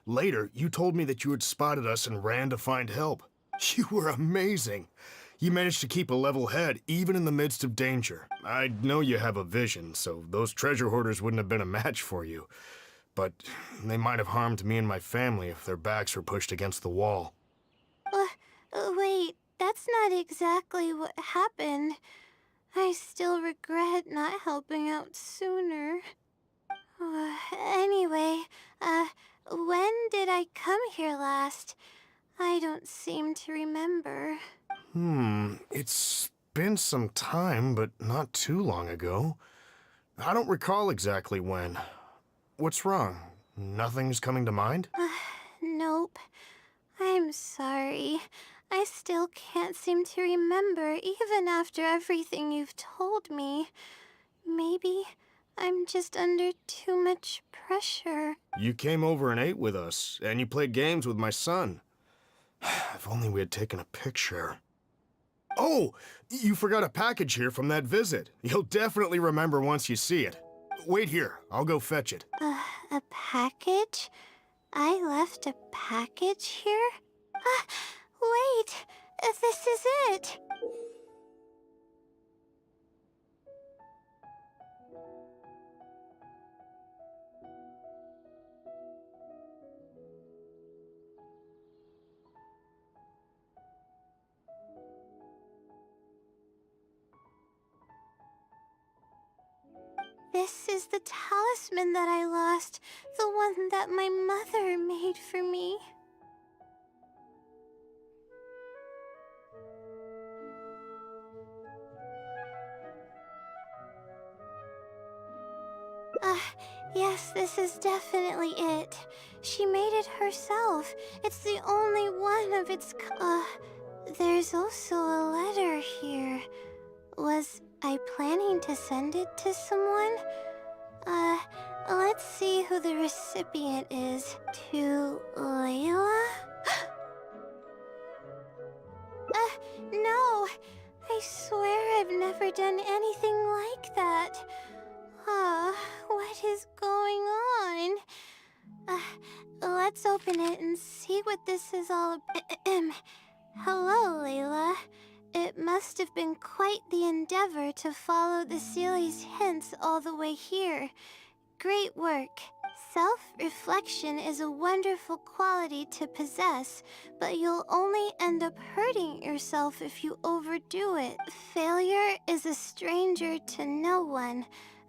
later you told me that you had spotted us and ran to find help. You were amazing. You managed to keep a level head even in the midst of danger. I know you have a vision, so those treasure hoarders wouldn't have been a match for you. But they might have harmed me and my family if their backs were pushed against the wall. Wait, that's not exactly what happened. I still regret not helping out sooner. Anyway, when did I come here last? I don't seem to remember. It's been some time, but not too long ago. I don't recall exactly when. What's wrong? Nothing's coming to mind? Nope. I'm sorry. I still can't seem to remember, even after everything you've told me. Maybe I'm just under too much pressure. You came over and ate with us, and you played games with my son. If only we had taken a picture. Oh, you forgot a package here from that visit. You'll definitely remember once you see it. Wait here, I'll go fetch it. A package? I left a package here? Wait, this is it. This is the talisman that I lost, the one that my mother made for me. Yes, this is definitely it. She made it herself. It's the only one of its there's also a letter here. Was I planning to send it to someone? Let's see who the recipient is. To Leyla? No. I swear I've never done anything like that. What is going on? Let's open it and see what this is all about. Hello, Leyla. It must have been quite the endeavor to follow the Seelie's hints all the way here. Great work. Self-reflection is a wonderful quality to possess, but you'll only end up hurting yourself if you overdo it. Failure is a stranger to no one.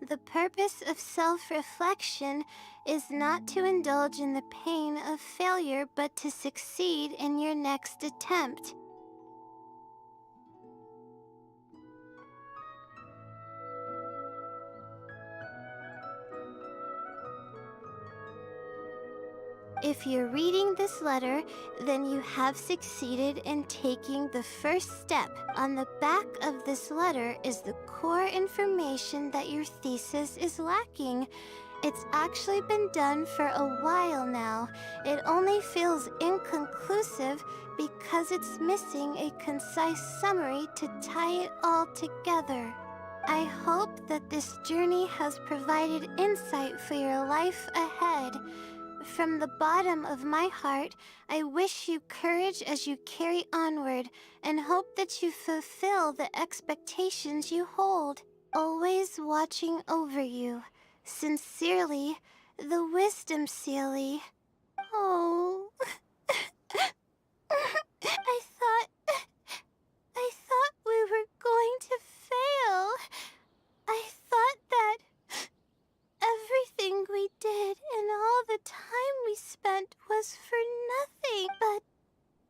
The purpose of self-reflection is not to indulge in the pain of failure, but to succeed in your next attempt. If you're reading this letter, then you have succeeded in taking the first step. On the back of this letter is the core information that your thesis is lacking. It's actually been done for a while now. It only feels inconclusive because it's missing a concise summary to tie it all together. I hope that this journey has provided insight for your life ahead. From the bottom of my heart, I wish you courage as you carry onward and hope that you fulfill the expectations you hold. Always watching over you. Sincerely, the Wisdom Seelie. Oh. I thought we were going to fail. I thought that everything we did and all the time we spent was for nothing. But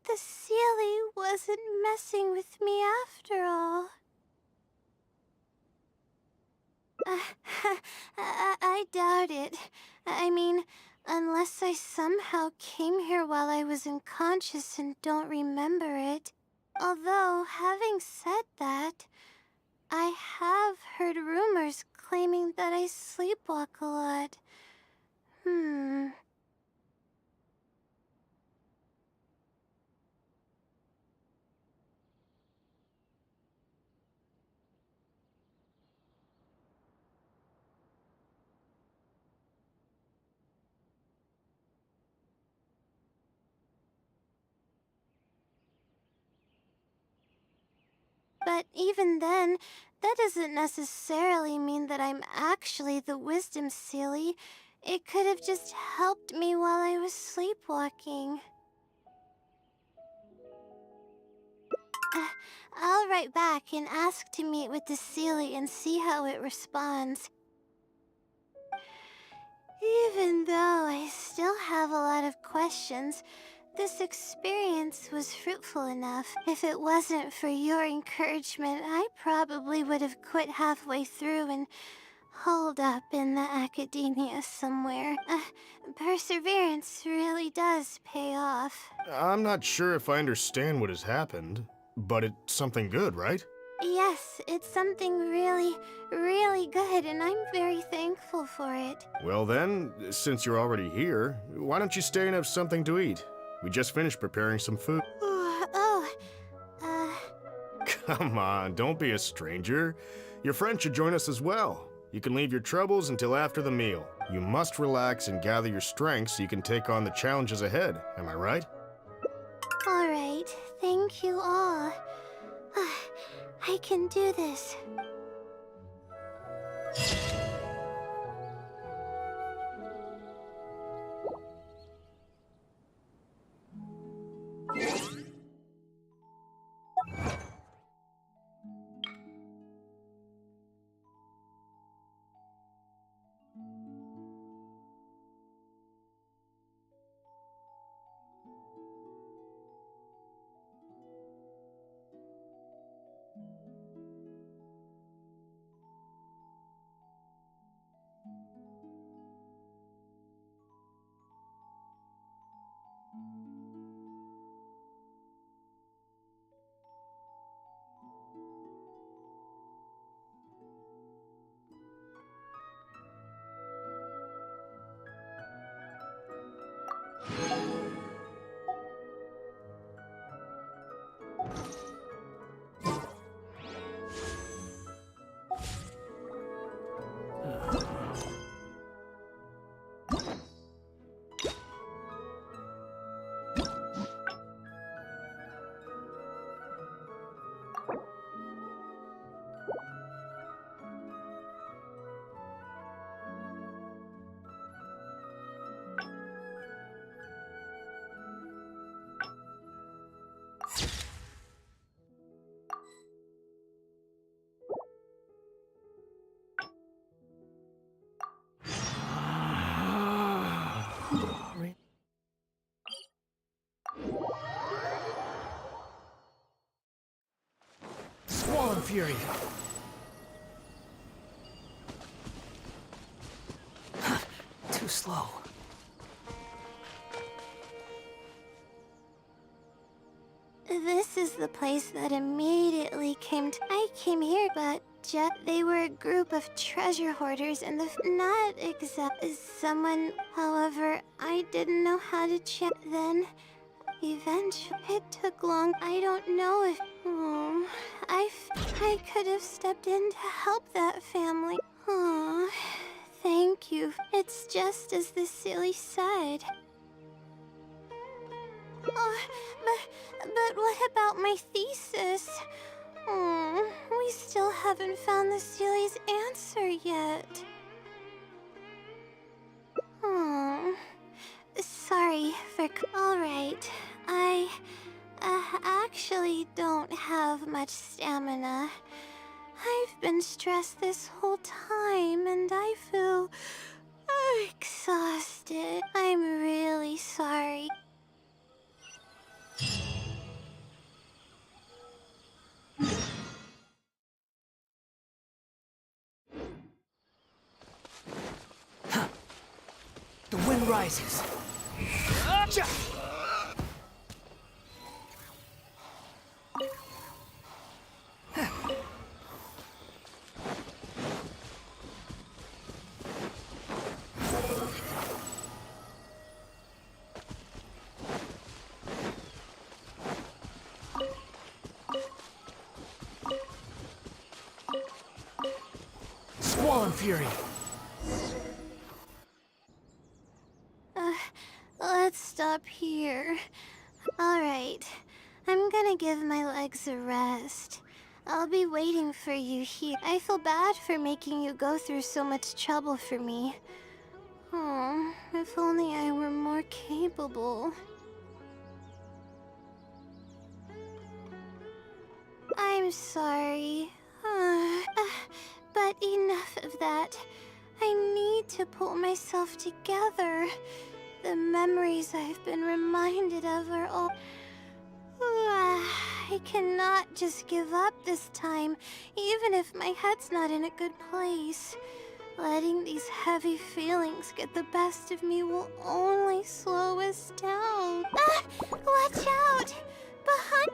the Seelie wasn't messing with me after all. I doubt it. I mean, unless I somehow came here while I was unconscious and don't remember it. Although, having said that, I have heard rumors claiming that I sleepwalk a lot. But even then, that doesn't necessarily mean that I'm actually the Wisdom Seelie. It could have just helped me while I was sleepwalking. I'll write back and ask to meet with the Seelie and see how it responds. Even though I still have a lot of questions, this experience was fruitful enough. If it wasn't for your encouragement, I probably would have quit halfway through and holed up in the academia somewhere. Perseverance really does pay off. I'm not sure if I understand what has happened, but it's something good, right? Yes, it's something really, really good, and I'm very thankful for it. Well then, since you're already here, why don't you stay and have something to eat? We just finished preparing some food. Come on, don't be a stranger. Your friend should join us as well. You can leave your troubles until after the meal. You must relax and gather your strength so you can take on the challenges ahead, am I right? All right, thank you all. I can do this. Fury. Too slow. This is the place that immediately came to... I came here, but they were a group of treasure hoarders and not exact as someone. However, I didn't know how to check then. Eventually, it took long. I don't know if... I could have stepped in to help that family. Oh, thank you. It's just as the Seelie said. Oh, but what about my thesis? We still haven't found the Seelie's answer yet. Sorry for... All right, I actually don't have much stamina. I've been stressed this whole time and I feel exhausted. I'm really sorry. The wind rises. Squall Fury. Let's stop here. Alright, I'm gonna give my legs a rest. I'll be waiting for you here. I feel bad for making you go through so much trouble for me. Oh, if only I were more capable. I'm sorry. But enough of that. I need to pull myself together. The memories I've been reminded of are all... I cannot just give up this time, even if my head's not in a good place. Letting these heavy feelings get the best of me will only slow us down. Watch out! Behind...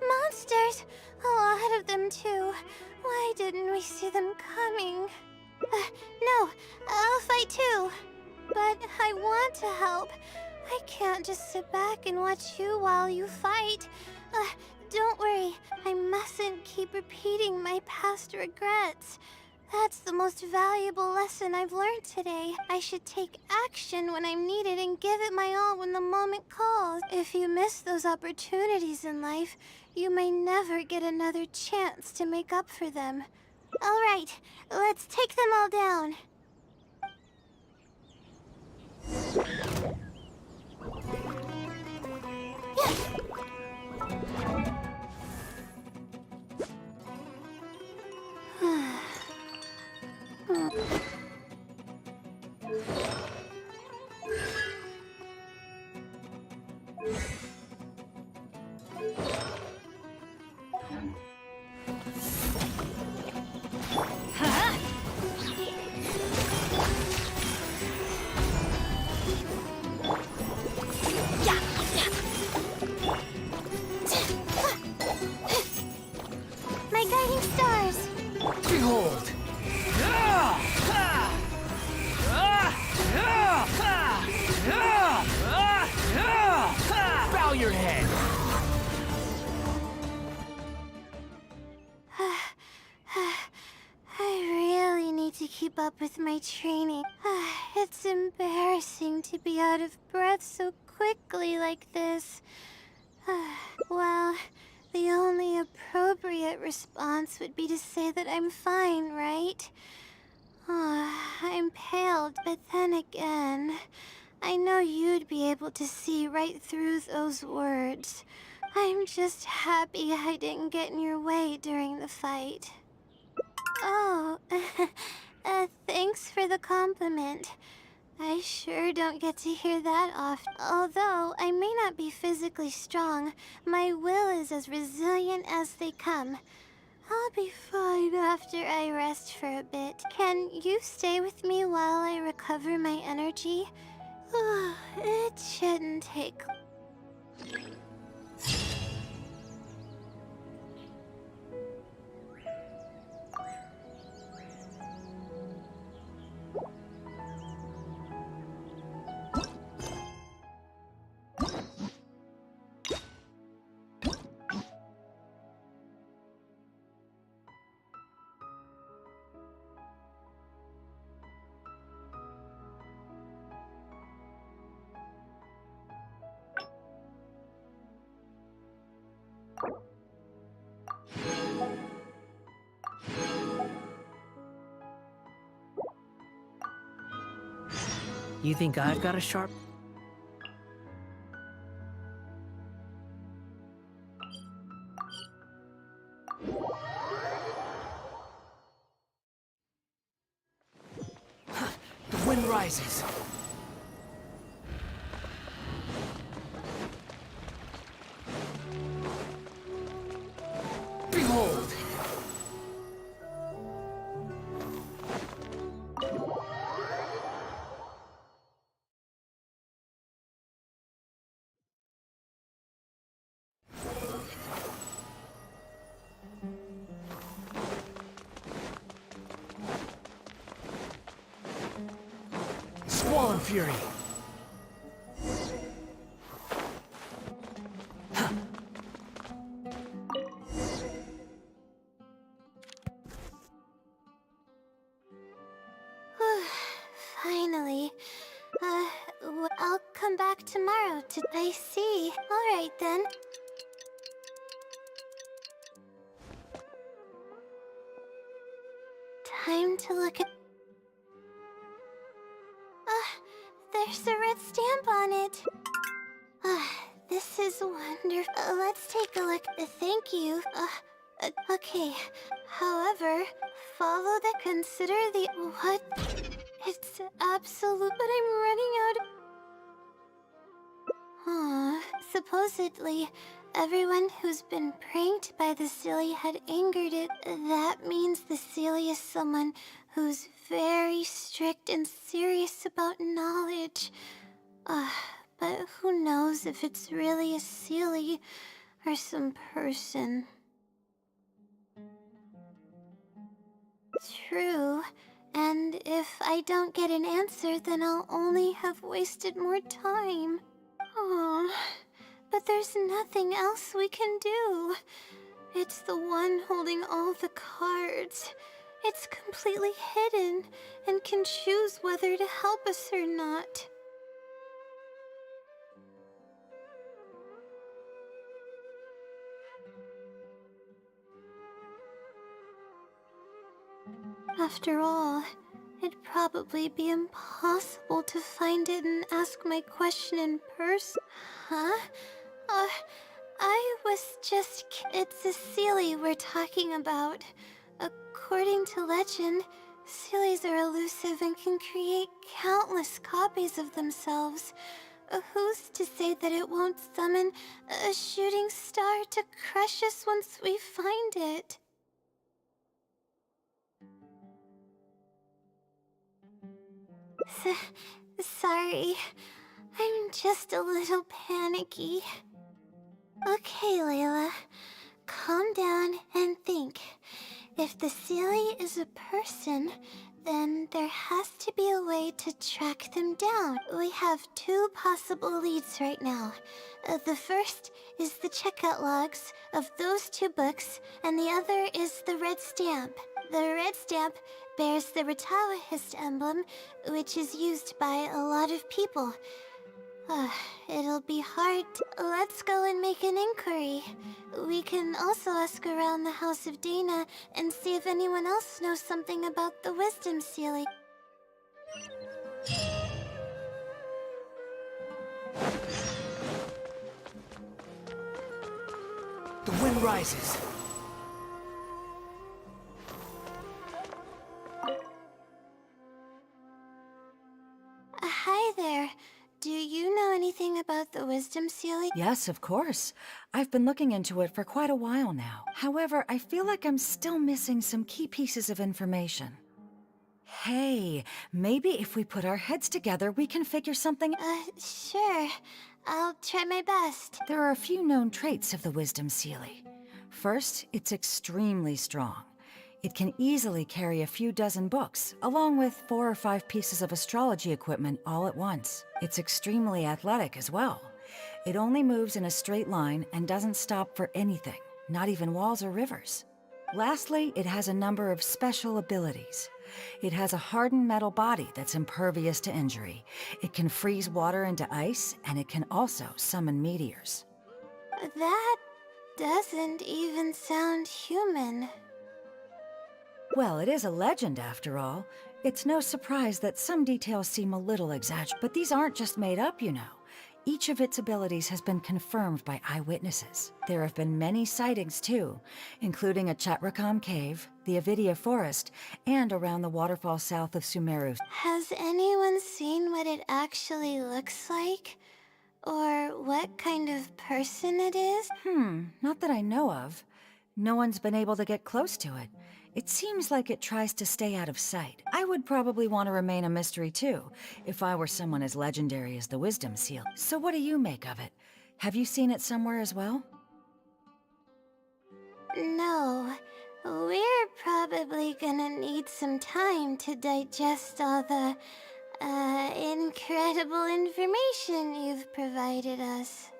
monsters! A lot of them, too. Why didn't we see them coming? No, I'll fight too. But I want to help. I can't just sit back and watch you while you fight. Don't worry, I mustn't keep repeating my past regrets. That's the most valuable lesson I've learned today. I should take action when I'm needed and give it my all when the moment calls. If you miss those opportunities in life, you may never get another chance to make up for them. All right, let's take them all down. My guiding stars! Behold! Bow your head! I really need to keep up with my training. It's embarrassing to be out of breath so quickly like this. Well, the only appropriate response would be to say that I'm fine, right? I'm paled, but then again, I know you'd be able to see right through those words. I'm just happy I didn't get in your way during the fight. Oh, thanks for the compliment. I sure don't get to hear that often. Although I may not be physically strong, my will is as resilient as they come. I'll be fine after I rest for a bit. Can you stay with me while I recover my energy? It shouldn't take... You think I've got a sharp... The wind rises. Behold! Swollen Fury! Finally. I'll come back tomorrow to... I see. All right, then. Time to look at... there's a red stamp on it. This is wonderful. Let's take a look. Thank you. Okay. However, follow the consider the what? It's absolute, but I'm running out of... Supposedly, everyone who's been pranked by the Seelie had angered it. That means the Seelie is someone who's very strict and serious about knowledge. But who knows if it's really a Seelie or some person. True. And if I don't get an answer, then I'll only have wasted more time. Oh, but there's nothing else we can do. It's the one holding all the cards. It's completely hidden and can choose whether to help us or not. After all, it'd probably be impossible to find it and ask my question in person. Huh? I was just... It's a Seelie we're talking about. According to legend, Seelies are elusive and can create countless copies of themselves. Who's to say that it won't summon a shooting star to crush us once we find it? Sorry. I'm just a little panicky. Okay, Leyla. Calm down and think. If the Seelie is a person, then there has to be a way to track them down. We have two possible leads right now. The first is the checkout logs of those two books, and the other is the red stamp. The red stamp bears the Retawahist emblem, which is used by a lot of people. It'll be hard. Let's go and make an inquiry. We can also ask around the House of Dana and see if anyone else knows something about the Wisdom Seelie. The wind rises. Hi there. Do you know anything about the Wisdom Seelie? Yes, of course. I've been looking into it for quite a while now. However, I feel like I'm still missing some key pieces of information. Hey, maybe if we put our heads together, we can figure something... Sure. I'll try my best. There are a few known traits of the Wisdom Seelie. First, it's extremely strong. It can easily carry a few dozen books, along with 4 or 5 pieces of astrology equipment all at once. It's extremely athletic as well. It only moves in a straight line and doesn't stop for anything, not even walls or rivers. Lastly, it has a number of special abilities. It has a hardened metal body that's impervious to injury. It can freeze water into ice, and it can also summon meteors. That doesn't even sound human. Well, it is a legend after all. It's no surprise that some details seem a little exaggerated, but these aren't just made up, you know. Each of its abilities has been confirmed by eyewitnesses. There have been many sightings too, including a Chatrakam cave, the Avidia forest, and around the waterfall south of Sumeru. Has anyone seen what it actually looks like? Or what kind of person it is? Not that I know of. No one's been able to get close to it. It seems like it tries to stay out of sight. I would probably want to remain a mystery too, if I were someone as legendary as the Wisdom Seal. So what do you make of it? Have you seen it somewhere as well? No. We're probably gonna need some time to digest all the, incredible information you've provided us.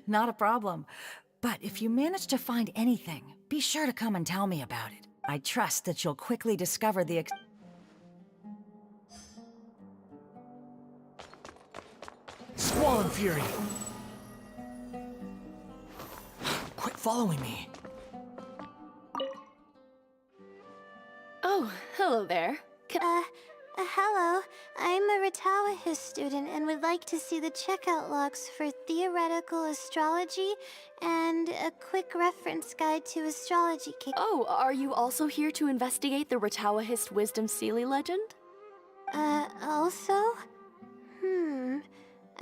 Not a problem. But if you manage to find anything, be sure to come and tell me about it. I trust that you'll quickly discover the Squall and Fury! Quit following me. Oh, hello there. Hello. I'm a Ratawahist student and would like to see the checkout logs for theoretical astrology and a quick reference guide to astrology. Oh, are you also here to investigate the Ratawahist wisdom Seelie legend? Also?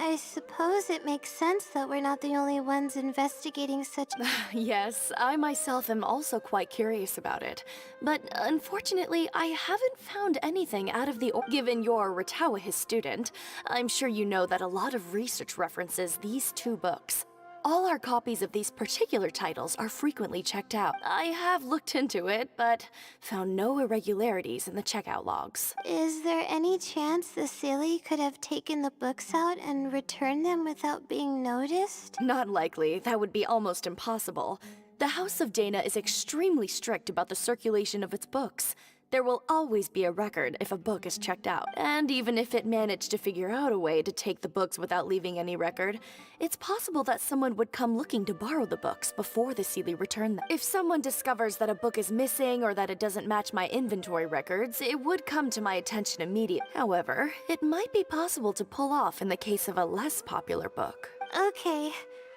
I suppose it makes sense that we're not the only ones investigating such... Yes, I myself am also quite curious about it. But unfortunately, I haven't found anything out of the... Given you're a Ratawahist student, I'm sure you know that a lot of research references these two books. All our copies of these particular titles are frequently checked out. I have looked into it, but found no irregularities in the checkout logs. Is there any chance the Seelie could have taken the books out and returned them without being noticed? Not likely. That would be almost impossible. The House of Dana is extremely strict about the circulation of its books. There will always be a record if a book is checked out, and even if it managed to figure out a way to take the books without leaving any record, it's possible that someone would come looking to borrow the books before the Seelie returned them. If someone discovers that a book is missing or that it doesn't match my inventory records, it would come to my attention immediately. However, it might be possible to pull off in the case of a less popular book. Okay,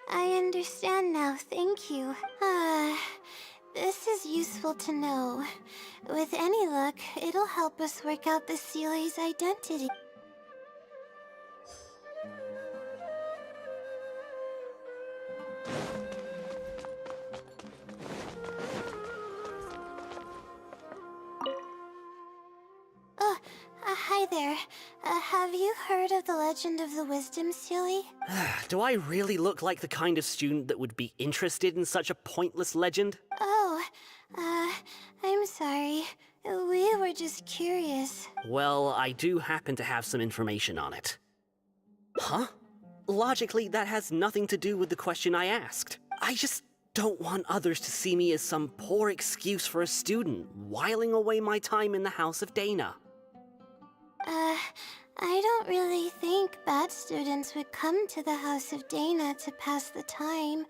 I understand now, thank you. This is useful to know. With any luck, it'll help us work out the Seelie's identity. Hi there. Have you heard of the legend of the Wisdom Seelie? Do I really look like the kind of student that would be interested in such a pointless legend? Oh, I'm sorry. We were just curious. Well, I do happen to have some information on it. Huh? Logically, that has nothing to do with the question I asked. I just don't want others to see me as some poor excuse for a student whiling away my time in the House of Dana. I don't really think bad students would come to the House of Dana to pass the time.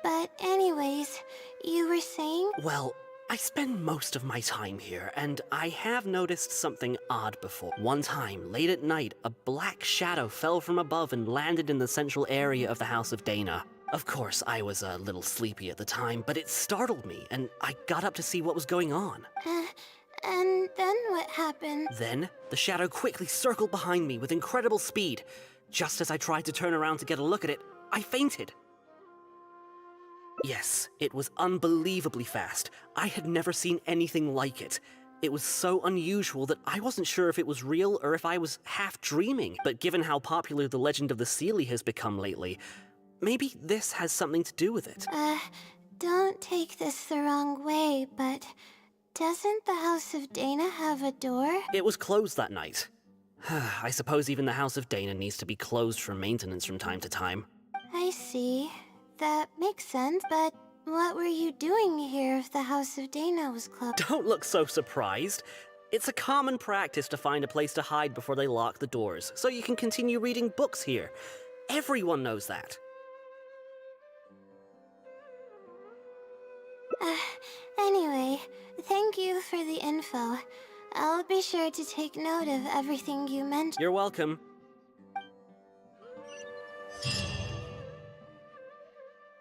But anyways, you were saying? Well, I spend most of my time here, and I have noticed something odd before. One time, late at night, a black shadow fell from above and landed in the central area of the House of Dana. Of course, I was a little sleepy at the time, but it startled me, and I got up to see what was going on. And then what happened? Then, the shadow quickly circled behind me with incredible speed. Just as I tried to turn around to get a look at it, I fainted. Yes, it was unbelievably fast. I had never seen anything like it. It was so unusual that I wasn't sure if it was real or if I was half dreaming. But given how popular the legend of the Seelie has become lately, maybe this has something to do with it. Don't take this the wrong way, but doesn't the House of Dana have a door? It was closed that night. I suppose even the House of Dana needs to be closed for maintenance from time to time. I see. That makes sense, but what were you doing here if the House of Dana was closed? Don't look so surprised. It's a common practice to find a place to hide before they lock the doors, so you can continue reading books here. Everyone knows that. Anyway, thank you for the info. I'll be sure to take note of everything you mentioned. You're welcome.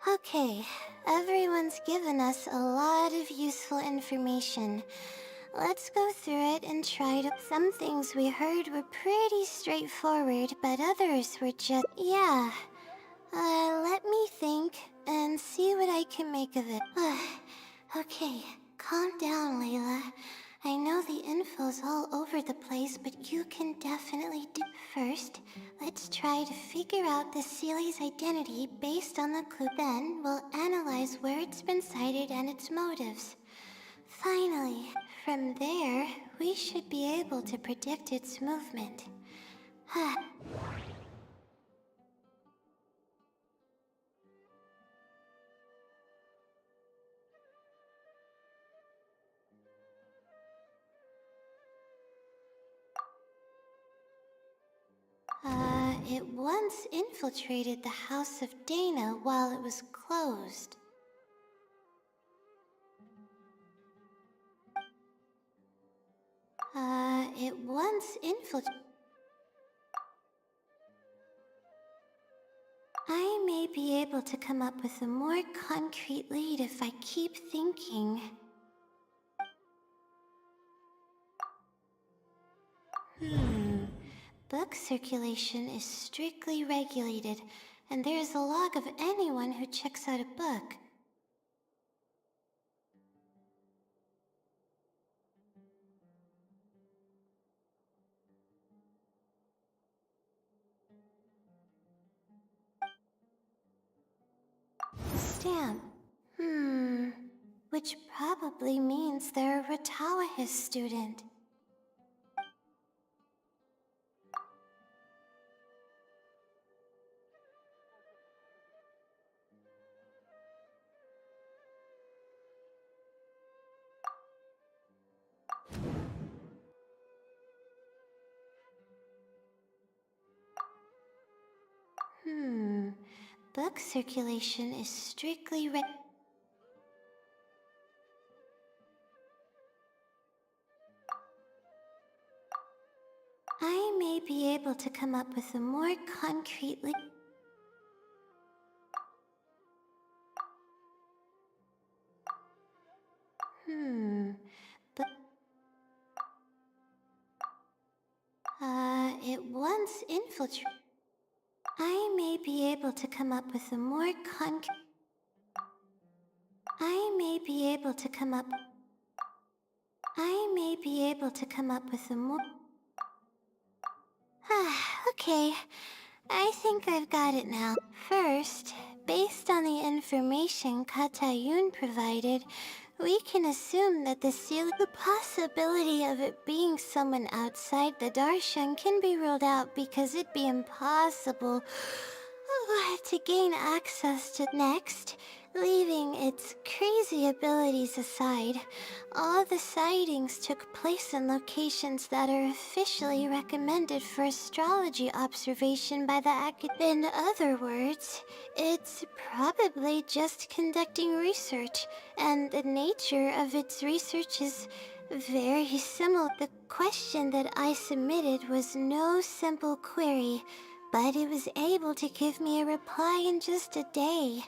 Okay, everyone's given us a lot of useful information. Let's go through it and try to... Some things we heard were pretty straightforward, but others were just... Yeah. Let me think and see what I can make of it. Okay, calm down, Leyla. I know the info's all over the place, but you can definitely do... First, let's try to figure out the Seelie's identity based on the clue. Then, we'll analyze where it's been sighted and its motives. Finally, from there, we should be able to predict its movement. It once infiltrated the House of Dana while it was closed. It once infiltrated... I may be able to come up with a more concrete lead if I keep thinking. Book circulation is strictly regulated, and there is a log of anyone who checks out a book. Stamp. Which probably means they're a Ratawahis student. Book circulation is strictly I may be able to come up with a more concrete but it once infiltrated. I may be able to come up with a more concrete. I may be able to come up with a more... Okay, I think I've got it now. First, based on the information Jueyun provided, we can assume that the Seelie... The possibility of it being someone outside the Darshan can be ruled out because it'd be impossible to gain access to... Next, leaving its crazy abilities aside, all the sightings took place in locations that are officially recommended for astrology observation by the In other words, it's probably just conducting research, and the nature of its research is very similar. The question that I submitted was no simple query, but it was able to give me a reply in just a day.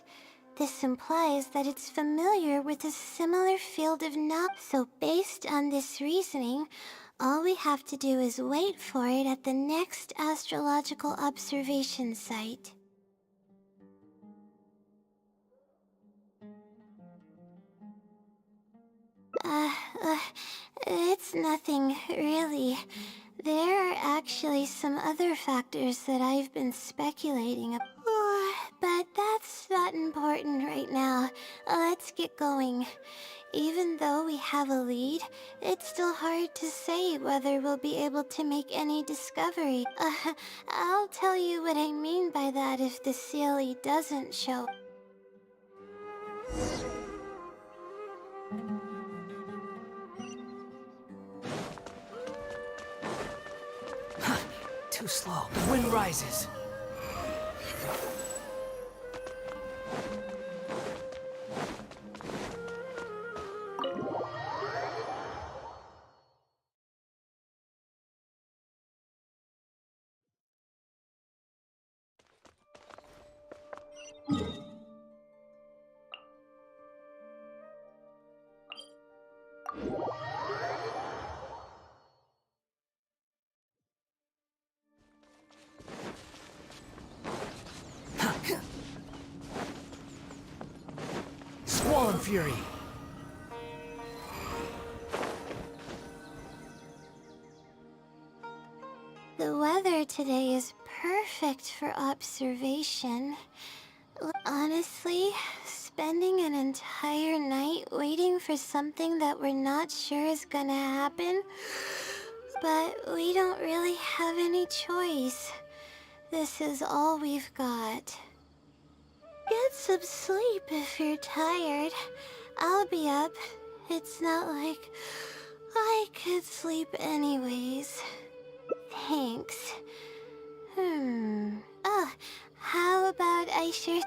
This implies that it's familiar with a similar field of knowledge. So based on this reasoning, all we have to do is wait for it at the next astrological observation site. It's nothing, really. There are actually some other factors that I've been speculating about. But that's not important right now. Let's get going. Even though we have a lead, it's still hard to say whether we'll be able to make any discovery. I'll tell you what I mean by that if the Seelie doesn't show. Too slow. The wind rises. Squall Fury. The weather today is perfect for observation. Honestly, spending an entire night waiting for something that we're not sure is gonna happen, but we don't really have any choice. This is all we've got. Get some sleep if you're tired. I'll be up. It's not like I could sleep anyways. Thanks. Oh, how about I share...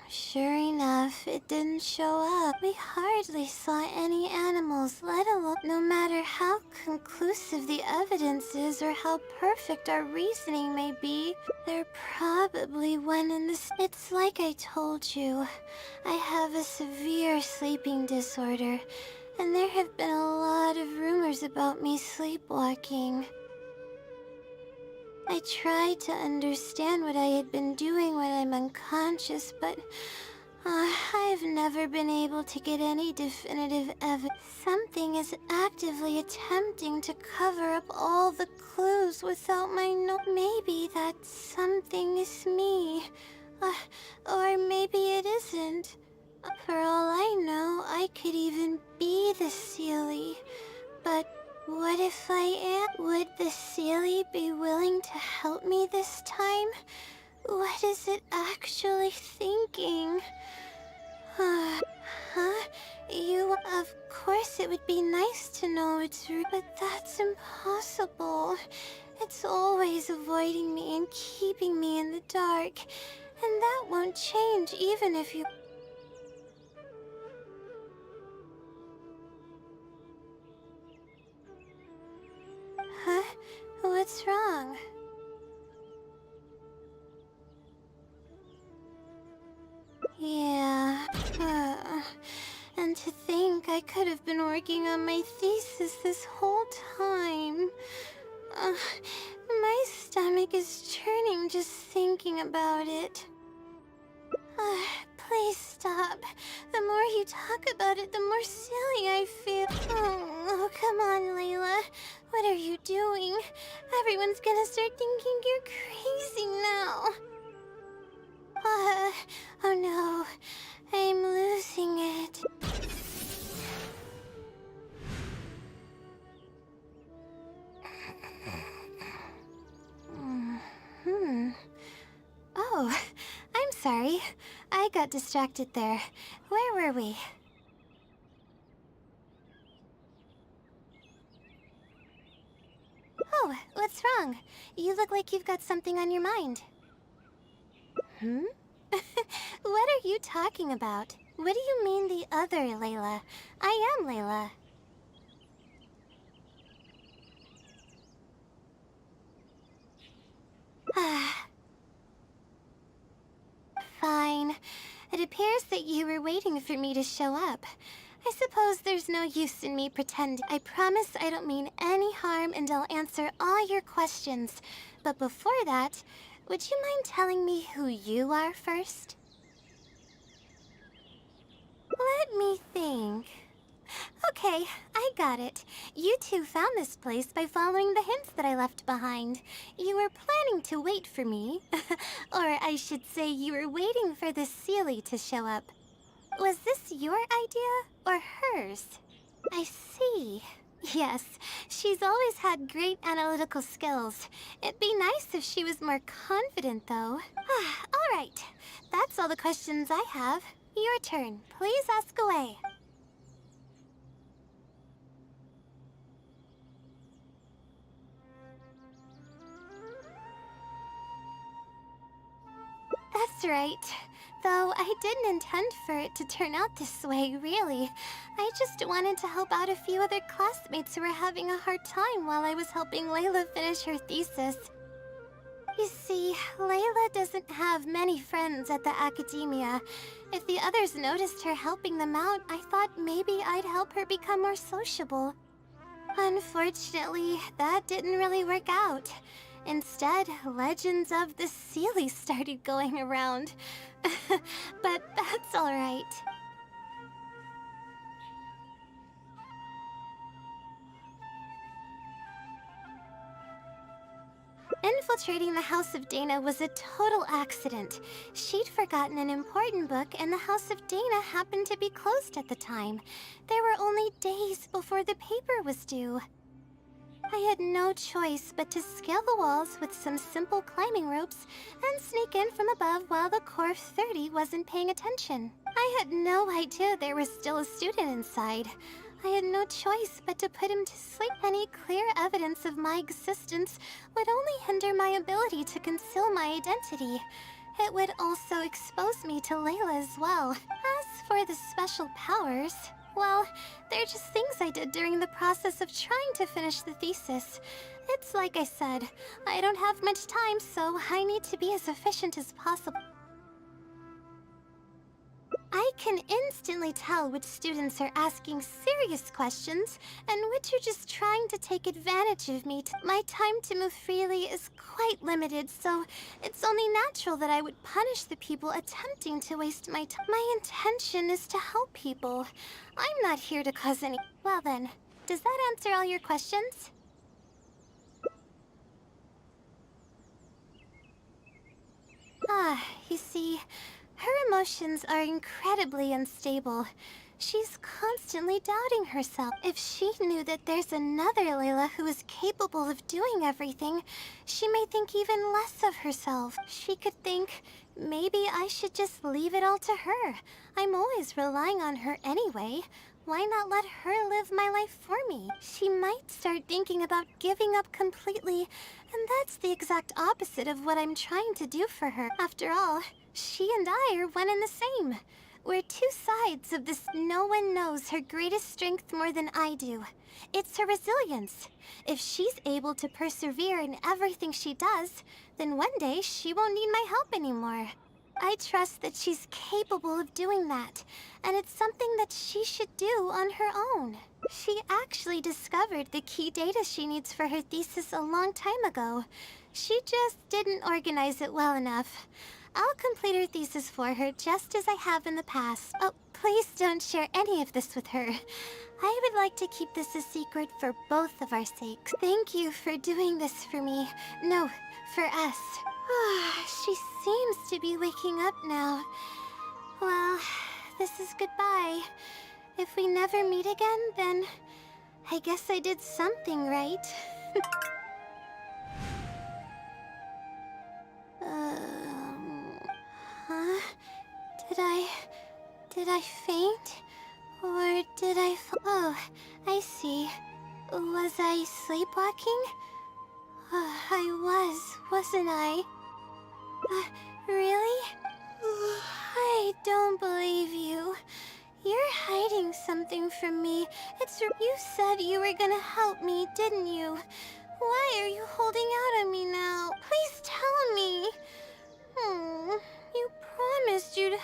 Sure enough, it didn't show up. We hardly saw any animals, let alone... No matter how conclusive the evidence is or how perfect our reasoning may be, there probably went in this... It's like I told you. I have a severe sleeping disorder, and there have been a lot of rumors about me sleepwalking. I tried to understand what I had been doing when I'm unconscious, but I've never been able to get any definitive evidence. Something is actively attempting to cover up all the clues without my Maybe that something is me. Or maybe it isn't. For all I know, I could even be the Seelie. But what if I am? Would the Seelie be willing to help me this time? What is it actually thinking? Of course it would be nice to know it's true, but that's impossible. It's always avoiding me and keeping me in the dark. And that won't change even if you... Huh? What's wrong? Yeah. And to think I could have been working on my thesis this whole time. My stomach is churning just thinking about it. Please stop. The more you talk about it, the more silly I feel. Oh, come on, Leyla. What are you doing? Everyone's gonna start thinking you're crazy now. Oh no. I'm losing it. Oh, I'm sorry. I got distracted there. Where were we? Oh, what's wrong? You look like you've got something on your mind. What are you talking about? What do you mean the other Leyla? I am Leyla. Fine. It appears that you were waiting for me to show up. I suppose there's no use in me pretending. I promise I don't mean any harm and I'll answer all your questions. But before that, would you mind telling me who you are first? Let me think. Okay, I got it. You two found this place by following the hints that I left behind. You were planning to wait for me. Or I should say you were waiting for the Seelie to show up. Was this your idea or hers? I see. Yes, she's always had great analytical skills. It'd be nice if she was more confident, though. All right, that's all the questions I have. Your turn. Please ask away. That's right. Though I didn't intend for it to turn out this way, really. I just wanted to help out a few other classmates who were having a hard time while I was helping Leyla finish her thesis. You see, Leyla doesn't have many friends at the academia. If the others noticed her helping them out, I thought maybe I'd help her become more sociable. Unfortunately, that didn't really work out. Instead, legends of the Seelie started going around. But that's alright. Infiltrating the House of Dana was a total accident. She'd forgotten an important book, and the House of Dana happened to be closed at the time. There were only days before the paper was due. I had no choice but to scale the walls with some simple climbing ropes and sneak in from above while the core 30 wasn't paying attention. I had no idea there was still a student inside. I had no choice but to put him to sleep. Any clear evidence of my existence would only hinder my ability to conceal my identity. It would also expose me to Leyla as well. As for the special powers, well, they're just things I did during the process of trying to finish the thesis. It's like I said, I don't have much time, so I need to be as efficient as possible. I can instantly tell which students are asking serious questions and which are just trying to take advantage of me. My time to move freely is quite limited, so it's only natural that I would punish the people attempting to waste my time. My intention is to help people. I'm not here to cause any... Well then, does that answer all your questions? You see... Her emotions are incredibly unstable. She's constantly doubting herself. If she knew that there's another Leyla who is capable of doing everything, she may think even less of herself. She could think, maybe I should just leave it all to her. I'm always relying on her anyway. Why not let her live my life for me? She might start thinking about giving up completely, and that's the exact opposite of what I'm trying to do for her. After all, she and I are one and the same. We're two sides of this. No one knows her greatest strength more than I do. It's her resilience. If she's able to persevere in everything she does, then one day she won't need my help anymore. I trust that she's capable of doing that, and it's something that she should do on her own. She actually discovered the key data she needs for her thesis a long time ago. She just didn't organize it well enough. I'll complete her thesis for her just as I have in the past. Oh, please don't share any of this with her. I would like to keep this a secret for both of our sakes. Thank you for doing this for me. No, for us. She seems to be waking up now. Well, this is goodbye. If we never meet again, then I guess I did something right. Huh? Did I faint? Or did I oh, I see. Was I sleepwalking? I wasn't I? Really? I don't believe you. You're hiding something from me. You said you were gonna help me, didn't you? Why are you holding out on me now? Please tell me. You promised you'd...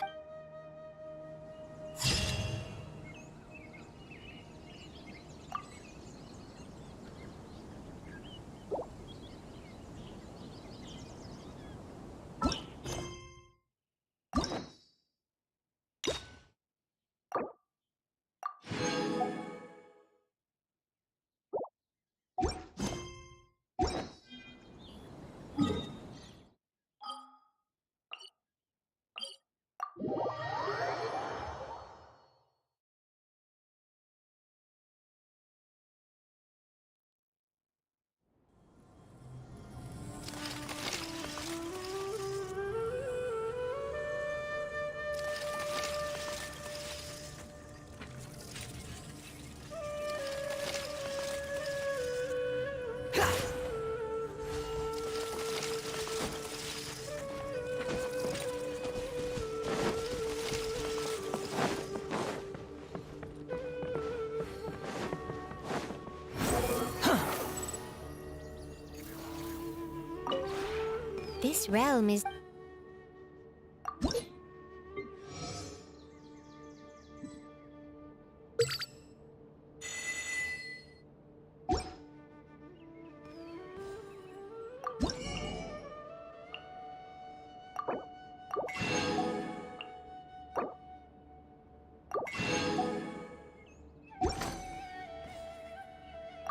This realm is...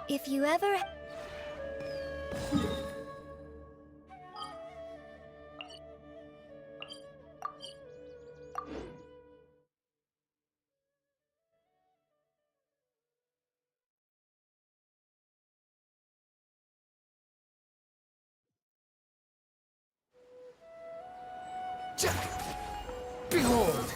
If you ever... Behold!